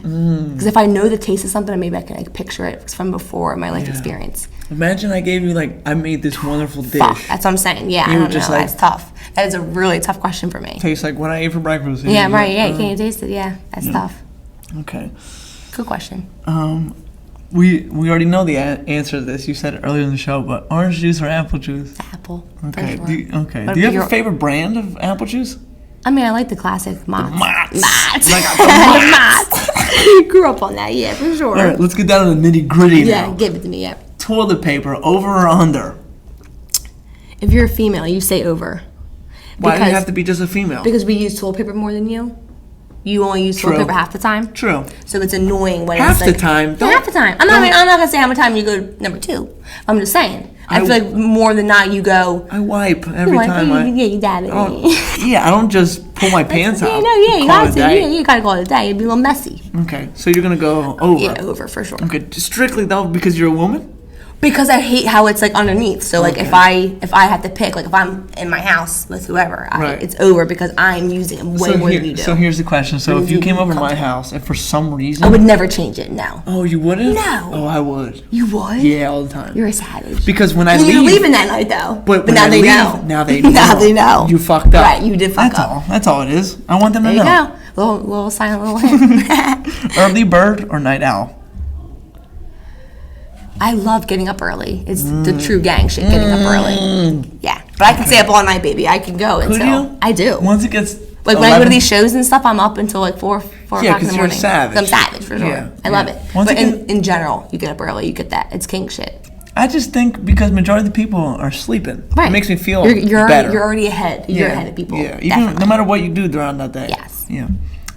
[SPEAKER 2] Because if I know the taste of something, maybe I can like picture it from before in my life experience.
[SPEAKER 1] Imagine I gave you like I made this wonderful dish.
[SPEAKER 2] Fuck, that's what I'm saying. Yeah, I
[SPEAKER 1] You
[SPEAKER 2] don't
[SPEAKER 1] just,
[SPEAKER 2] know.
[SPEAKER 1] like-
[SPEAKER 2] That's tough. That is a really tough question for me.
[SPEAKER 1] Tastes like what I ate for breakfast.
[SPEAKER 2] Yeah, right. Yeah, you can't taste it. Yeah, that's tough.
[SPEAKER 1] Okay.
[SPEAKER 2] Good question.
[SPEAKER 1] We already know the answer to this. You said it earlier in the show, but orange juice or apple juice?
[SPEAKER 2] Apple.
[SPEAKER 1] Okay.
[SPEAKER 2] For sure.
[SPEAKER 1] Do you,
[SPEAKER 2] What
[SPEAKER 1] do you
[SPEAKER 2] about
[SPEAKER 1] have a favorite brand of apple juice?
[SPEAKER 2] I mean, I like the classic Mott's.
[SPEAKER 1] Mott's.
[SPEAKER 2] Mott's.
[SPEAKER 1] Like the
[SPEAKER 2] Mott's. Grew up on that, yeah, for sure.
[SPEAKER 1] All right, let's get down to the nitty gritty
[SPEAKER 2] Yeah,
[SPEAKER 1] now.
[SPEAKER 2] give it to me, yeah.
[SPEAKER 1] Toilet paper, over or under?
[SPEAKER 2] If you're a female, you say over.
[SPEAKER 1] Why do you have to be just a female?
[SPEAKER 2] Because we use toilet paper more than you. You only use toilet
[SPEAKER 1] True.
[SPEAKER 2] paper half the time.
[SPEAKER 1] True.
[SPEAKER 2] So it's annoying when
[SPEAKER 1] Half
[SPEAKER 2] it's like...
[SPEAKER 1] the time.
[SPEAKER 2] Yeah, half the time. I'm not gonna say how much time you go to number 2. I'm just saying. I feel like more than not you go...
[SPEAKER 1] I wipe every
[SPEAKER 2] you like,
[SPEAKER 1] time
[SPEAKER 2] yeah, you dab it.
[SPEAKER 1] Yeah, I don't just pull my pants
[SPEAKER 2] Yeah,
[SPEAKER 1] out.
[SPEAKER 2] no, yeah, you
[SPEAKER 1] Call
[SPEAKER 2] got
[SPEAKER 1] it
[SPEAKER 2] to.
[SPEAKER 1] a day.
[SPEAKER 2] Yeah, you gotta call it a day. It'd be a little messy.
[SPEAKER 1] Okay, so you're gonna go over.
[SPEAKER 2] Yeah, over for sure.
[SPEAKER 1] Okay, strictly though because you're a woman?
[SPEAKER 2] Because I hate how it's like underneath. So like if
[SPEAKER 1] Okay.
[SPEAKER 2] I have to pick, like if I'm in my house with whoever,
[SPEAKER 1] Right.
[SPEAKER 2] it's over because I'm using it way more than you do.
[SPEAKER 1] So here's the question. So if you
[SPEAKER 2] You
[SPEAKER 1] came over to my
[SPEAKER 2] come-
[SPEAKER 1] house and for some reason
[SPEAKER 2] I would never change it. No.
[SPEAKER 1] Oh, you wouldn't?
[SPEAKER 2] No.
[SPEAKER 1] Oh, I would.
[SPEAKER 2] You would?
[SPEAKER 1] Yeah, all the time.
[SPEAKER 2] You're a savage.
[SPEAKER 1] Because when I
[SPEAKER 2] And you're
[SPEAKER 1] leave,
[SPEAKER 2] leaving that night though.
[SPEAKER 1] but when
[SPEAKER 2] now
[SPEAKER 1] I
[SPEAKER 2] they
[SPEAKER 1] leave,
[SPEAKER 2] know.
[SPEAKER 1] now they know.
[SPEAKER 2] Now they know.
[SPEAKER 1] You fucked up.
[SPEAKER 2] Right, you did fuck
[SPEAKER 1] That's
[SPEAKER 2] up.
[SPEAKER 1] all. That's all it is. I want them
[SPEAKER 2] There
[SPEAKER 1] to
[SPEAKER 2] you
[SPEAKER 1] know.
[SPEAKER 2] go. Little silent little hint.
[SPEAKER 1] Early bird or night owl?
[SPEAKER 2] I love getting up early. It's the true gang shit, getting up early. Yeah. But I can stay up all night, baby. I can go
[SPEAKER 1] Could
[SPEAKER 2] until...
[SPEAKER 1] you?
[SPEAKER 2] I do.
[SPEAKER 1] Once it gets
[SPEAKER 2] Like when I go to these shows and stuff, I'm up until like 4
[SPEAKER 1] Yeah,
[SPEAKER 2] o'clock in
[SPEAKER 1] 'cause
[SPEAKER 2] the
[SPEAKER 1] you're
[SPEAKER 2] morning.
[SPEAKER 1] savage.
[SPEAKER 2] I'm savage for sure.
[SPEAKER 1] Yeah,
[SPEAKER 2] I love
[SPEAKER 1] yeah.
[SPEAKER 2] it.
[SPEAKER 1] Once
[SPEAKER 2] But
[SPEAKER 1] it
[SPEAKER 2] in general, you get up early. You get that. It's king shit.
[SPEAKER 1] I just think because majority of the people are sleeping.
[SPEAKER 2] Right.
[SPEAKER 1] It makes me feel
[SPEAKER 2] you're
[SPEAKER 1] better.
[SPEAKER 2] already ahead. You're ahead of people.
[SPEAKER 1] Yeah, even
[SPEAKER 2] Definitely.
[SPEAKER 1] no matter what you do throughout that day.
[SPEAKER 2] Yes.
[SPEAKER 1] Yeah.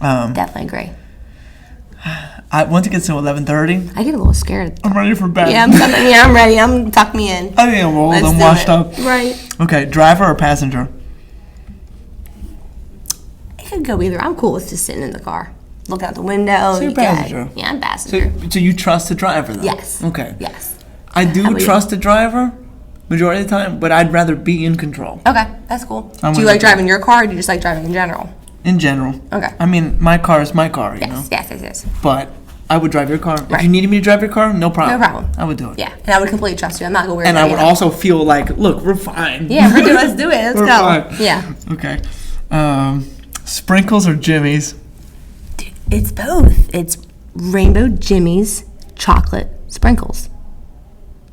[SPEAKER 2] Definitely agree.
[SPEAKER 1] I once it gets to 11:30,
[SPEAKER 2] I get a little scared.
[SPEAKER 1] I'm ready for bed.
[SPEAKER 2] Yeah, I'm ready. Tuck me in.
[SPEAKER 1] I think I'm old.
[SPEAKER 2] Let's
[SPEAKER 1] I'm
[SPEAKER 2] do
[SPEAKER 1] washed
[SPEAKER 2] it.
[SPEAKER 1] up.
[SPEAKER 2] Right.
[SPEAKER 1] Okay, driver or passenger?
[SPEAKER 2] It could go either. I'm cool with just sitting in the car, looking out the window.
[SPEAKER 1] So you're passenger.
[SPEAKER 2] Yeah, I'm passenger.
[SPEAKER 1] So you trust the driver, though?
[SPEAKER 2] Yes.
[SPEAKER 1] Okay.
[SPEAKER 2] Yes.
[SPEAKER 1] I
[SPEAKER 2] How
[SPEAKER 1] do
[SPEAKER 2] about you?
[SPEAKER 1] trust the driver majority of the time, but I'd rather be in control.
[SPEAKER 2] Okay, that's cool.
[SPEAKER 1] I'm
[SPEAKER 2] Do you
[SPEAKER 1] with
[SPEAKER 2] like
[SPEAKER 1] you.
[SPEAKER 2] driving your car, or do you just like driving in general?
[SPEAKER 1] In general.
[SPEAKER 2] Okay.
[SPEAKER 1] I mean, my car is my car, you know?
[SPEAKER 2] Yes.
[SPEAKER 1] But I would drive your car. If
[SPEAKER 2] Right.
[SPEAKER 1] you needed me to drive your car, no problem.
[SPEAKER 2] No problem.
[SPEAKER 1] I would do it.
[SPEAKER 2] Yeah, and I would completely trust you. I'm not gonna wear.
[SPEAKER 1] And I would also feel like, look, we're fine.
[SPEAKER 2] Yeah, we're good. Let's do it. Let's
[SPEAKER 1] We're
[SPEAKER 2] go.
[SPEAKER 1] fine.
[SPEAKER 2] Yeah.
[SPEAKER 1] Okay. Sprinkles or Jimmy's?
[SPEAKER 2] It's both. It's rainbow Jimmy's chocolate sprinkles.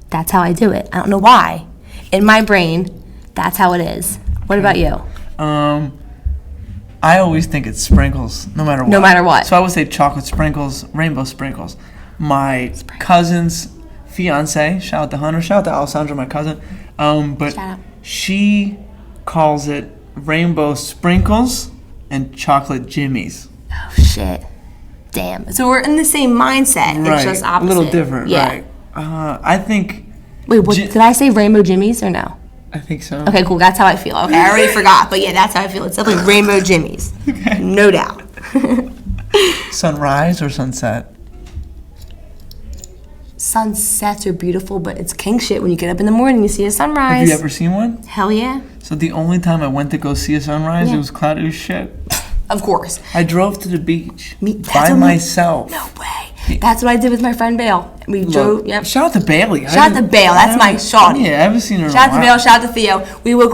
[SPEAKER 2] That's how I do it. I don't know why. In my brain, that's how it is. What about you?
[SPEAKER 1] I always think it's sprinkles, no matter what.
[SPEAKER 2] No matter what.
[SPEAKER 1] So I would say chocolate sprinkles, rainbow sprinkles. My cousin's fiance, shout out to Hunter, shout out to Alessandra, my cousin. But
[SPEAKER 2] Shout out.
[SPEAKER 1] she calls it rainbow sprinkles and chocolate Jimmys.
[SPEAKER 2] Oh shit. Damn. So we're in the same mindset.
[SPEAKER 1] Right.
[SPEAKER 2] It's just opposite.
[SPEAKER 1] A little different,
[SPEAKER 2] Yeah.
[SPEAKER 1] right. I think
[SPEAKER 2] Wait, what, did I say rainbow Jimmy's or no?
[SPEAKER 1] I think so.
[SPEAKER 2] Okay, cool. That's how I feel. Okay, I already forgot, but yeah, that's how I feel. It's definitely rainbow Jimmy's.
[SPEAKER 1] Okay.
[SPEAKER 2] No doubt.
[SPEAKER 1] Sunrise or sunset?
[SPEAKER 2] Sunsets are beautiful, but it's king shit when you get up in the morning and you see a sunrise.
[SPEAKER 1] Have you ever seen one?
[SPEAKER 2] Hell yeah.
[SPEAKER 1] So the only time I went to go see a sunrise,
[SPEAKER 2] Yeah.
[SPEAKER 1] it was cloudy as shit.
[SPEAKER 2] Of course.
[SPEAKER 1] I drove to the beach
[SPEAKER 2] That's
[SPEAKER 1] by
[SPEAKER 2] what
[SPEAKER 1] myself.
[SPEAKER 2] No way. That's what I did with my friend Bale. We drove. Yep.
[SPEAKER 1] Shout out to Bailey.
[SPEAKER 2] Shout out to Bale. That's my shawty.
[SPEAKER 1] Yeah, I haven't seen her in a
[SPEAKER 2] Shout out to
[SPEAKER 1] while.
[SPEAKER 2] Bale. Shout out to Theo. We woke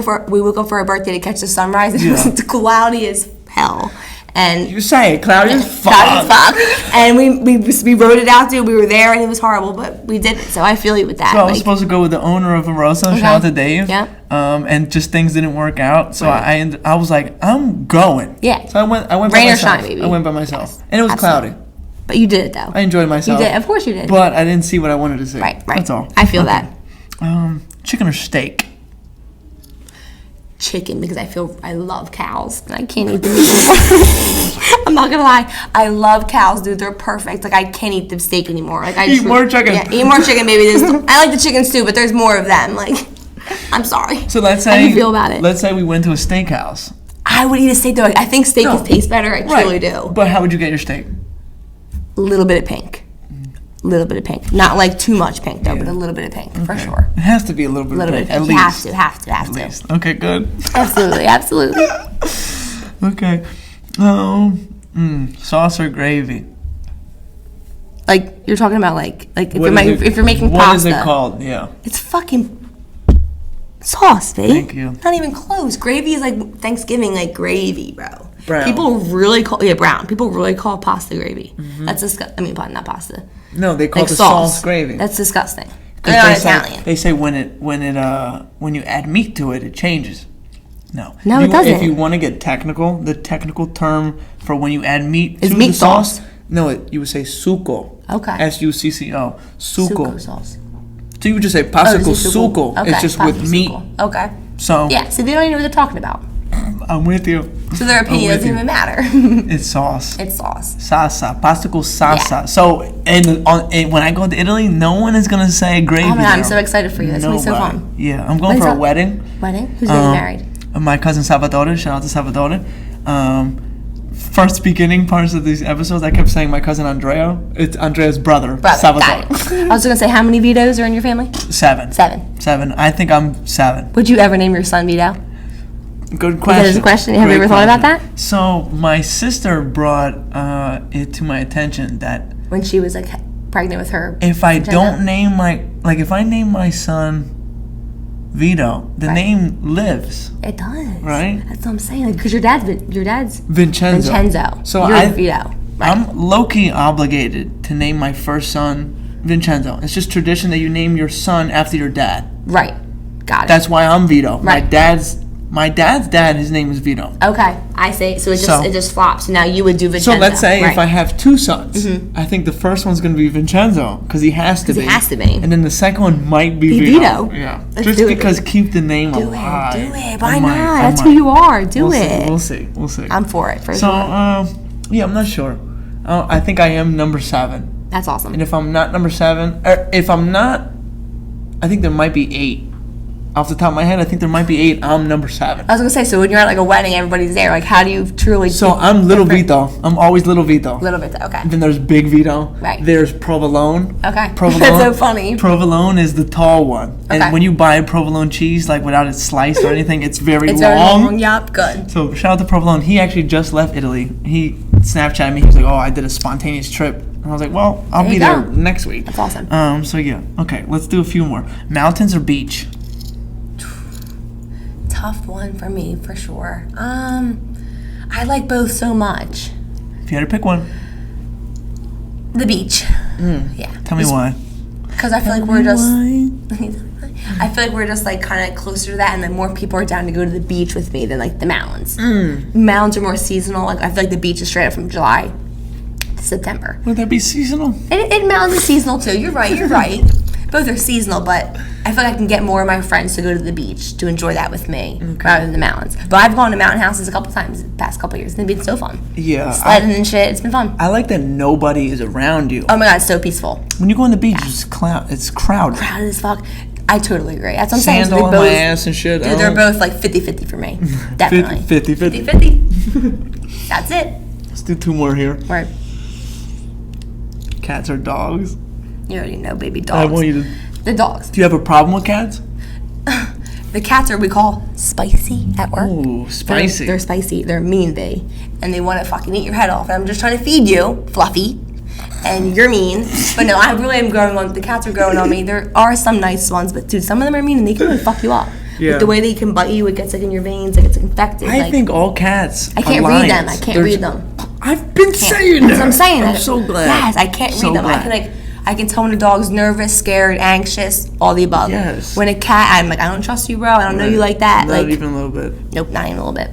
[SPEAKER 2] up for her birthday to catch the sunrise. It
[SPEAKER 1] Yeah.
[SPEAKER 2] was cloudy as hell. And
[SPEAKER 1] You say it, cloudy as fuck.
[SPEAKER 2] cloudy as fuck. And we rode it out, dude. We were there, and it was horrible, but we did it. So I feel you with that.
[SPEAKER 1] So I was supposed to go with the owner of Arosa. Shout out to Dave.
[SPEAKER 2] Yeah.
[SPEAKER 1] And just things didn't work out. So
[SPEAKER 2] Right.
[SPEAKER 1] I was like, I'm going.
[SPEAKER 2] Yeah.
[SPEAKER 1] So I went by
[SPEAKER 2] Rain or
[SPEAKER 1] myself.
[SPEAKER 2] shine, baby.
[SPEAKER 1] I went by myself.
[SPEAKER 2] Yes.
[SPEAKER 1] And it was
[SPEAKER 2] Absolutely.
[SPEAKER 1] cloudy.
[SPEAKER 2] But you did it though.
[SPEAKER 1] I enjoyed
[SPEAKER 2] You
[SPEAKER 1] myself.
[SPEAKER 2] did. Of course you did.
[SPEAKER 1] But I didn't see what I wanted to see.
[SPEAKER 2] Right.
[SPEAKER 1] That's all.
[SPEAKER 2] I feel that.
[SPEAKER 1] Chicken or steak?
[SPEAKER 2] Chicken, because I love cows and I can't eat them anymore. I'm not gonna lie, I love cows, dude. They're perfect. Like I can't eat the steak anymore. Like I
[SPEAKER 1] Eat more chicken.
[SPEAKER 2] Yeah, eat more chicken, baby. I like the chickens too, but there's more of them. Like, I'm sorry.
[SPEAKER 1] So let's say
[SPEAKER 2] How do you feel about it?
[SPEAKER 1] Let's say we went to a steakhouse.
[SPEAKER 2] I would eat a steak though. I think steak
[SPEAKER 1] No.
[SPEAKER 2] tastes better. I truly do.
[SPEAKER 1] But how would you get your steak?
[SPEAKER 2] A little bit of pink. Little bit of pink. Not like too much pink though, but a little bit of pink for sure.
[SPEAKER 1] It has to be a little bit
[SPEAKER 2] A little
[SPEAKER 1] of
[SPEAKER 2] bit
[SPEAKER 1] pink,
[SPEAKER 2] of
[SPEAKER 1] at
[SPEAKER 2] pink.
[SPEAKER 1] least.
[SPEAKER 2] Have
[SPEAKER 1] At
[SPEAKER 2] to.
[SPEAKER 1] least. Okay, good.
[SPEAKER 2] Absolutely.
[SPEAKER 1] Okay. Sauce or gravy?
[SPEAKER 2] Like you're talking about like if
[SPEAKER 1] What
[SPEAKER 2] you're making
[SPEAKER 1] What
[SPEAKER 2] pasta.
[SPEAKER 1] is it called? Yeah.
[SPEAKER 2] It's fucking sauce, babe.
[SPEAKER 1] Thank you.
[SPEAKER 2] Not even close. Gravy is like Thanksgiving, like gravy, bro.
[SPEAKER 1] Brown.
[SPEAKER 2] People really call brown. People really call pasta gravy. That's disgusting. I mean, not pasta.
[SPEAKER 1] No, they call
[SPEAKER 2] Like
[SPEAKER 1] it the
[SPEAKER 2] sauce.
[SPEAKER 1] sauce gravy.
[SPEAKER 2] That's disgusting.
[SPEAKER 1] 'Cause
[SPEAKER 2] They're not
[SPEAKER 1] they say-
[SPEAKER 2] Italian.
[SPEAKER 1] They say when you add meat to it, it changes. No.
[SPEAKER 2] No, it doesn't.
[SPEAKER 1] If you want to get technical, the technical term for when you add meat
[SPEAKER 2] Is
[SPEAKER 1] to
[SPEAKER 2] meat
[SPEAKER 1] the sauce,
[SPEAKER 2] sauce.
[SPEAKER 1] no, you would say succo.
[SPEAKER 2] Okay.
[SPEAKER 1] Succo.
[SPEAKER 2] Succo sauce.
[SPEAKER 1] So you would just say pasta
[SPEAKER 2] is
[SPEAKER 1] con
[SPEAKER 2] it
[SPEAKER 1] succo.
[SPEAKER 2] Okay,
[SPEAKER 1] It's just
[SPEAKER 2] pasta
[SPEAKER 1] with meat.
[SPEAKER 2] succo. Okay.
[SPEAKER 1] So
[SPEAKER 2] Yeah, so they don't even know what they're talking about.
[SPEAKER 1] I'm with you.
[SPEAKER 2] So their opinion
[SPEAKER 1] with
[SPEAKER 2] doesn't
[SPEAKER 1] you.
[SPEAKER 2] even matter.
[SPEAKER 1] It's sauce.
[SPEAKER 2] It's sauce.
[SPEAKER 1] Salsa, pasta con salsa.
[SPEAKER 2] Yeah.
[SPEAKER 1] So, when I go to Italy, no one is gonna say gravy.
[SPEAKER 2] Oh my God, I'm
[SPEAKER 1] there.
[SPEAKER 2] so excited for you. That's gonna be so
[SPEAKER 1] Nobody.
[SPEAKER 2] fun.
[SPEAKER 1] Yeah, I'm going
[SPEAKER 2] When's
[SPEAKER 1] for a
[SPEAKER 2] that?
[SPEAKER 1] wedding.
[SPEAKER 2] Wedding? Who's getting married?
[SPEAKER 1] My cousin Salvatore. Shout out to Salvatore. First beginning parts of these episodes, I kept saying my cousin Andrea. It's Andrea's brother, Salvatore.
[SPEAKER 2] Got it. I was gonna say, how many Vitos are in your family?
[SPEAKER 1] Seven.
[SPEAKER 2] Seven.
[SPEAKER 1] I think I'm 7.
[SPEAKER 2] Would you ever name your son Vito?
[SPEAKER 1] Good question.
[SPEAKER 2] Is that a question? Have you
[SPEAKER 1] Great
[SPEAKER 2] ever thought about
[SPEAKER 1] question.
[SPEAKER 2] that?
[SPEAKER 1] So my sister brought it to my attention that
[SPEAKER 2] When she was like pregnant with her.
[SPEAKER 1] if I
[SPEAKER 2] Jenna?
[SPEAKER 1] don't name if I name my son Vito, the
[SPEAKER 2] Right.
[SPEAKER 1] name lives.
[SPEAKER 2] It does.
[SPEAKER 1] Right?
[SPEAKER 2] That's what I'm saying. Like, because your dad's
[SPEAKER 1] Vincenzo.
[SPEAKER 2] Vincenzo.
[SPEAKER 1] So
[SPEAKER 2] You're Vito. Right.
[SPEAKER 1] I'm low-key obligated to name my first son Vincenzo. It's just tradition that you name your son after your dad.
[SPEAKER 2] Right. Got it.
[SPEAKER 1] That's why I'm Vito.
[SPEAKER 2] Right.
[SPEAKER 1] My dad's dad, his name is Vito.
[SPEAKER 2] Okay, I see. So it just flops. Now you would do Vincenzo.
[SPEAKER 1] So let's say
[SPEAKER 2] right.
[SPEAKER 1] if I have 2 sons, I think the first one's going to be Vincenzo because he has to be.
[SPEAKER 2] he has to be.
[SPEAKER 1] And then the second one might be
[SPEAKER 2] Vito.
[SPEAKER 1] Yeah.
[SPEAKER 2] Let's
[SPEAKER 1] Just
[SPEAKER 2] do it,
[SPEAKER 1] because
[SPEAKER 2] baby.
[SPEAKER 1] keep the name
[SPEAKER 2] Do
[SPEAKER 1] alive.
[SPEAKER 2] it.
[SPEAKER 1] I
[SPEAKER 2] Why
[SPEAKER 1] might,
[SPEAKER 2] not?
[SPEAKER 1] I
[SPEAKER 2] That's
[SPEAKER 1] might.
[SPEAKER 2] who you are. Do
[SPEAKER 1] We'll
[SPEAKER 2] it.
[SPEAKER 1] See. We'll see.
[SPEAKER 2] I'm for it, for
[SPEAKER 1] So,
[SPEAKER 2] sure.
[SPEAKER 1] yeah, I'm not sure. Oh, I think I am number 7.
[SPEAKER 2] That's awesome.
[SPEAKER 1] And if I'm not number 7, or if I'm not, I think there might be 8. Off the top of my head, I think there might be 8. I'm number 7.
[SPEAKER 2] I was gonna say, so when you're at like a wedding, everybody's there. Like, how do you truly?
[SPEAKER 1] So I'm little Vito. I'm always little Vito.
[SPEAKER 2] Little bit. Okay.
[SPEAKER 1] Then there's big Vito.
[SPEAKER 2] Right.
[SPEAKER 1] There's provolone.
[SPEAKER 2] Okay.
[SPEAKER 1] Provolone.
[SPEAKER 2] That's so funny.
[SPEAKER 1] Provolone is the tall one.
[SPEAKER 2] Okay.
[SPEAKER 1] And when you buy provolone cheese, like without it sliced or anything, it's very
[SPEAKER 2] It's
[SPEAKER 1] long.
[SPEAKER 2] very long. Yup. Good.
[SPEAKER 1] So shout out to Provolone. He actually just left Italy. He Snapchatted me. He was like, "Oh, I did a spontaneous trip." And I was like, "Well, I'll be there next week."
[SPEAKER 2] That's awesome.
[SPEAKER 1] So yeah. Okay, let's do a few more. Mountains or beach?
[SPEAKER 2] Tough one for me, for sure. I like both so much.
[SPEAKER 1] If you had to pick one.
[SPEAKER 2] The beach. Yeah.
[SPEAKER 1] Tell me why.
[SPEAKER 2] Because I feel like we're just. I feel like we're just like kind of closer to that, and then more people are down to go to the beach with me than like the mountains. Mountains are more seasonal. Like I feel like the beach is straight up from July to September.
[SPEAKER 1] Would that be seasonal?
[SPEAKER 2] And mountains are seasonal too. You're right. You're right. Both are seasonal, but I feel like I can get more of my friends to go to the beach to enjoy that with me rather than the mountains. But I've gone to mountain houses a couple times the past couple years, and it's been so fun.
[SPEAKER 1] Yeah.
[SPEAKER 2] Sledding and shit. It's been fun.
[SPEAKER 1] I like that nobody is around you.
[SPEAKER 2] Oh my god, it's so peaceful.
[SPEAKER 1] When you go on the beach, it's crowded.
[SPEAKER 2] Crowded as fuck. I totally agree. That's what I'm saying.
[SPEAKER 1] Sandal on my ass and shit.
[SPEAKER 2] Dude, they're both like 50-50 for me. Definitely.
[SPEAKER 1] 50-50.
[SPEAKER 2] 50-50. That's it.
[SPEAKER 1] Let's do 2 more here.
[SPEAKER 2] Right.
[SPEAKER 1] Cats or dogs?
[SPEAKER 2] You already know, baby
[SPEAKER 1] I
[SPEAKER 2] dogs.
[SPEAKER 1] want you to...
[SPEAKER 2] The dogs.
[SPEAKER 1] Do you have a problem with cats?
[SPEAKER 2] The cats are what we call spicy at work.
[SPEAKER 1] Ooh, spicy.
[SPEAKER 2] They're spicy. They're mean, and they want to fucking eat your head off. And I'm just trying to feed you, Fluffy, and you're mean. But no, I really am growing on. The cats are growing on me. There are some nice ones, but dude, some of them are mean, and they can really fuck you up.
[SPEAKER 1] Yeah.
[SPEAKER 2] Like the way they can bite you, it gets like in your veins, like it's infected.
[SPEAKER 1] I think all cats
[SPEAKER 2] I can't
[SPEAKER 1] are
[SPEAKER 2] read
[SPEAKER 1] lions.
[SPEAKER 2] them. I can't read them.
[SPEAKER 1] I've been saying that.
[SPEAKER 2] That's what I'm saying.
[SPEAKER 1] I'm so glad.
[SPEAKER 2] Yes, I can't read them. I can tell when a dog's nervous, scared, anxious, all the above.
[SPEAKER 1] Yes.
[SPEAKER 2] When a cat, I'm like, I don't trust you, bro. I don't know you like that.
[SPEAKER 1] Not
[SPEAKER 2] like,
[SPEAKER 1] even a little bit.
[SPEAKER 2] Nope, not even a little bit.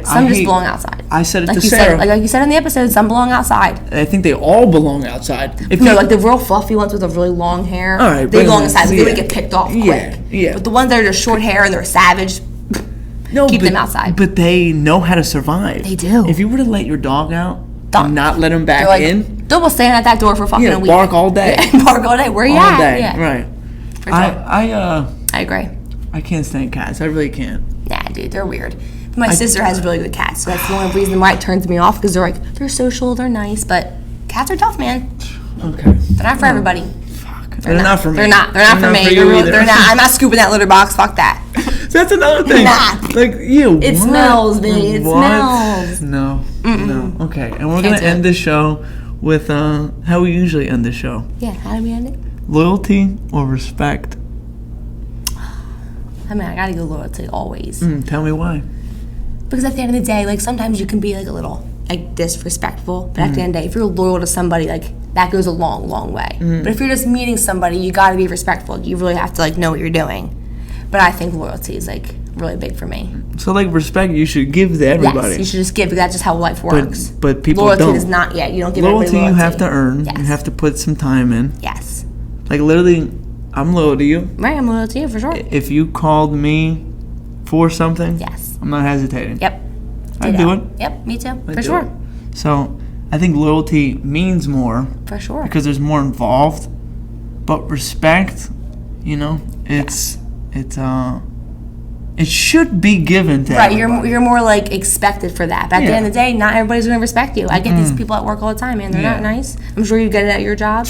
[SPEAKER 1] Some
[SPEAKER 2] just belong outside.
[SPEAKER 1] I said it
[SPEAKER 2] like
[SPEAKER 1] to
[SPEAKER 2] you
[SPEAKER 1] Sarah.
[SPEAKER 2] Said, like you said in the episode, some belong outside.
[SPEAKER 1] I think they all belong outside.
[SPEAKER 2] Like the real fluffy ones with the really long hair,
[SPEAKER 1] all right,
[SPEAKER 2] they belong inside. They would get picked off quick.
[SPEAKER 1] Yeah.
[SPEAKER 2] But the ones that are just short hair and they're savage, keep them outside.
[SPEAKER 1] But they know how to survive.
[SPEAKER 2] They do.
[SPEAKER 1] If you were to let your dog out and not let him back in,
[SPEAKER 2] they'll stand at that door for fucking a week.
[SPEAKER 1] Bark all day.
[SPEAKER 2] Bark all day. Where you
[SPEAKER 1] all
[SPEAKER 2] at?
[SPEAKER 1] day.
[SPEAKER 2] Yeah.
[SPEAKER 1] Right.
[SPEAKER 2] For sure.
[SPEAKER 1] I
[SPEAKER 2] agree.
[SPEAKER 1] I can't stand cats. I really can't.
[SPEAKER 2] Nah, dude, they're weird. My sister has really good cats, so that's the only reason why it turns me off, because they're social, they're nice, but cats are tough, man.
[SPEAKER 1] Okay.
[SPEAKER 2] They're not for everybody.
[SPEAKER 1] Fuck. They're not for me.
[SPEAKER 2] They're not for me. They're not. I'm not scooping that litter box. Fuck that.
[SPEAKER 1] That's another thing.
[SPEAKER 2] Nah.
[SPEAKER 1] Like, ew.
[SPEAKER 2] It smells, baby. It smells.
[SPEAKER 1] No. No. Okay. And we're going to end this show with how we usually end the show.
[SPEAKER 2] Yeah, how do we end it?
[SPEAKER 1] Loyalty or respect?
[SPEAKER 2] I mean, I gotta go loyalty always.
[SPEAKER 1] Tell me why.
[SPEAKER 2] Because at the end of the day, like, sometimes you can be like a little like disrespectful, but at the end of the day, if you're loyal to somebody, like, that goes a long, long way. But if you're just meeting somebody, you gotta be respectful. You really have to like know what you're doing. But I think loyalty is like really big for me.
[SPEAKER 1] So like respect, you should give to everybody.
[SPEAKER 2] Yes, you should just give, because that's just how life works.
[SPEAKER 1] But people
[SPEAKER 2] loyalty
[SPEAKER 1] don't.
[SPEAKER 2] Is not. Yeah, you don't give
[SPEAKER 1] loyalty.
[SPEAKER 2] Loyalty
[SPEAKER 1] You have to earn.
[SPEAKER 2] Yes.
[SPEAKER 1] You have to put some time in.
[SPEAKER 2] Yes.
[SPEAKER 1] Like literally, I'm loyal to you.
[SPEAKER 2] Right, I'm loyal to you for sure.
[SPEAKER 1] If you called me for something,
[SPEAKER 2] Yes.
[SPEAKER 1] I'm not hesitating.
[SPEAKER 2] Yep.
[SPEAKER 1] I'd do it.
[SPEAKER 2] Yep, me too.
[SPEAKER 1] I'd
[SPEAKER 2] For
[SPEAKER 1] do
[SPEAKER 2] sure.
[SPEAKER 1] it. So I think loyalty means more
[SPEAKER 2] For sure.
[SPEAKER 1] because there's more involved. But respect, you know, it should be given to
[SPEAKER 2] Right,
[SPEAKER 1] everybody.
[SPEAKER 2] you're more like expected for that. But at the end of the day, not everybody's gonna respect you. I get these people at work all the time, man. They're not nice. I'm sure you get it at your job.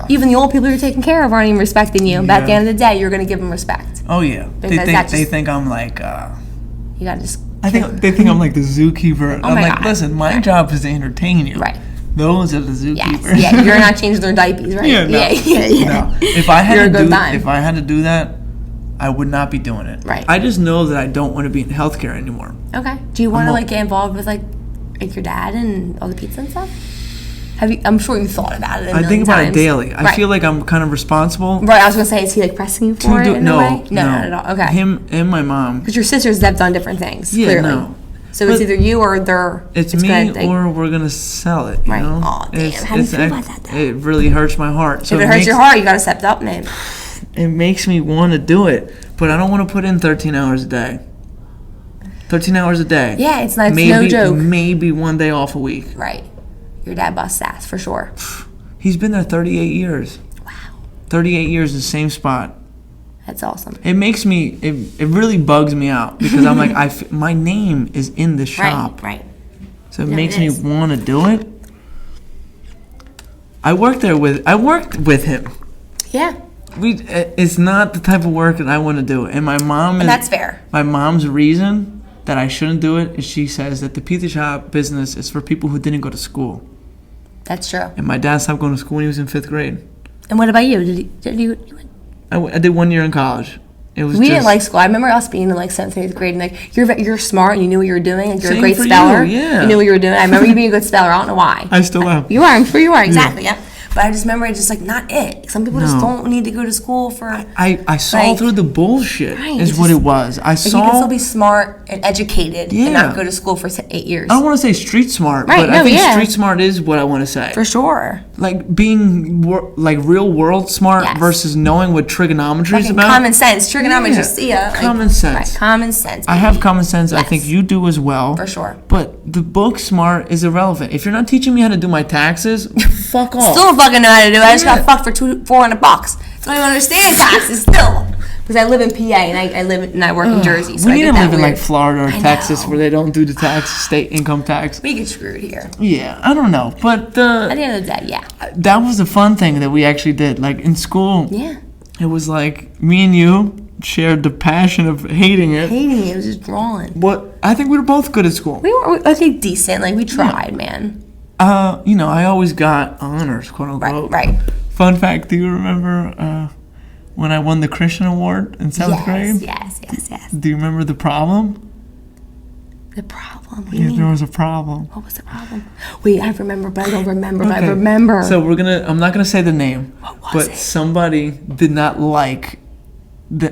[SPEAKER 2] Even the old people you're taking care of aren't even respecting you. But at the end of the day, you're gonna give them respect.
[SPEAKER 1] Oh yeah, they think I'm like.
[SPEAKER 2] You gotta just.
[SPEAKER 1] They think I'm like the zookeeper.
[SPEAKER 2] Oh
[SPEAKER 1] I'm
[SPEAKER 2] my
[SPEAKER 1] like,
[SPEAKER 2] God.
[SPEAKER 1] listen, my job is to entertain you.
[SPEAKER 2] Right.
[SPEAKER 1] Those are the zookeepers.
[SPEAKER 2] Yes. Yeah, you're not changing their diapers, right?
[SPEAKER 1] Yeah, no.
[SPEAKER 2] Yeah.
[SPEAKER 1] No. If I
[SPEAKER 2] You're a
[SPEAKER 1] had
[SPEAKER 2] good time.
[SPEAKER 1] if I had to do that, I would not be doing it.
[SPEAKER 2] Right.
[SPEAKER 1] I just know that I don't want to be in healthcare anymore.
[SPEAKER 2] Okay. Do you want to like get involved with like your dad and all the pizza and stuff? I'm sure you thought about it.
[SPEAKER 1] I think about it daily.
[SPEAKER 2] Right.
[SPEAKER 1] I feel like I'm kind of responsible.
[SPEAKER 2] Right. I was gonna say, is he like pressing you for it in a way? No, not at all. Okay.
[SPEAKER 1] Him and my mom.
[SPEAKER 2] Because your sisters have done different things.
[SPEAKER 1] Yeah,
[SPEAKER 2] clearly.
[SPEAKER 1] no.
[SPEAKER 2] So it's either you or they're.
[SPEAKER 1] It's me or we're gonna sell it. You
[SPEAKER 2] right.
[SPEAKER 1] know?
[SPEAKER 2] Oh damn! How do you feel about that? Though?
[SPEAKER 1] It really hurts my heart. So
[SPEAKER 2] if it hurts your heart, you gotta step up, man.
[SPEAKER 1] It makes me want to do it, but I don't want to put in 13 hours a day. 13 hours a day.
[SPEAKER 2] Yeah, it's no joke.
[SPEAKER 1] Maybe one day off a week.
[SPEAKER 2] Right. Your dad busts ass, for sure.
[SPEAKER 1] He's been there 38 years.
[SPEAKER 2] Wow.
[SPEAKER 1] 38 years, the same spot.
[SPEAKER 2] That's awesome.
[SPEAKER 1] It makes me, it really bugs me out because I'm like, my name is in the shop.
[SPEAKER 2] Right.
[SPEAKER 1] So it makes me want to do it. I worked with him.
[SPEAKER 2] Yeah.
[SPEAKER 1] It's not the type of work that I want to do. And my mom
[SPEAKER 2] And that's fair.
[SPEAKER 1] My mom's reason that I shouldn't do it is she says that the pizza shop business is for people who didn't go to school.
[SPEAKER 2] That's true.
[SPEAKER 1] And my dad stopped going to school when he was in 5th grade.
[SPEAKER 2] And what about you? Did you
[SPEAKER 1] I did 1 year in college. It was
[SPEAKER 2] we didn't like school. I remember us being in like 7th and 8th grade, and like you're smart and you knew what you were doing. Like you're a great speller.
[SPEAKER 1] You
[SPEAKER 2] knew what you were doing. I remember you being a good speller. I don't know why.
[SPEAKER 1] I still am.
[SPEAKER 2] You are. I'm sure you are. Exactly. Yeah. But I just remember it's just like not it. Some people just don't need to go to school for.
[SPEAKER 1] I saw through the bullshit.
[SPEAKER 2] Right,
[SPEAKER 1] is what it was. I saw.
[SPEAKER 2] You can still be smart and educated and not go to school for 8 years.
[SPEAKER 1] I don't want to say street smart, but I think street smart is what I want to say.
[SPEAKER 2] For sure.
[SPEAKER 1] Like being like real world smart versus knowing what trigonometry is about.
[SPEAKER 2] Common sense. Trigonometry. Just see ya.
[SPEAKER 1] Common sense.
[SPEAKER 2] Right, common sense.
[SPEAKER 1] Baby. I have common sense. Yes. I think you do as well.
[SPEAKER 2] For sure.
[SPEAKER 1] But the book smart is irrelevant. If you're not teaching me how to do my taxes, fuck off.
[SPEAKER 2] Still don't fucking know how to do it. I just got fucked for $400. So I don't even understand taxes still. Because I live in PA and I work in Jersey. So
[SPEAKER 1] we need to live in like Florida or Texas where they don't do the state income tax.
[SPEAKER 2] We get screwed here.
[SPEAKER 1] Yeah, I don't know. But
[SPEAKER 2] at the end of the day, yeah.
[SPEAKER 1] That was the fun thing that we actually did. Like in school, it was like me and you shared the passion of hating it.
[SPEAKER 2] It was just drawing.
[SPEAKER 1] But I think we were both good at school.
[SPEAKER 2] We were, decent. Like we tried, man.
[SPEAKER 1] I always got honors, quote unquote.
[SPEAKER 2] Right.
[SPEAKER 1] Fun fact, do you remember when I won the Christian Award in 7th grade?
[SPEAKER 2] Yes.
[SPEAKER 1] Do you remember the problem?
[SPEAKER 2] The problem? What do you mean?
[SPEAKER 1] There was a problem.
[SPEAKER 2] What was the problem? Wait, I remember, but I don't remember, but I remember.
[SPEAKER 1] So I'm not going to say the name.
[SPEAKER 2] What was it?
[SPEAKER 1] Somebody did not like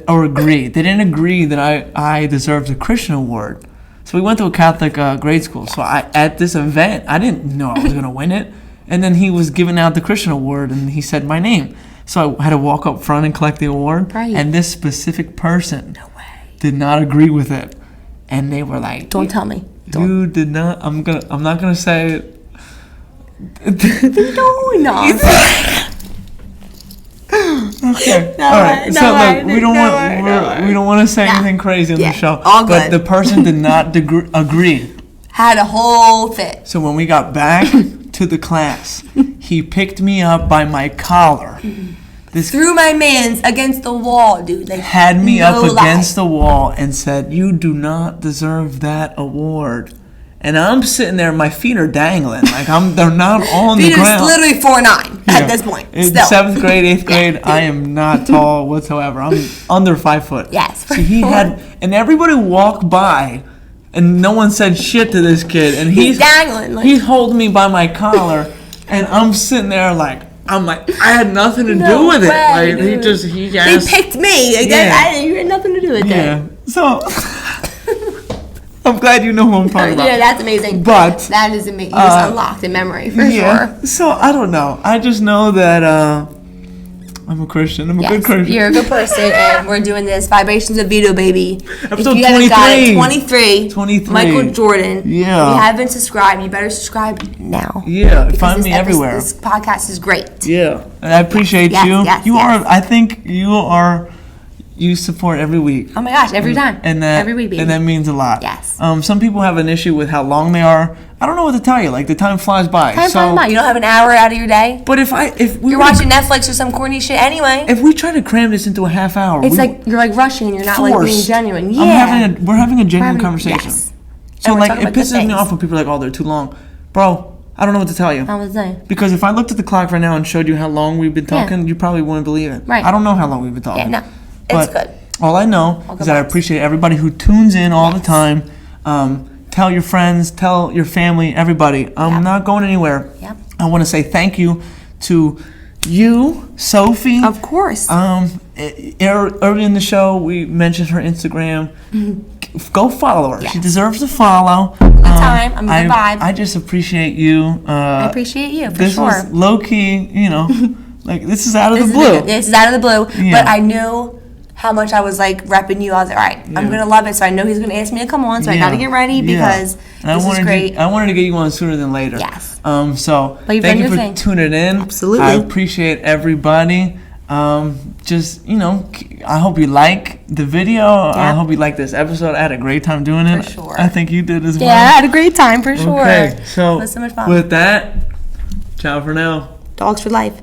[SPEAKER 1] or agree. They didn't agree that I deserved the Christian Award. So we went to a Catholic grade school. So at this event, I didn't know I was going to win it. And then he was giving out the Christian Award, and he said my name. So I had to walk up front and collect the award.
[SPEAKER 2] Right.
[SPEAKER 1] And this specific person did not agree with it. And they were like,
[SPEAKER 2] "Don't tell me.
[SPEAKER 1] You did not. I'm not gonna say it."
[SPEAKER 2] No.
[SPEAKER 1] Okay. All right. So look, we don't want to say anything crazy on the show.
[SPEAKER 2] All good.
[SPEAKER 1] But the person did not agree.
[SPEAKER 2] Had a whole fit.
[SPEAKER 1] So when we got back to the class, he picked me up by my collar.
[SPEAKER 2] Threw my mans against the wall, dude. Like,
[SPEAKER 1] had me up against the wall and said, "You do not deserve that award." And I'm sitting there, my feet are dangling, like they're not on the ground.
[SPEAKER 2] Vito's literally 4'9" at this point.
[SPEAKER 1] In
[SPEAKER 2] still.
[SPEAKER 1] 7th grade, 8th grade, I am not tall whatsoever. I'm under 5 foot.
[SPEAKER 2] Yes.
[SPEAKER 1] So and everybody walked by, and no one said shit to this kid. And he's
[SPEAKER 2] dangling. Like,
[SPEAKER 1] he's holding me by my collar, and I'm sitting there like. I'm like, I had nothing to do with it. Like he asked.
[SPEAKER 2] They picked me. Like, you had nothing to do with that.
[SPEAKER 1] So I'm glad you know who I'm talking about.
[SPEAKER 2] Yeah, that's amazing.
[SPEAKER 1] But
[SPEAKER 2] that is amazing. You just unlocked in memory for sure.
[SPEAKER 1] So I don't know. I just know that I'm a Christian. I'm a good Christian.
[SPEAKER 2] You're a good person, and we're doing this Vibrations of Vito, baby.
[SPEAKER 1] Episode
[SPEAKER 2] if you
[SPEAKER 1] 23.
[SPEAKER 2] Got it,
[SPEAKER 1] 23.
[SPEAKER 2] Michael Jordan.
[SPEAKER 1] Yeah.
[SPEAKER 2] If you haven't subscribed, you better subscribe now.
[SPEAKER 1] Yeah. Find me everywhere.
[SPEAKER 2] This podcast is great.
[SPEAKER 1] Yeah. And I appreciate you. I think you support every week.
[SPEAKER 2] Oh my gosh, every time.
[SPEAKER 1] And that,
[SPEAKER 2] every week, baby.
[SPEAKER 1] And that means a lot.
[SPEAKER 2] Yes.
[SPEAKER 1] Some people have an issue with how long they are. I don't know what to tell you. Like, the time flies by.
[SPEAKER 2] You don't have an hour out of your day.
[SPEAKER 1] But if you're
[SPEAKER 2] watching Netflix or some corny shit anyway.
[SPEAKER 1] If we try to cram this into a half hour,
[SPEAKER 2] it's like you're like rushing and you're not like being genuine.
[SPEAKER 1] Yeah. We're having a genuine conversation.
[SPEAKER 2] Yes.
[SPEAKER 1] So like it pisses me off when people are like, "Oh, they're too long," bro. I don't know what to tell you.
[SPEAKER 2] I was saying.
[SPEAKER 1] Because if I looked at the clock right now and showed you how long we've been talking, you probably wouldn't believe it.
[SPEAKER 2] Right.
[SPEAKER 1] I don't know how long we've been talking.
[SPEAKER 2] Yeah, no, it's good.
[SPEAKER 1] All I know is that I appreciate everybody who tunes in all the time. Tell your friends, tell your family, everybody. I'm not going anywhere.
[SPEAKER 2] Yep.
[SPEAKER 1] I want to say thank you to you, Sophie.
[SPEAKER 2] Of course.
[SPEAKER 1] Early in the show, we mentioned her Instagram. Go follow her. Yes. She deserves a follow.
[SPEAKER 2] Good time. I'm good vibe.
[SPEAKER 1] I just appreciate you.
[SPEAKER 2] I appreciate you, for
[SPEAKER 1] this
[SPEAKER 2] sure.
[SPEAKER 1] This was low-key, like, this is out of the blue.
[SPEAKER 2] This is out of the blue.
[SPEAKER 1] Yeah.
[SPEAKER 2] But I knew how much I was like repping you. I was like, all right, I'm gonna love it. So I know he's gonna ask me to come on. So I got to get ready because this is great.
[SPEAKER 1] I wanted to get you on sooner than later.
[SPEAKER 2] Yes.
[SPEAKER 1] So
[SPEAKER 2] But
[SPEAKER 1] thank you for tuning in.
[SPEAKER 2] Absolutely.
[SPEAKER 1] I appreciate everybody. Just I hope you like the video. I hope you like this episode. I had a great time doing it.
[SPEAKER 2] For sure.
[SPEAKER 1] I think you did as well.
[SPEAKER 2] Yeah, I had a great time for sure.
[SPEAKER 1] Okay, so
[SPEAKER 2] it was so much fun.
[SPEAKER 1] with that, ciao for now.
[SPEAKER 2] Dogs for life.